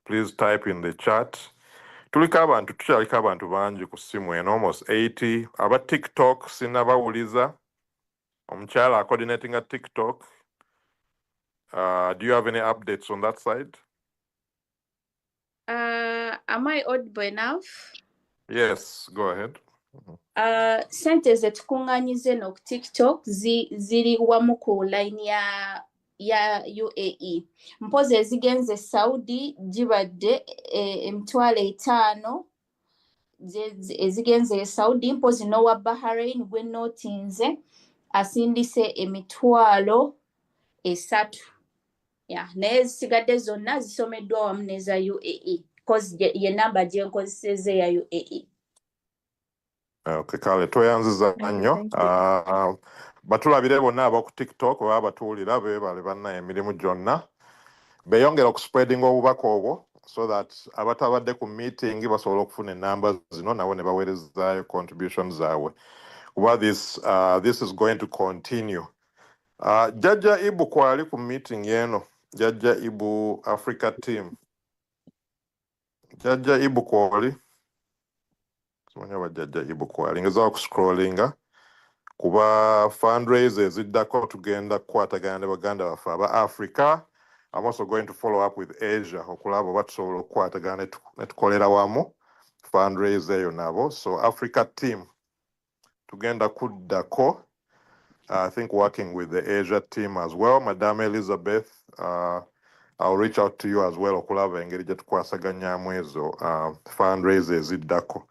please type in the chat. Tukyaliko abantu bangi ku ssimu eno, almost 80. Aba TikTok sinabawuliza. Omukyala coordinating a TikTok. Do you have any updates on that side? Am I audible enough? Yes, go ahead. Sente ze tukunganyize no ku TikTok ziri wamu ku line ya UAE. Mpozi ezigenze Saudi gibadde emitwalo 5 ezigenze Saudi, mpozi n'owa Bahrain gwe notinze asindise emitwalo 3. Yeah, naye zisigadde zonna zisomeddwa wamu neza UAE because ye namba gye nkozeseza ya UAE. Okay, kale tweyanziza nnyo. Batulabire bonna ab'oku TikTok oba abatuwulira beebale banna emirimu gyonna. Beeyongera okuspreadinga obubaka obwo so that abatabadde ku meeting basobola okufuna enamba zino nabo ne baweerezaayo contributions zaabwe. Kuba this is going to continue. Jajja Ibu kwali ku meeting eno. Jajja Ibu Africa team. Jajja Ibu kwali. Simanya wa Jajja Ibu kwali. Ngeza scrollinga. Kuba fundraisers ziddako tugenda kukwatagana ne baganda baffe aba Africa. I'm also going to follow up with Asia okulaba batusobola okukwatagana ne tukolera wamu fundraiser eyo nabo. So Africa team tugenda kuddako. I think working with the Asia team as well. Madame Elizabeth, I'll reach out to you as well okulaba engeri gye tukwasaganyaamu ezo fundraisers ziddako.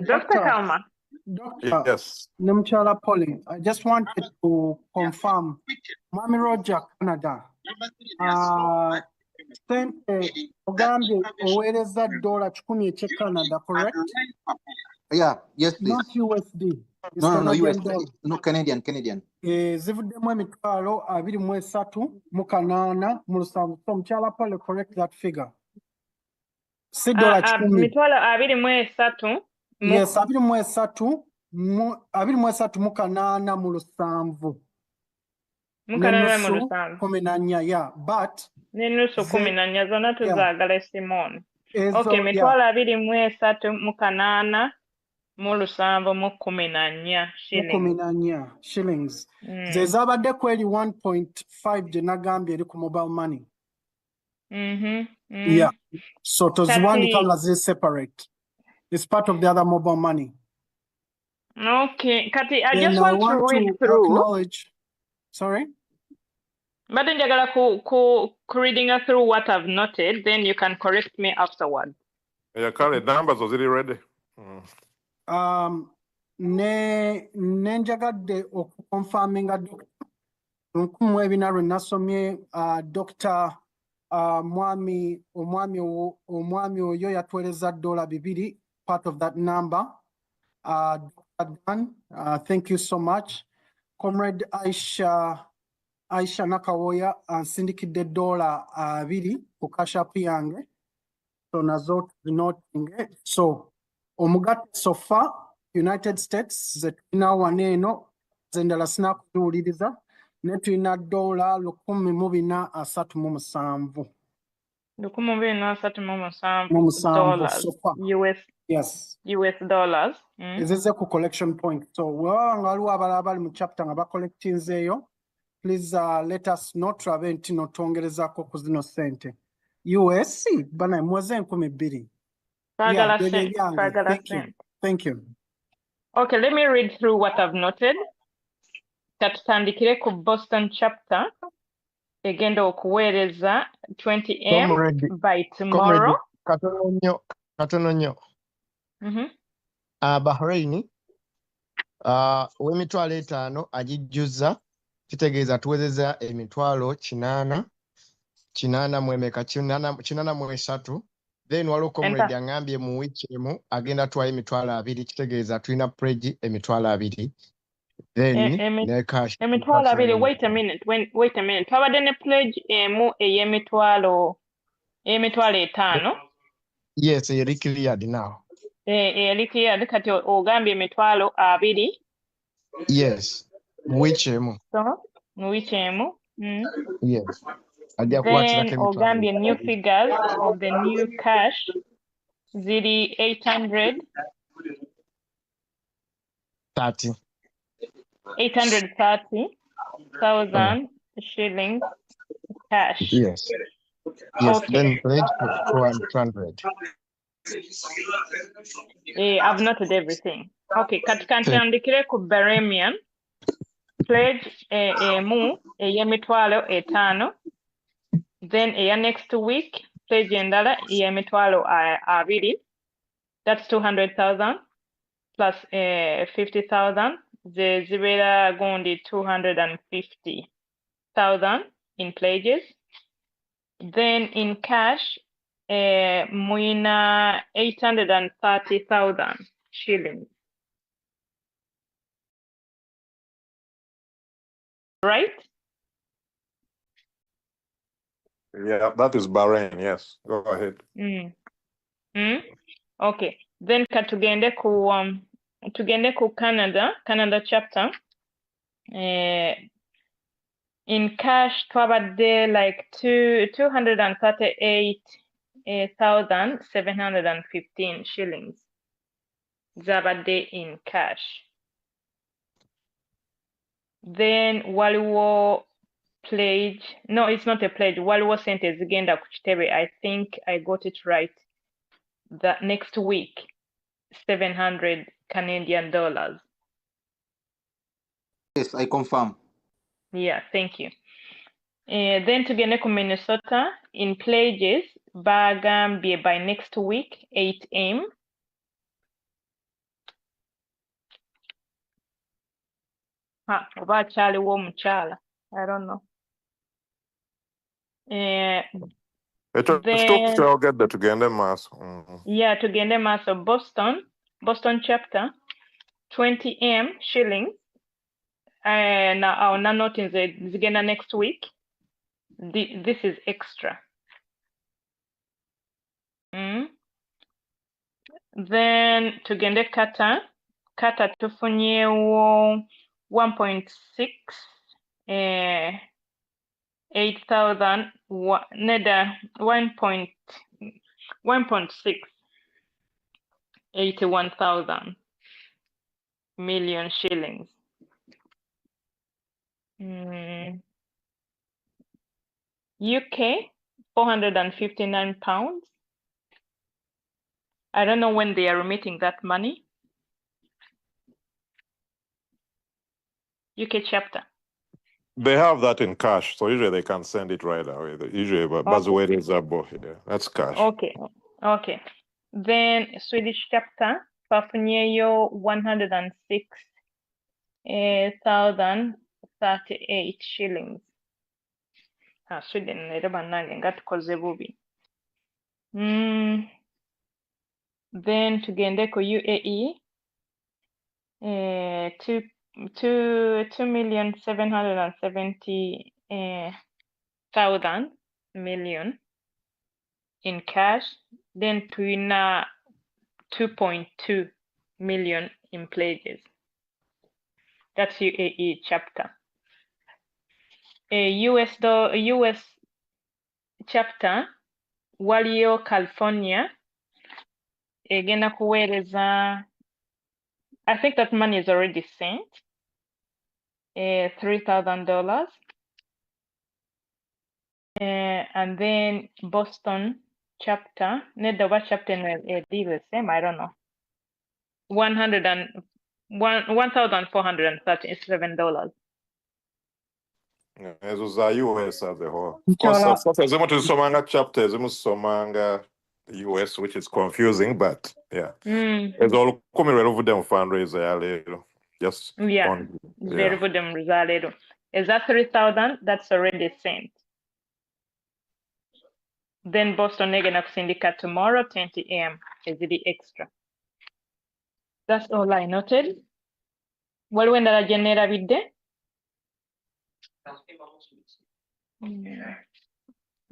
Dr. Kalma. Doctor, yes. Namchala Polly, I just wanted to confirm, Mami Roger, Canada, sent Ogambi owereza $10 Canada, correct? Yeah, yes, please. Not USD. It's No, Canadian USD. dollar. No, Canadian. Zivuddemu emitwalo 23 mu 8 mu 7. So Mchala Polly, correct that figure. Si $10. Mitwalo 23 Yes, 23 mu 8 mu 7. Mukanana mu 7. 14, yeah, but Nenusu 14 zonna tuzaagala Simon. Okay, yeah. mitwalo 23 mu 8 mu 7 mu 14 shillings. 14 shillings. Zezabadde kweri 1.5 gye nagambye eri ku mobile money. Yeah. So toziwandika nga ziri separate. It's part of the other mobile money. Okay, Kati, I Then just want to read through. Acknowledge. Sorry? But then you're reading through what I've noted, then you can correct me afterward. Yeah, Kale, numbers are really ready. Nenjagadde okukonfaminga nkumu ebinaro nasomye Dr. Omwami oyo yatuweereza $200, part of that number. Dr. Dan, thank you so much. Comrade Aisha Nakawoya ansindikidde $20 ku Cash App yange. So nazo noting. So omugatte so far United States ze tulina wano eno zendala sinakutuwuliriza ne tulina $1,437. $1,437 so far. US. Yes. US dollars. Ezize ku collection point. So wewaba nga waliwo abalala bali mu chapter nga bacollectinzeeyo, please let us know turabe nti notwongerezaako ku zino sente. US bana mweze 2,000. Yeah, Thank you. Okay, let me read through what I've noted. Katutandikire ku Boston chapter. Egenda okuweereza 20M by tomorrow. Katono nnyo. Bahrain ow'emitwalo 5 agijjuza, kitegeeza tuwezezza emitwalo 83. Then waliwo comrade angambye mu wiiki emu agenda twala emitwalo 2, kitegeeza tulina pledge emitwalo 2. Then ne cash emitwalo 2. Wait a minute. Twabadde ne pledge emu ey'emitwalo 5. Yes, eri cleared now. Eri cleared kati ogambye emitwalo 2. Yes, mu wiiki emu. Mu wiiki emu. Yes. Then ogambye new figures of the new cash ziri 830,000 shillings cash. Yes. Okay. Then pledge 200. I've noted everything. Okay, katandikire ku Bahrain pledge emu ey'emitwalo 5. Then next week pledge endala ey'emitwalo 2. That's 200,000 plus 50,000. The zibeera gundi 250,000 in pledges. Then in cash Muina 830,000 shillings. Right? Yeah, that is Bahrain. Yes, go ahead. Okay. Then tugende ku Canada chapter. In cash twabadde like 238,715 shillings. Zabadde in cash. Then waliwo pledge. No, it's not a pledge. Waliwo sente zigenda ku kitebe. I think I got it right. That next week, 700 Canadian dollars. Yes, I confirm. Yeah, thank you. Then tugende ku Minnesota in pledges bagambye by next week 8M. Oba akyaliwo omukyala. I don't know. Then Ekyo tugende maaso. Yeah, tugende maaso Boston chapter 20M shillings. Now note in the zigenda next week. This is extra. Then tugende kata tufunyewo 1.6 8,000 neda 1.6 81,000 million shillings. UK 459 pounds. I don't know when they are remitting that money. UK chapter. They have that in cash, so usually they can send it right away. Usually, but Bazuwele is abo. Yeah, that's cash. Okay. Then Swedish chapter pafunyeyo 106,038 shillings. Sweden era bannange nga tukoze bubi. Then tugende ku UAE 2,770,000 million in cash. Then tuina 2.2 million in pledges. That's UAE chapter. US chapter waliyo California egenda kuweereza. I think that money is already sent. $3,000. And then Boston chapter, Nedover chapter the same, I don't know. $1,437. Ezo za US as a whole. Of Mchala. course, ezimu tuzisomanga chapter, ezimu tuzisomanga US, which is confusing, but yeah. Ezo olukumi lwe luvudde mu fundraiser ya leero. Just yeah. Very good. Is that 3,000? That's already sent. Then Boston egenda kusindika tomorrow 20 AM is the extra. That's all I noted. Waliwo endala gye neerabidde?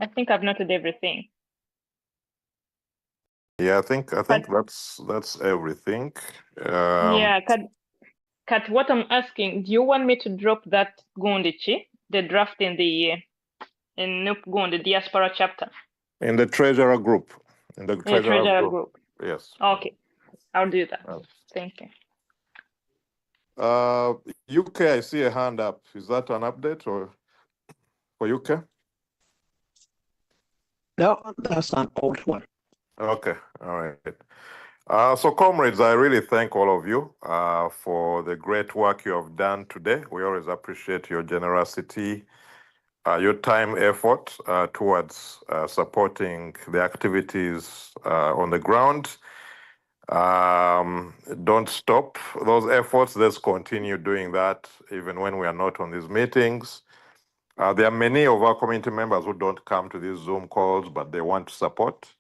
I think I've noted everything. Yeah, I think that's everything. Yeah, Kat, what I'm asking, do you want me to drop that Gundichi, the draft in the diaspora chapter? In the treasurer group. In the treasurer group. Yes. Okay, I'll do that. Thank you. UK, I see a hand up. Is that an update or for UK? No, that's an old one. Okay, all right. So comrades, I really thank all of you for the great work you have done today. We always appreciate your generosity, your time, effort towards supporting the activities on the ground. Don't stop those efforts. Let's continue doing that even when we are not on these meetings. There are many of our community members who don't come to these Zoom calls, but they want to support.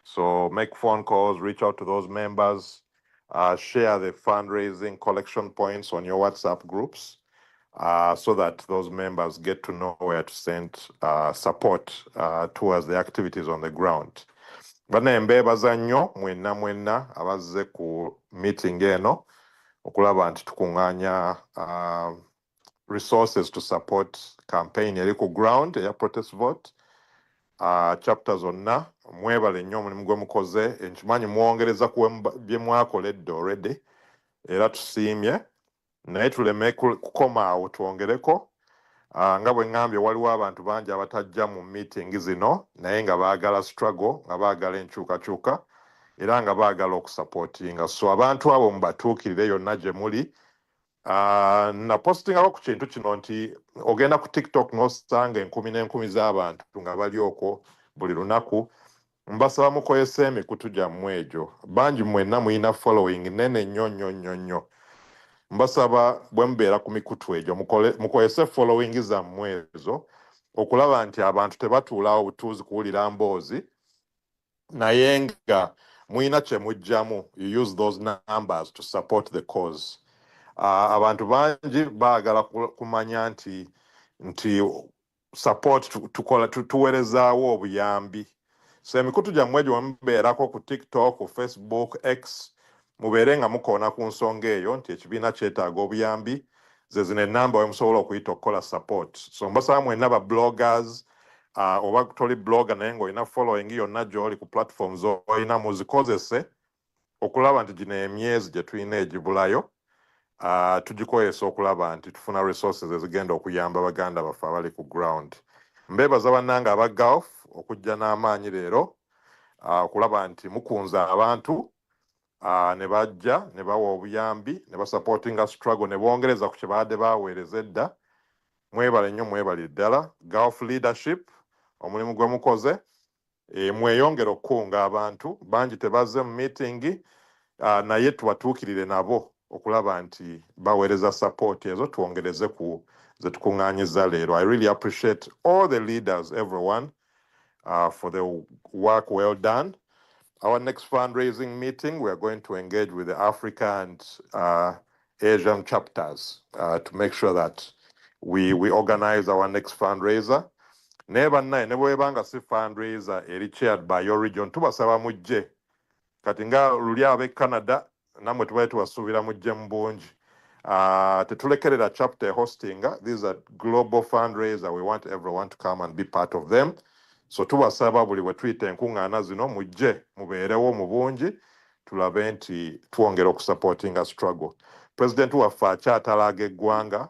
So make phone calls, reach out to those members, share the fundraising collection points on your WhatsApp groups, so that those members get to know where to send support towards the activities on the ground. Bana mbebaza nnyo mwenna abazze ku meeting eno okulaba nti tukuŋŋaanya resources to support campaign eri ku ground eya protest vote. Chapter zonna mwebale nnyo omulimu gwe mukoze, nkimanyi mwongereza ku bye mwakoledde already era tusiimye, naye tuleme kukoma awo twongereko. Nga bwe ŋŋambye waliwo abantu bangi abatajja mu meeting zino naye nga baagala struggle, nga baagala enkyukakyuka era nga baagala okusupportinga. So abantu abo mubatuukirire yonna gye muli. Napostingako ku kintu kino nti ogenda ku TikTok n'osanga enkumi n'enkumi z'abantu nga bali okwo buli lunaku. Mbasaba mukozese emikutu gyammwe egyo. Bangi mwenna muyina following nene nnyo. Mbasaba bwe mubeera ku mikutu egyo mukozese following zammwe ezo okulaba nti abantu tebatuulawo butuuzi kuwulira mboozi naye nga muyina kye mujjamu. You use those numbers to support the cause. Abantu bangi baagala kumanya nti support tuweerezaawo obuyambi. So emikutu gyammwe gye mubeerako ku TikTok, ku Facebook, X, mubeere nga mukoona ku nsonga eyo nti ekibiina kyetaaga obuyambi, ze zino ennamba we musobola okuyita okukola support. So mbasaba mwenna ba bloggers, oba toli blogger naye ng'olina following yonna gy'oli ku platforms olina muzikozese okulaba nti gino emyezi gye tulina egibulayo tugikozesa okulaba nti tufuna resources ezigenda okuyamba baganda baffe abali ku ground. Mbeebaza bannange aba Gulf okujja n'amaanyi leero okulaba nti mukunze abantu ne bajja ne bawa obuyambi ne basupportinga struggle ne bongereza ku kye baadde baweereza edda. Mwebale nnyo, mwebale ddala. Gulf leadership omulimu gwe mukoze, mweyongere okukunga abantu bangi tebazze mu meeting naye tubatuukirire nabo okulaba nti baweereza support ezo twongereze ku ze tukuŋŋaanyiza leero. I really appreciate all the leaders, everyone, for the work well done. Our next fundraising meeting, we are going to engage with the Africa and Asian chapters to make sure that we organize our next fundraiser. Never bwebanga si fundraiser eri chaired by your region, tubasaba mujje. Kati nga luli ab'e Canada namwe tubaye tubasuubira mujje mu bungi. Tetulekerera chapter hostinga. These are global fundraiser. We want everyone to come and be part of them. So tubasaba buli bwe tuyita enkuŋŋaana zino mujje mubeerewo mu bungi tulabe nti twongera okusupportinga struggle. President waffe akyatalaga eggwanga.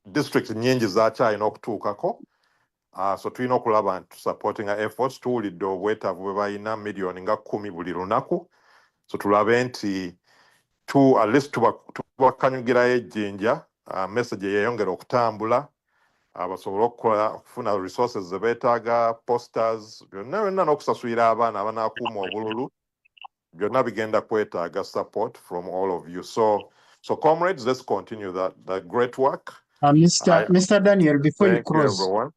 District nnyingi zakyalina okutuukako. So tulina okulaba nti supportinga efforts. Tuwulidde obwetaavu bwe balina miliyoni nga 10 buli lunaku. So tulabe nti at least tubakanyugirayo ejjinja, message yeyongera okutambula, basobole okufuna resources ze beetaaga, posters, byonna n'okusasulira abaana abanaakuuma obululu, byonna bigenda kwetaaga support from all of you. So comrades, let's continue that great work. Mr. Daniel, before you close. Everyone.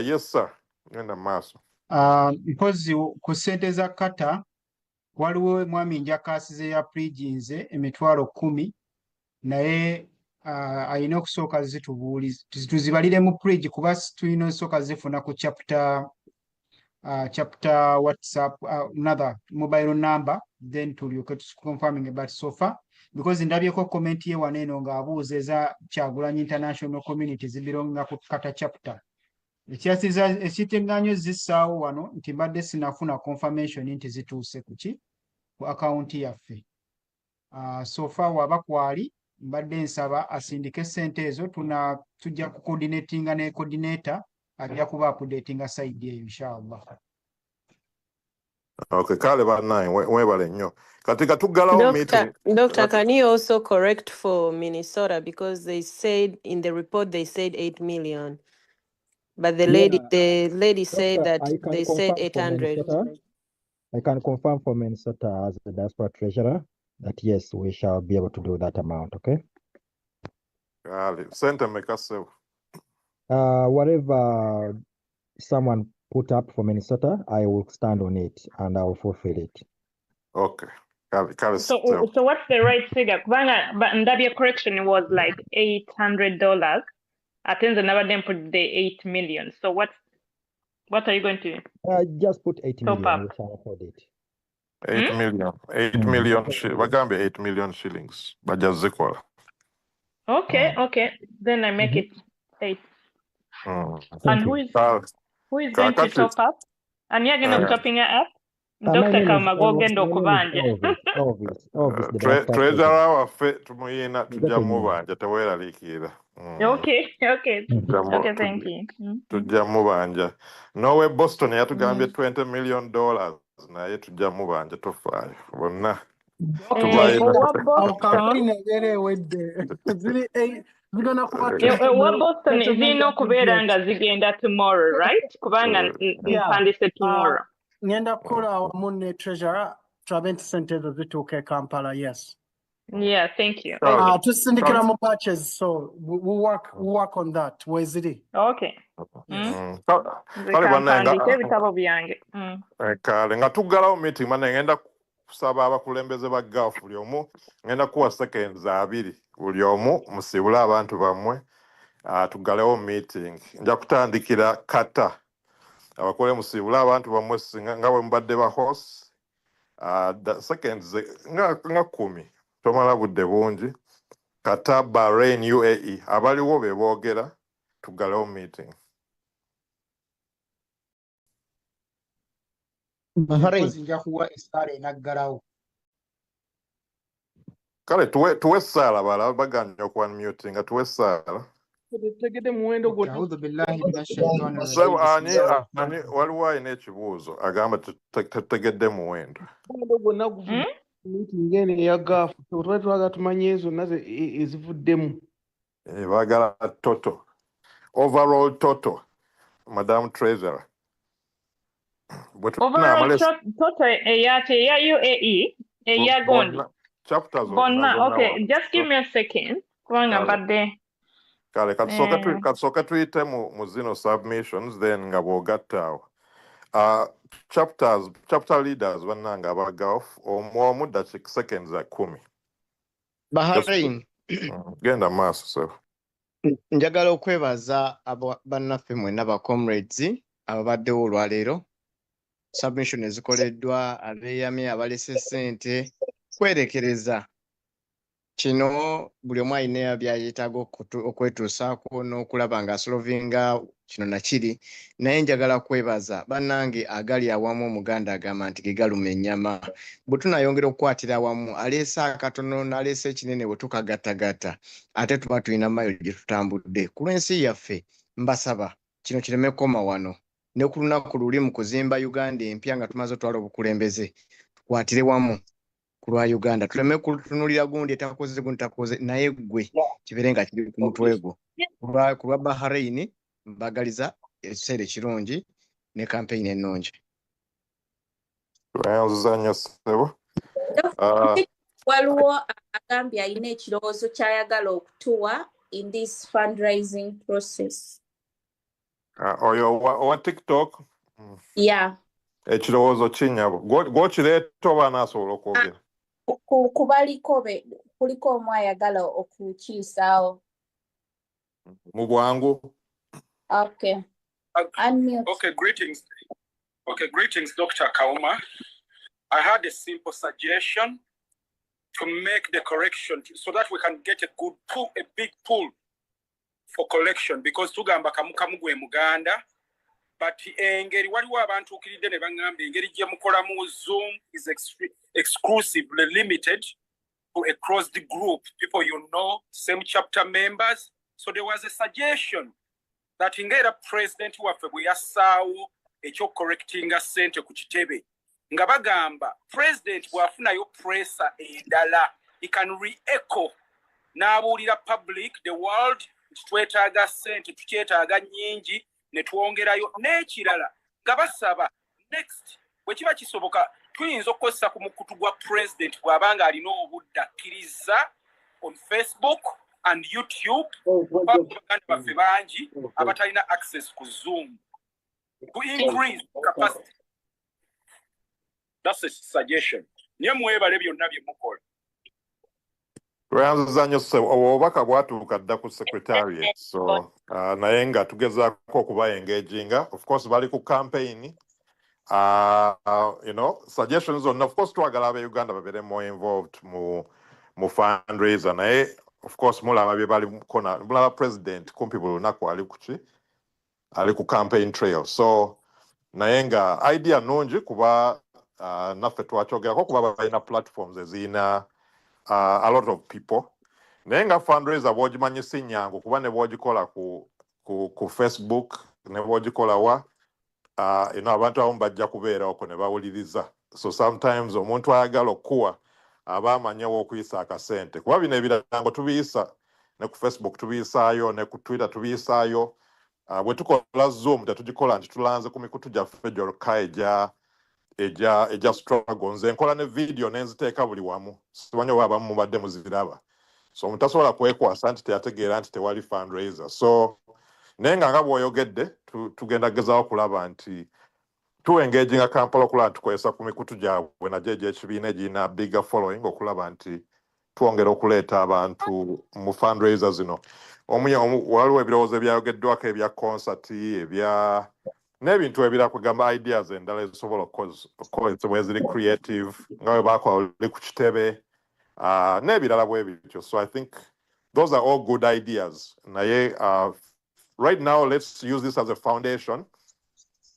Yes, sir. Ngenda maaso. Because ku ssente za kata waliwo mwami njakasize ya priginze emitwalo 10 naye alina okusooka zitubuuliza tuzibalire mu prigi kuba tulina osooka zifuna ku chapter WhatsApp, another mobile number, then tulyoke confirming about so far, because ndabyeko comment ye waneno ng'abuuza eza Kyagulanyi international community zibiranga ku kata chapter. Ekiteŋŋaanyo zissaawo wano nti mbadde sinafuna confirmation nti zituuse ku account yaffe. So far waba kwali mbadde nsaba asindike ssente ezo tujja ku coordinatinga ne coordinator ajja kuba updatinga side eyo inshallah. Okay, kale banaye webale nnyo. Katika tuggalawo meeting. Doctor, can you also correct for Minnesota, because they said in the report they said 8 million. But the lady said that they said 800. I can confirm for Minnesota as the diaspora treasurer that yes, we shall be able to do that amount, okay? Sente meka sevu. Whatever someone put up for Minnesota, I will stand on it and I will fulfill it. Okay. So what's the right figure? Kubanga, but ndabye correction was like $800. Atenze nabadde put the 8 million. So what are you going to just put 8 top million, up? we shall afford it. 8 million. 8 million. Bagambe 8 million shillings. Bajazikola. Okay. Then I make it 8. And who is going to top up? And you're going to topping it up? Dr. Kalmagogendo Kubanje. Elvis, the Treasurer waffe tumuyina tujja mubanja teweeraliikirira. Okay, thank you. Tujja mubanja. Nowe Boston yatugambye $20 million naye tujja mubanja tofaayo bonna. Campaign ewedde zigana kuba Boston zirina okubeera nga zigenda tomorrow, right? Kubanga mpandise tomorrow. Ngenda kukola awamu ne treasurer tulabe nti sente ezo zituuka e Kampala, yes. Yeah, thank you. Tusindikira mu batches, so we'll work on that. Weziri. Okay. Kale Mpandise ebitabo byange. Kale nga tuggalawo meeting manne ngenda kusaba abakulembeze ba Gulf buli omu ngenda kuwa seconds 2 buli omu musibule abantu bammwe tuggalewo meeting. Nja kutandikira kata abakole musibule abantu bammwe nga bwe mubadde ba host seconds nga 10 tomala budde bungi. Kata Bahrain UAE abaliwo be boogera tuggalewo meeting. Nja kuwa essaala enaggalawo. Kale tuwe essaala bala baganya okuunmute nga tuwe essaala. Tegedde muwendo gwo. A'udhu billahi minash shaitani rajim. Ani waliwo alina ekibuuzo agamba tetegedde muwendo. Muwendo gwonna guvuga meeting eno eya Gulf. Twali twaga tumanye ezo nazo ezivuddemu. Baagala total. Overall total. Madam Treasurer. Overall total eya UAE eya gondi. Chapters bonna. Okay, just give me a second. Kubanga mbadde. Kale katusooka tuyite mu zino submissions then nga bw'ogattaawo. Chapter leaders bannanga aba Gulf omu dakiika seconds 10. Bahrain. Genda maaso sebo. Njagala okwebaza bannaffe mwenna ba comrades ababaddewo olwaleero. Submission ezikoleddwa abeeyamye abalese ssente kwerekereza kino buli omu alina byayetaaga okwetuusaako n'okulaba nga asolovinga kino nakiri naye njagala kwebaza bannange agali awamu omuganda agamba nti gegaluma ennyama bwe tunayongera okukwatira awamu aleese akatono n'aleese ekinene bwe tukagattagatta ate tuba tulina mayo gye tutambudde ku lw'ensi yaffe mbasaba kino kireme kukoma wano ne ku lunaku luli mu kuzimba Uganda empya nga tumaze otwala obukulembeze tukwatire wamu ku lwa Uganda tuleme kutunulira gundi etakoze gundi takoze naye gwe kibeere nga kiri ku mutwe gwo ku lwa Bahrain mbagaliza ekiseera ekirungi ne campaign ennungi. Tuyinza sebo. Waliwo agambye alina ekirowoozo ky'ayagala okutuwa in this fundraising process. Oyo wa TikTok? Yeah. Ekirowoozo kinyabo. Gw'okireeta oba anaasobola okwogera? Kuliko omu ayagala okukiisaawo. Mu bwangu? Okay. Unmute. Okay, greetings. Greetings, Dr. Kauma. I had a simple suggestion to make the correction so that we can get a good pool, a big pool for collection, because tugamba kamukamu gwe Muganda, but engeri waliwo abantu ukiridde ne bangamba engeri gye mukolamu Zoom is exclusively limited to across the group, people you know, same chapter members. So there was a suggestion that ingera president waffe bwe yassaawo ekyocorrectinga ssente ku kitebe nga bagamba president bw'afunayo pressa endala he can re-echo n'abuulira public the world nti twetaaga ssente tukyetaaga nnyingi ne twongerayo n'ekirala nga basaba next bwe kiba kisoboka tuyinza okukozesa ku mukutu gwa president bw'abanga alina obudde akkiriza on Facebook and YouTube baganda baffe bangi abatalina access ku Zoom. to increase capacity. That's a suggestion. Lweyanziza nnyo obubaka bwatuuka dda ku secretariat, so naye nga tugezaako okuba engaginga. Of course bali ku campaign. You know, suggestions on, of course twagala Uganda babeere more involved mu fundraiser, naye of course mulaba bye bali mukona, mulaba president kumpi buli lunaku ali ku campaign trail. So naye nga idea nungi kuba naffe twakyogerako kuba balina platforms ezirina a lot of people. Naye nga fundraiser bw'ogimanyi si nnyangu kuba ne bw'ogikola ku Facebook ne bw'ogikola wa you know, abantu abamu bajja kubeera okwo ne bawuliriza. So sometimes omuntu ayagala okuwa aba amanyewo okuyisa akasente kuba bino ebirango tubiyisa ne ku Facebook tubiyisaayo ne ku Twitter tubiyisaayo. Bwe tukola Zoom tetugikola nti tulanze ku mikutu gyaffe gyokka eja struggle. Nze nkola ne video nenziteeka buli wamu, simanyi oba abamu mubadde muziraba. So omuntu tasobola kwekwasa nti teyategeera nti tewali fundraiser. So naye nga bw'oyogedde tugenda gezaawo kulaba nti tu-engaging Kampala okulaba nti tukozesa ku mikutu gyabwe nagyo egy'ekibiina egirina bigger following okulaba nti twongera okuleeta abantu mu fundraiser zino. Waliwo ebirowoozo ebyayogeddwako ebya concert n'ebintu ebirala kugamba ideas endala ezisobola okukozesebwa eziri creative nga bwe baakola oli ku kitebe n'ebirala bwe bityo. So I think those are all good ideas. Naye right now let's use this as a foundation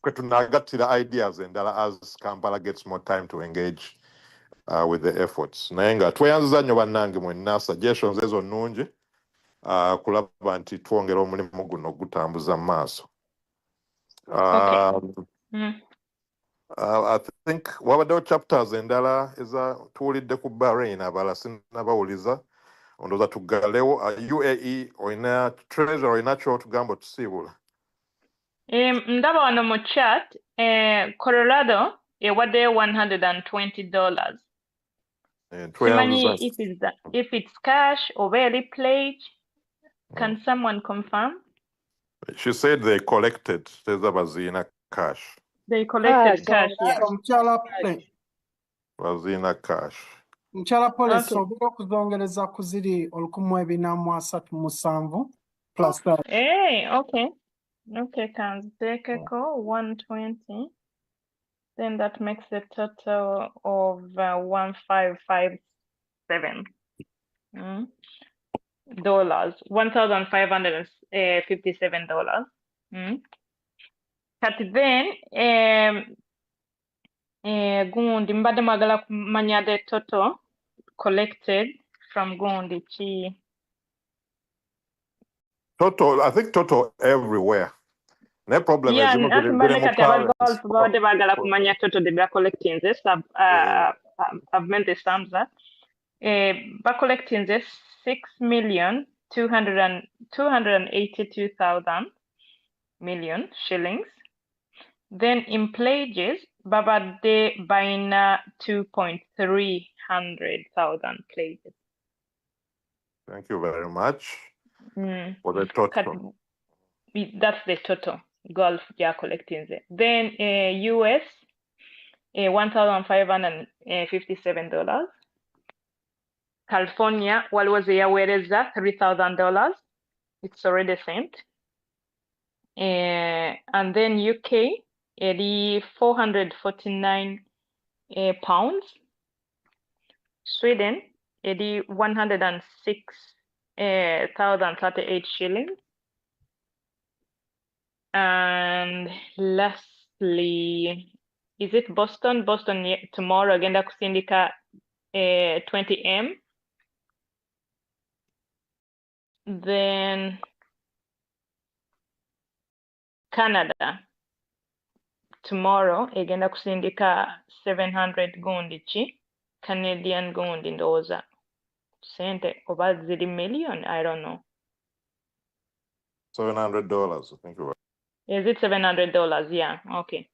kwe tunagattira ideas endala as Kampala gets more time to engage with the efforts. Naye nga tweyanziza nnyo bannange mwenna, suggestions ezo nnungi kulaba nti twongera omulimu guno gutambuza mu maaso. I think wabaddewo chapters endala tuwulidde ku Bahrain, abala sinnabawuliza, ondooza tuggalewo. UAE olina treasure olina kyotugamba otusiibula? Ndaba wano mu chat, Colorado ewaddeyo $120. Simanyi if it's cash or very pledge. Can someone confirm? She said they collected Bazina cash. They collected cash, yeah. Bazina cash. Mchala pole sobera okuzongereza ku ziri 1437 plus that. Hey, okay. Okay, kanzekeko 120. Then that makes a total of 1557 dollars, $1,557. But then gundi mbadde mwagala kumanya the total collected from gundi chi. Total, I think total everywhere. No problem. Yeah, golf bode bagala kumanya total they are collecting this. I've made the sums that. By collecting this 6,282,000 million shillings. Then in pledges, Baba de Baina 2,300,000 pledges. Thank you very much for the total. That's the total golf they are collecting there. Then US $1,557. California, what was the where is that? $3,000. It's already sent. And then UK, 449 pounds. Sweden, 106,038 shillings. And lastly, is it Boston? Boston tomorrow again, kusindika 20M. Then Canada tomorrow again kusindika 700 gundichi Canadian gundi ndoza sente oba ziri million, I don't know. $700, I think you were. Is it $700? Yeah, okay.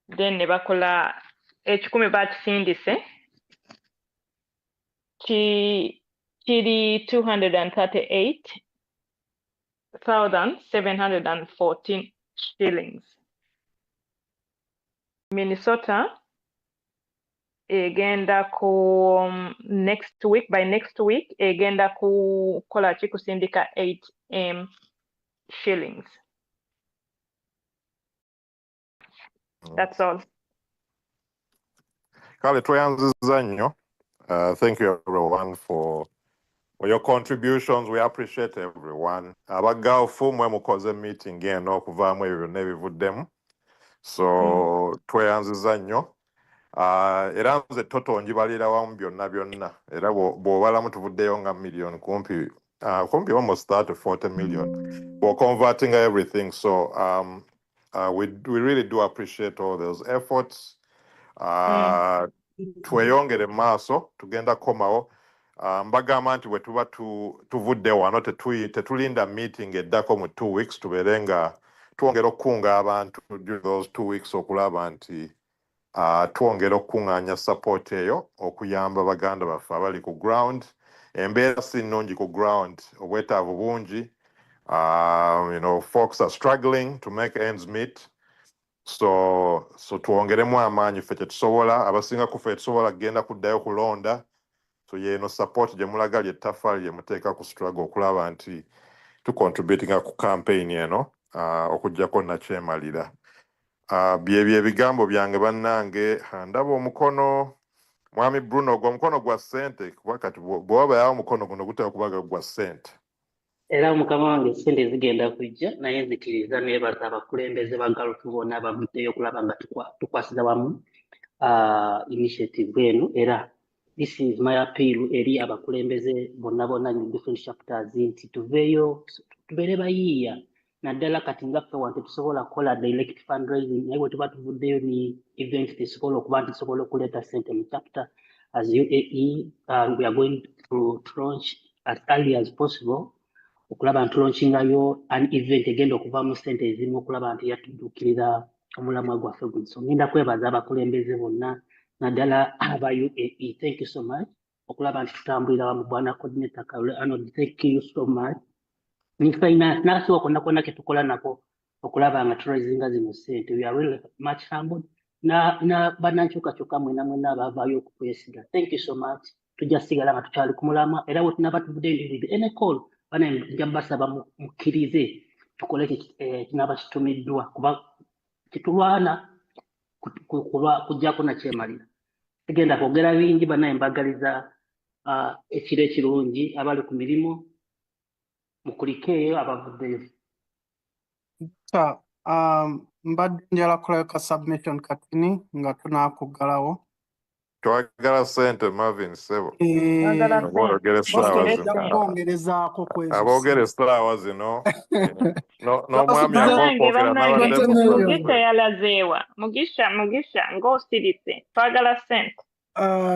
Then nebakola ekikumi bakisindise kiri 238,714 shillings. Minnesota egenda ku next week, by next week egenda kukola ki kusindika 8 shillings. That's all. Kale tweyanziza nnyo. Thank you everyone for your contributions. We appreciate everyone. Abagaafu mwe mukoze meeting eno okuvaamu ebyo byonna ebivuddemu. So tweyanziza nnyo. Era nze toto njibalira wamu byonna. Era bw'obalamu tuvuddeyo nga million kumpi almost 30-40 million. We're converting everything. So we really do appreciate all those efforts. Tweyongere maaso tugenda komawo. Mbagamba nti bwe tuba tuvudde wano tetulinda meeting eddako mu 2 weeks tubeere nga twongera okukunga abantu during those 2 weeks okulaba nti twongera okukuŋŋaanya support eyo okuyamba baganda baffe abali ku ground. Embeera si nnungi ku ground, obwetaavu bungi. Folks are struggling to make ends meet. So twongeremu amaanyi ffe tetusobola, abasinga ku ffe tusobola kugenda kuddayo kulonda. So yeno support gye mulaga ly'ettaffaali lye muteeka ku struggle okulaba nti tucontributinga ku campaign eno okuggyako nakyemalira. Byebyo ebigambo byange bannange. Ndaba omukono Mwami Bruno gwa mukono gwa ssente kuba kati bw'oba yawo omukono guno gutera kubaga gwa ssente. Era mukama wange ssente zigenda kujja naye nzikiriza neebaza abakulembeze ba galufu bonna abavuddeyo okulaba nga tukwasiza wamu initiative eno. Era this is my appeal eri abakulembeze bonna in different chapters nti tuveeyo tubeere bayiiya naddala kati nga ffe wange tusobola kukola direct fundraising naye bwe tuba tuvuddeyo ni event tesobola okuba nti tusobola okuleeta ssente mu chapter as UAE. We are going to launch as early as possible okulaba nti launchingayo an event egenda okuvaamu ssente ezimu okulaba nti yatuddukirira omulamwa gwaffe guno. So ngenda kwebaza abakulembeze bonna naddala aba UAE. Thank you so much okulaba nti tutambulira wamu bwana coordinator Karole Arnold. Thank you so much. Ni finance nakasiwa konna ke tukola nako okulaba nga turazinga zino ssente. We are really much humbled na bannankyukakyuka mwena abavaayo okutwesiga. Thank you so much. Tujja sigala nga tukyali ku mulamwa era bwe tunaba tuvudde ndidde ene call bana njja basaba mukkirize tukole kinaba kitumiddwa kuba kitulwana kujjako nakyemalira. Sigenda kwogera bingi banaye mbagaliza ekiro ekirungi abali ku mirimu mukulikeeyo abavuddeyo. Mbadde njala kulabika submission katini nga tunakuggalawo. Twagala ssente Marvin Sebo. Bongerezaako kwezo. Aboogera essaawa zino. N'omwami akookera Mugisha yalazeewa. Mugisha ng'osirise. Twagala ssente.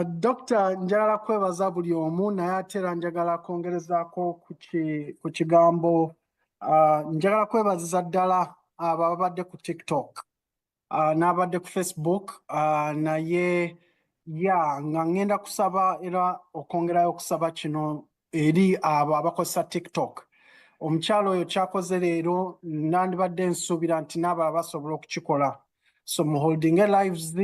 Dr. njagala kwebaza buli omu naye ate era njagala kwongerezaako ku kigambo. Njagala kwebaziza ddala abo ababadde ku TikTok n'abadde ku Facebook naye nga ngenda kusaba era okwongerayo okusaba kino eri abo abakozesa TikTok. Omukyalo oyo kyakoze leero nandibadde nsuubira nti n'abalala basobola okukikola. So muholdinge lives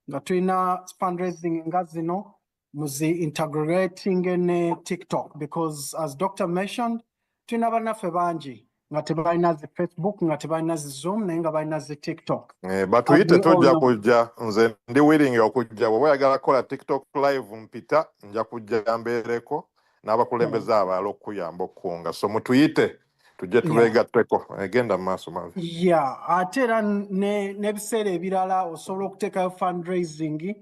nga tulina fundraising nga zino muzi integrating ne TikTok because as Dr. mentioned tulina bannaffe bangi nga tebalina zi Facebook nga tebalina zi Zoom naye nga balina zi TikTok. Batuyite tujja kujja nze ndi willing okujja bw'oba oyagala kukola TikTok live mpita nja kujja mbeereko n'abakulembeze abalala okuyamba okukunga. So mutuyite tujje tubeegatteko egenda mu maaso mavi. Ate era n'ebiseera ebirala osobola okuteekayo fundraising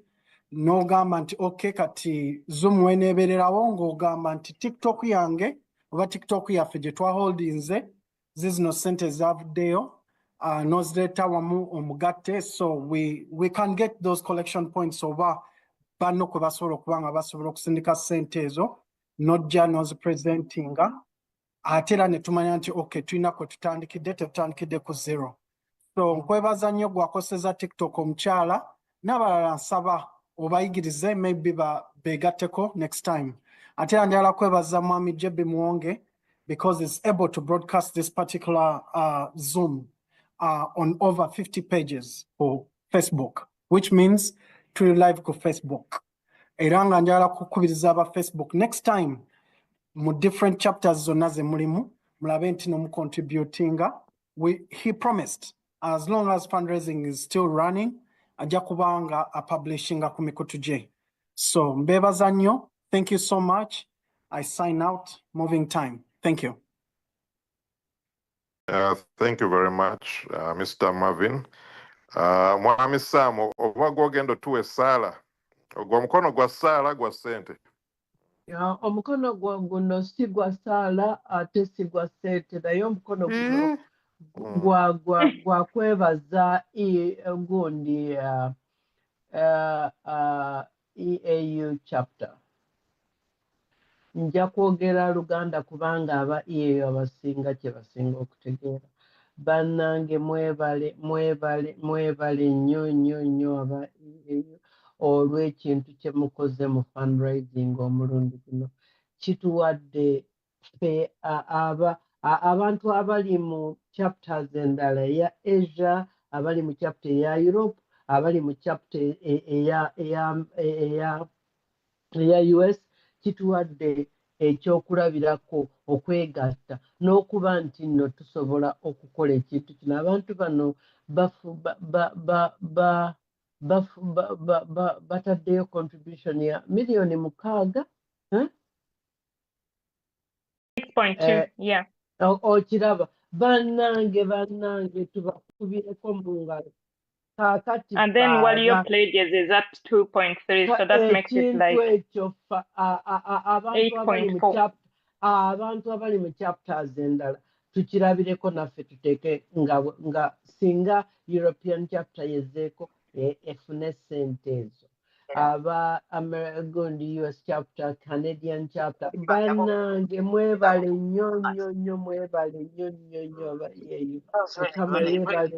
n'ogamba nti okay kati Zoom weeneebererawo ng'ogamba nti TikTok yange oba TikTok yaffe gye twaholdinze zizino ssente zavuddeyo n'ozireeta wamu omugatte. So we can get those collection points oba banno kwe basobola okuba nga basobola okusindika ssente ezo n'ojja n'ozipresentinga ate era ne tumanya nti okay tulina kwe tutandikidde tetutandikidde ku zero. So nkwebaza nnyo gwakoseza TikTok omukyala n'abalala nsaba obayigirize maybe beegatteko next time. Ate era njagala kwebaza mwami Jebbi Muwonge because it's able to broadcast this particular Zoom on over 50 pages for Facebook. which means tuli live ku Facebook. Era nga njagala kukubiriza aba Facebook next time mu different chapters zonna ze mulimu mulabe nti nomucontributinga. He promised as long as fundraising is still running ajja kubanga publishinga ku mikutu gye. So mbebaza nnyo. Thank you so much. I sign out. Moving time. Thank you. Thank you very much, Mr. Marvin. Mwami Sam, oba gwogenda tuwe sala. Ogwa mukono gwa sala gwa sente. Omukono guno si gwa sala ate si gwa sente naye omukono guno gwa kwebaza gundi EAU chapter. Nja kwogera Luganda kubanga aba EAU abasinga kye basinga okutegeera. Bannange mwebale nnyo aba EAU olw'ekintu kye mukoze mu fundraising omulundi guno. Kituwadde ffe abantu abali mu chapters endala eya Asia, abali mu chapter eya Europe, abali mu chapter eya US, kituwadde ekyokulabirako okwegatta n'okuba nti nno tusobola okukola ekintu kino. Abantu bano bataddeyo contribution ya million 600. 6.2, yeah. Okiraba bannange tubakubireko mu ngalo. And then while your pledges is at 2.3, so that makes it like 8.4. Abantu abali mu chapters endala tukirabireko naffe tuteeke nga singa European chapter yezeeko efune sente ezo. Aba gundi US chapter, Canadian chapter, bannange mwebale nnyo mwebale nnyo aba EAU. Mukama yeebale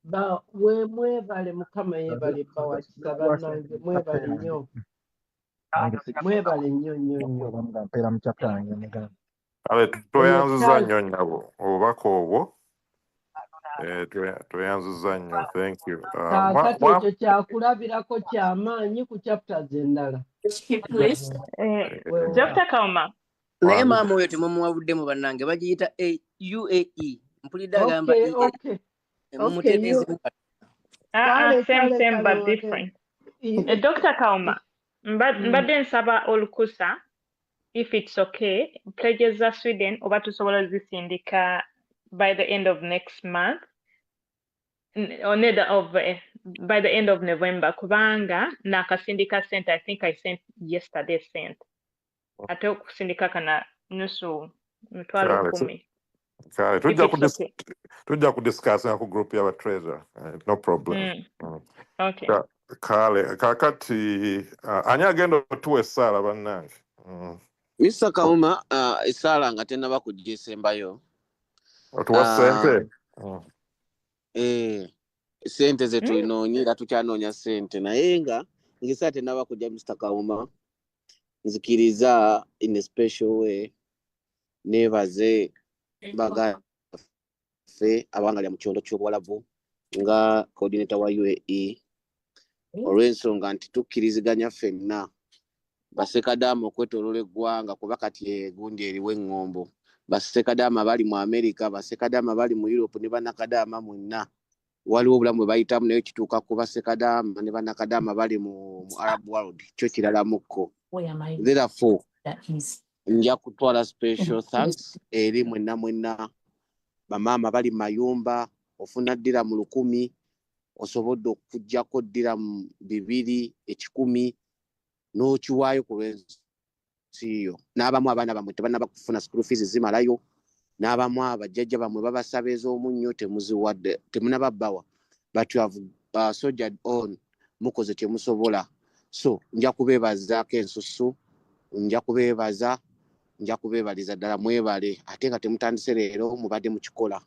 bawa mwebale Mukama yeebale bawa kisa bannange mwebale nnyo. Mwebale nnyo. Tweyanzuza nnyo nnyabo obubaka obwo. Tweyanzuza nnyo. Thank you. Kaakati ekyo kyakulabirako ky'amaanyi ku chapters endala. Dr. Kauma. Naye maama oyo temumuwabuddemu bannange bagiyita UAE. Mpulidde agamba same but different. Dr. Kauma, mbadde nsaba olukusa if it's okay, pledges za Sweden oba tusobola zisindika by the end of next month or by the end of November kubanga nakasindika sent. I think I sent yesterday sent. Ate okusindika kana nusu mitwalo 10. Kale tujja kudiscuss ku group y'aba treasure. No problem. Okay. Kale kakati ani agenda tuwe sala bannange. Mr. Kauma esala nga tennaba kujja esembayo. Otuwa sente? Sente ze tulinoonye era tukyanoonya sente naye nga ngisa tennaba kujja Mr. Kauma. Nzikiriza in a special way nebaze bagaffe abangalya mu kyondo ky'Obuwalabu nga coordinator wa UAE olw'ensonga nti tukkiriziganya ffenna basekadaama okwetooloola eggwanga kuba kati egundi eriwo eŋŋombo. Basekadaama bali mu America, basekadaama bali mu Europe ne bannakadaama mwenna waliwo obulamu bwe bayitamu naye kituuka ku basekadaama ne bannakadaama bali mu Arab world kyo kiralamuko. Therefore nja kutwala special thanks eri mwenna bamaama bali mu mayumba ofuna ddira mu 100 osobodde okujjako ddira mu 200 1,000 n'okiwaayo ku lw'ensi yo. N'abamu abaana bamwe tebannaba kufuna school fees zimalayo, n'abamu abajjajja bamwe babasaba ez'omunnyo temuziwadde temunababbawa, but you have soldiered on, mukoze kye musobola. So nja kubeebazaako ensusu, nja kubeebaliza ddala mwebale ate nga temutandise leero mubadde mukikola.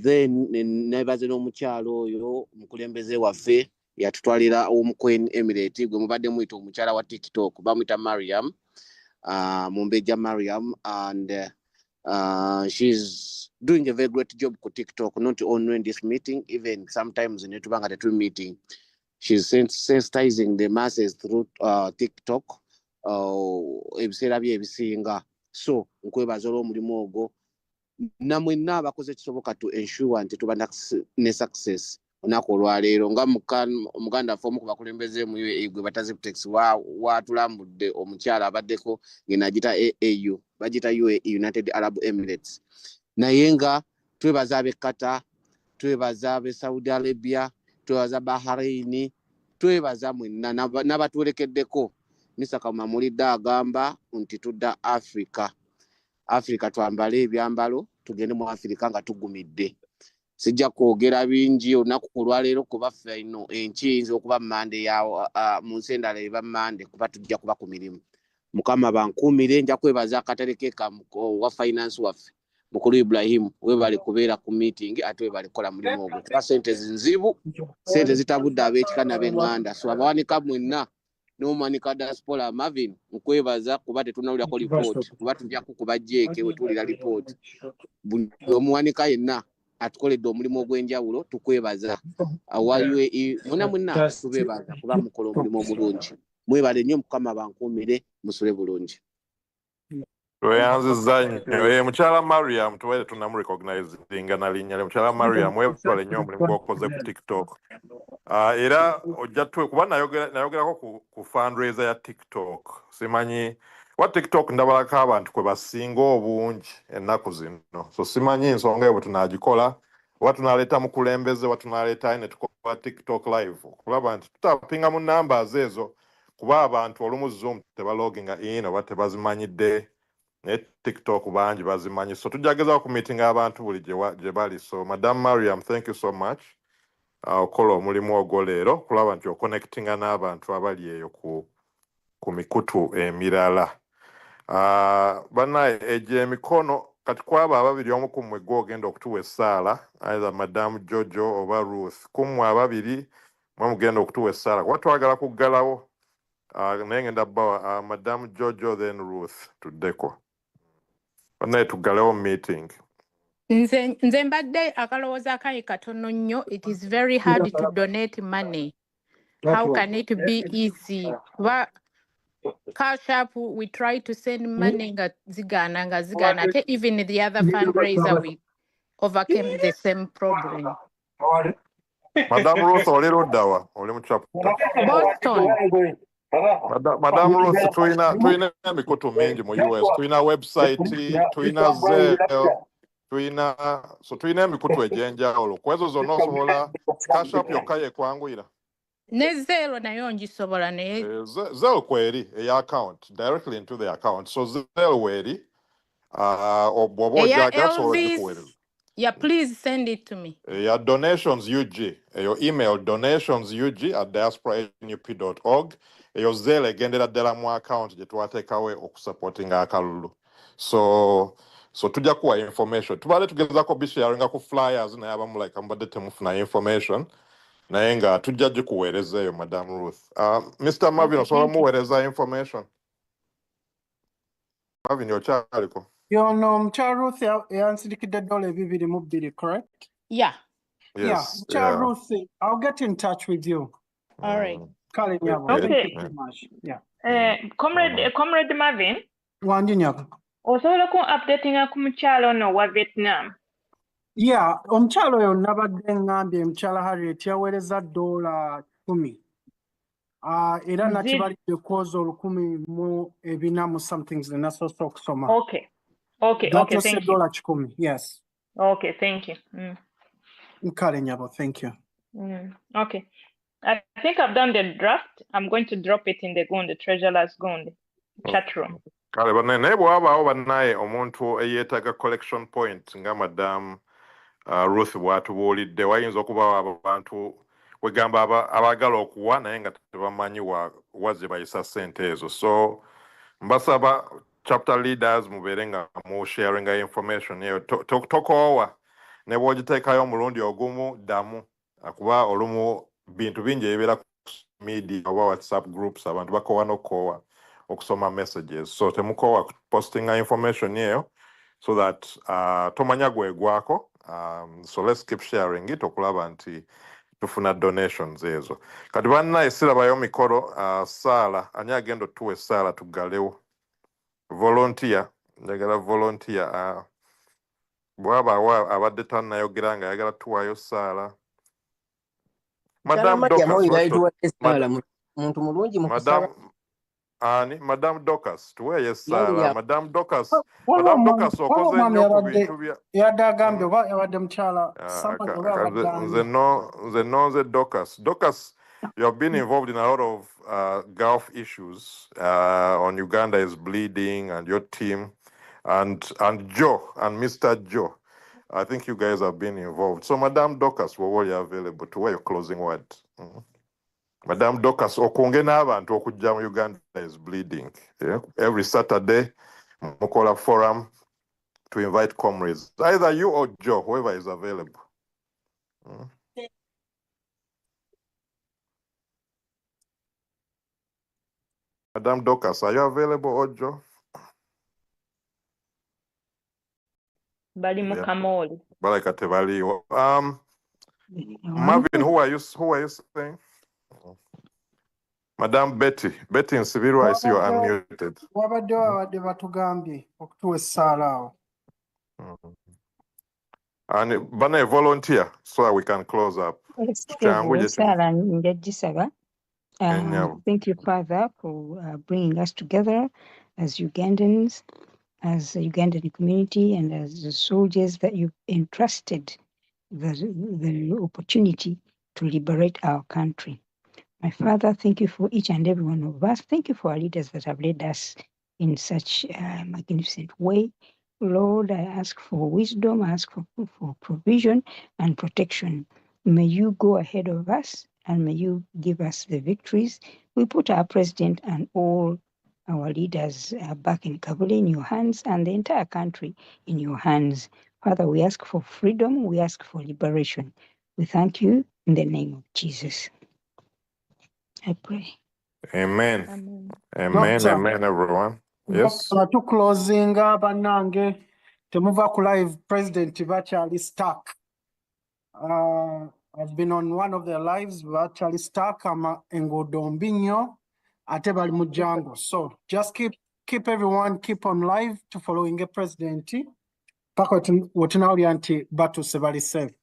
Then nebaze n'omukyalo oyo omukulembeze waffe yatutwalira Queen Emirate gwe mubadde muyita omukyala wa TikTok bamuyita Mariam, Mumbejja Mariam, and She's doing a very great job on TikTok, not only in this meeting, even sometimes in the meeting. She's sensitizing the masses through TikTok. So, nkwebaza olw'omulimu ogwo namwe n'abakoze kisoboka to ensure nti tuba ne success olunaku olwaleero nga muganda waffe omu ku bakulembeze mu gwe bataziputex watulambudde omukyala abaddeko ng'enagita AU bagita UAE, United Arab Emirates, naye nga twebaza ab'e Qatar, twebaza ab'e Saudi Arabia, twebaza Bahrain, twebaza mwenna n'abatuwerekeddeko. Mr. Kauma mulidde agamba nti tudda Africa twambale ebyambalo tugende mu Africa nga tugumidde. Sijja kwogera bingi olunaku olwaleero kuba ffe ino enkiyinza okuba Mande mu nsi endala eba Mande kuba tujja kuba ku mirimu. Mukama bankuumire, nja kwebaza akatale wa finance waffe Mukulu Ibrahim, webale kubeera ku meeting ate webale kukola mulimu ogwo kuba sente zinzibu, sente zitabudde ab'ekika n'ab'eŋŋanda. So abawanika mwenna n'omuwanika diaspora Marvin nkwebaza kuba tetunnawulirako lipooti kuba tujja kukuba jeeke we tuwulira lipooti. Buli omuwanika yenna atukoledde omulimu ogw'enjawulo tukwebaza. Mwenna tubeebaza kuba mukola omulimu omulungi. Mwebale nnyo, Mukama bankuumire, musule bulungi. Tweyanzizza nnyo mukyala Mariam tubaire tunamurecognizinga na linnya lye. Mukyala Mariam webale nnyo omulimu gw'okoze ku TikTok. Era ojja kuba nayogerako ku fundraiser ya TikTok. Simanyi wa TikTok ndabalako abantu kwe basinga obungi ennaku zino. So simanyi nsonga eyo bwe tunaagikola oba tunaleeta mukulembeze oba tunaleeta ne tukola TikTok live okulaba nti tutapinga mu numbers ezo kuba abantu olumu Zoom tebaloginga in oba tebazimanyidde ne TikTok bangi bazimanyi. So tujjagezaako ku meeting abantu buli gye bali. So Madam Mariam, thank you so much. Okola omulimu ogwo leero kulaba nti oconnectinga n'abantu abali eyo ku mikutu emirala. Bannaye egyo emikono kati kwaba ababiri omu ku mmwe gw'ogenda okutuwa essaala, either Madam Jojo oba Ruth, ku mmwe ababiri mwe mugenda okutuwa essaala kuba twagala kuggalawo. Naye ngenda bbawa Madam Jojo then Ruth tuddeko. Bannaye tuggalewo meeting. Nze mbadde akalowooza akange katono nnyo. It is very hard to donate money. How can it be easy? Cash App, we try to send money nga zigana. Even the other fundraiser, we overcame the same problem. Madam Ruth, oli luddawa? Oli mu chapter? Boston. Madam Ruth, tuyina emikutu mingi mu US. Tuyina website, tuyina Zelle, tuyina emikutu egy'enjawulo. Ku ezo zonna osobola Cash App yokka yekwanguyira. Ne Zelle nayo ngisobola naye. Zelle kweri eya account directly into the account. So Zelle weri bw'oba ojjagala sobola okikuweereza. Yeah, please send it to me. Your donations UG, your email donationsug@diasporanup.org. Your Zelle egendera ddala mu account gye twateekawo okusupportinga akalulu. So tujja kuwa information. Tubadde tugezaako bisharinga ku flyers naye abamu like mubadde temufuna information. Naye nga tujja gikuweereza eyo Madam Ruth. Mr. Marvin, osobola muweereza information? Marvin, okyaliko? No, Mukyala Ruth yansindikidde $222, correct? Yeah. Yes. Mukyala Ruth, I'll get in touch with you. All right. Kale nyabo. Okay. Thank you so much. Yeah. Comrade Marvin. Wanji nyabo. Osobola ku updating ku mukyala ono wa Vietnam. Yeah, omukyala oyo nabadde ngambye mukyala Harriet yaweereza $10. Era nakibalidde koza 1,400 mu something ze nasoose okusoma. Okay, thank you. $10. Yes. Okay, thank you. Nkale nyabo, thank you. Okay. I think I've done the draft. I'm going to drop it in the Treasurer's Gund chat room. Kale bannaye bw'abaawo bannaye omuntu eyeetaaga collection point nga Madam Ruth bw'atubuulidde, wayinza okubaawo abantu wegamba abaagala okuwa naye nga tebamanyi wa ze bayisa ssente ezo. So mbasaba chapter leaders mubeere nga mu sharinga information eyo. Tokoowa ne bw'ogiteekayo omulundi ogumu ddamu, kuba olumu bintu bingi ebibeera ku media oba WhatsApp groups abantu bakoowa n'okukoowa okusoma messages. So temukoowa postinga information eyo so that tomanya gwegwako. So let's keep sharing it okulaba nti tufuna donations ezo. Kati banna esirabayo mikoro Sala ani agenda tuwe Sala tugalewo. Volunteer, njagala volunteer bwaba abadde tannayogera nga yagala tuwayo Sala. Madam Docas, tuweye Sala. Madam Docas okoze nnyo ku bintu bya yadagambye oba yabadde mukyala nze nonze Docas, you have been involved in a lot of Gulf issues on Uganda is bleeding and your team and Joe and Mr. Joe. I think you guys have been involved. So Madam Docas, what are you available to wear your closing word? Madam Docas, okunge n'abantu okujja mu Uganda is bleeding. Yeah? Every Saturday, Mukola Forum to invite comrades. Either you or Joe, whoever is available. Madam Docas, are you available, or Joe? Bali mukamoli. Balakate bali. Marvin, who are you saying? Madam Betty Nsibiru, I see you're unmuted. wabadde batugambye okutuwa essaala awo. And Bana volunteer so that we can close up. Thank you, Father, for bringing us together as Ugandans, as a Ugandan community, and as the soldiers that you've entrusted the opportunity to liberate our country. My Father, thank you for each and every one of us. Thank you for our leaders that have led us in such a magnificent way. Lord, I ask for wisdom, I ask for provision and protection. May you go ahead of us and may you give us the victories. We put our president and all our leaders back in Kabul in your hands and the entire country in your hands. Father, we ask for freedom, we ask for liberation. We thank you in the name of Jesus. I pray. Amen. Amen, everyone. Yes. To closing banange temuva ku live president bakyali stuck. I've been on one of their lives bakyali stuck enguudo mbi nnyo ate bali mu jango. So just keep everyone keep on live to following a president paka wetunawulira nti batuse bali safe.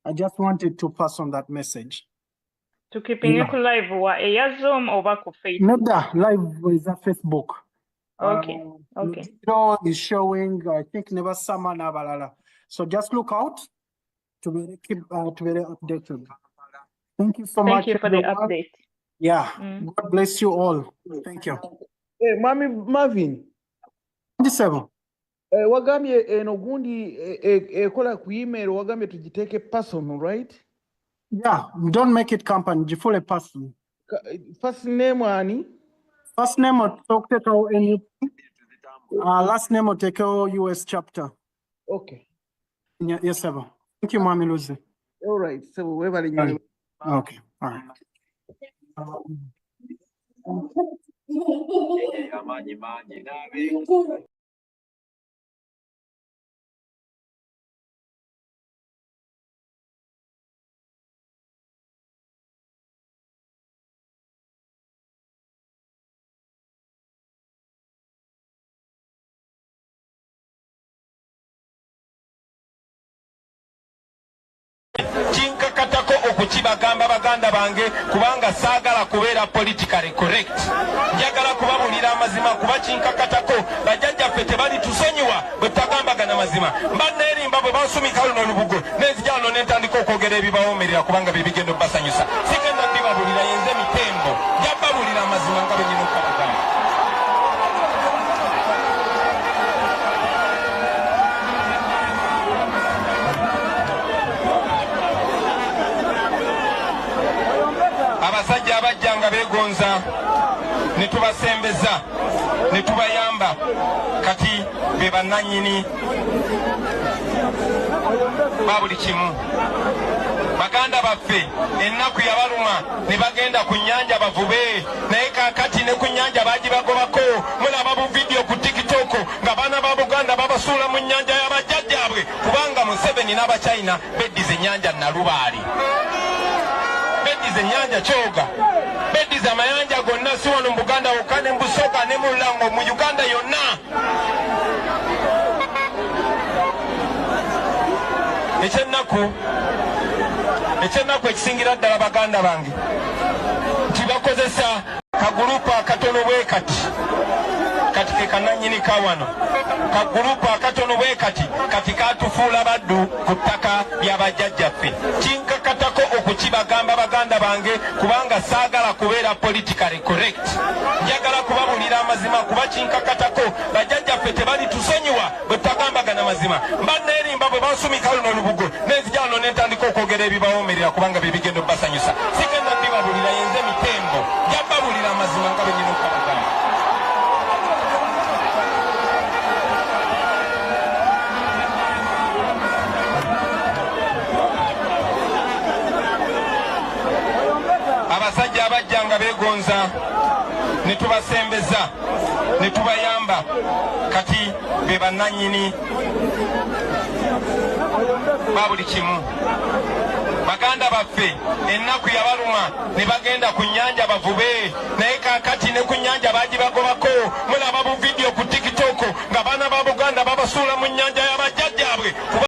I just wanted to pass on that message. To keeping it live wa Zoom over ku Facebook. Nedda live is a Facebook. Okay. Video is showing, I think, never summer nabalala. So just look out to be updated. Thank you so much. Thank you for the update. Yeah. God bless you all. Thank you. Hey, Mami Marvin. 27. Wagambye eno gundi ekola ku email wagambye tugiteke personal, right? Yeah, don't make it company, jifule person. First name ani? First name Otokeko NUP. Last name Oteko US chapter. Okay. Yes, sir. Thank you, Mami Lucy. All right. So whoever you okay. All right. Chinkakatako okukibagamba baganda bange kubanga saagala kubeera politically correct. Njagala kubabulira amazima kuba chinkakatako bajjajjaffe tebali tusonyiwa bwe tutagambagana mazima. Banneerimba bwe bansumika luno olubugo n'enzijano n'entandika okwogera ebibawoomerera kubanga bye bigenda obbasanyusa. Sigenda ndibabulira yenze mitembo jababulira amazima nga bwe nyina okubagamba. Abasajja abajjanga beegonza ne tubasembeza ne tubayamba kati be bannannyini ba buli kimu. Baganda baffe ennaku yabaluma ne bagenda ku nnyanja bavube naye kaakati ne ku nnyanja baagibagobako mulaba bu vidiyo ku TikTok nga baana ba Buganda babasuula mu nnyanja. nnyanja y'abajjajjaabwe kubanga Museveni n'Abachina beddiza ennyanja Nalubaale, beddiza ennyanja Kyoga, beddiza amayanja gonna si wano mu Buganda wokka ne mu Busoga ne mu Lulango mu Uganda yonna. Ekyennaku ekisingira ddala baganda bange nti bakozesa kagurupu akatono bwe kati ke kanannyini kawano, kagurupu akatono bwe kati katufuula baddu ku ttaka ly'abajjajjaffe. Kinkakatako okukibagamba baganda bange kubanga saagala kubeera politically correct, njagala kubabulira amazima kuba kinkakatako bajjajjaffe tebalitusonyiwa bwe tutagambagana mazima. Mba neerimba bwe bansumika luno olubugo nenzija wano ne ntandika okwogera ebibawoomerera kubanga bye bigenda obbasanyusa. Sigenda ddibabulira yenze mitembo, nja babulira amazima nga bwe nyina okukabagamba. Abasajja abajja nga beegonza ne tubasembeza ne tubayamba kati be bannannyini ba buli kimu. Baganda baffe ennaku yabaluma ne bagenda ku nnyanja bavube, naye kaakati ne ku nnyanja baagibagobako. Mulaba bu vidiyo ku TikTok nga baana ba Buganda babasuula mu nnyanja y'abajjajjaabwe.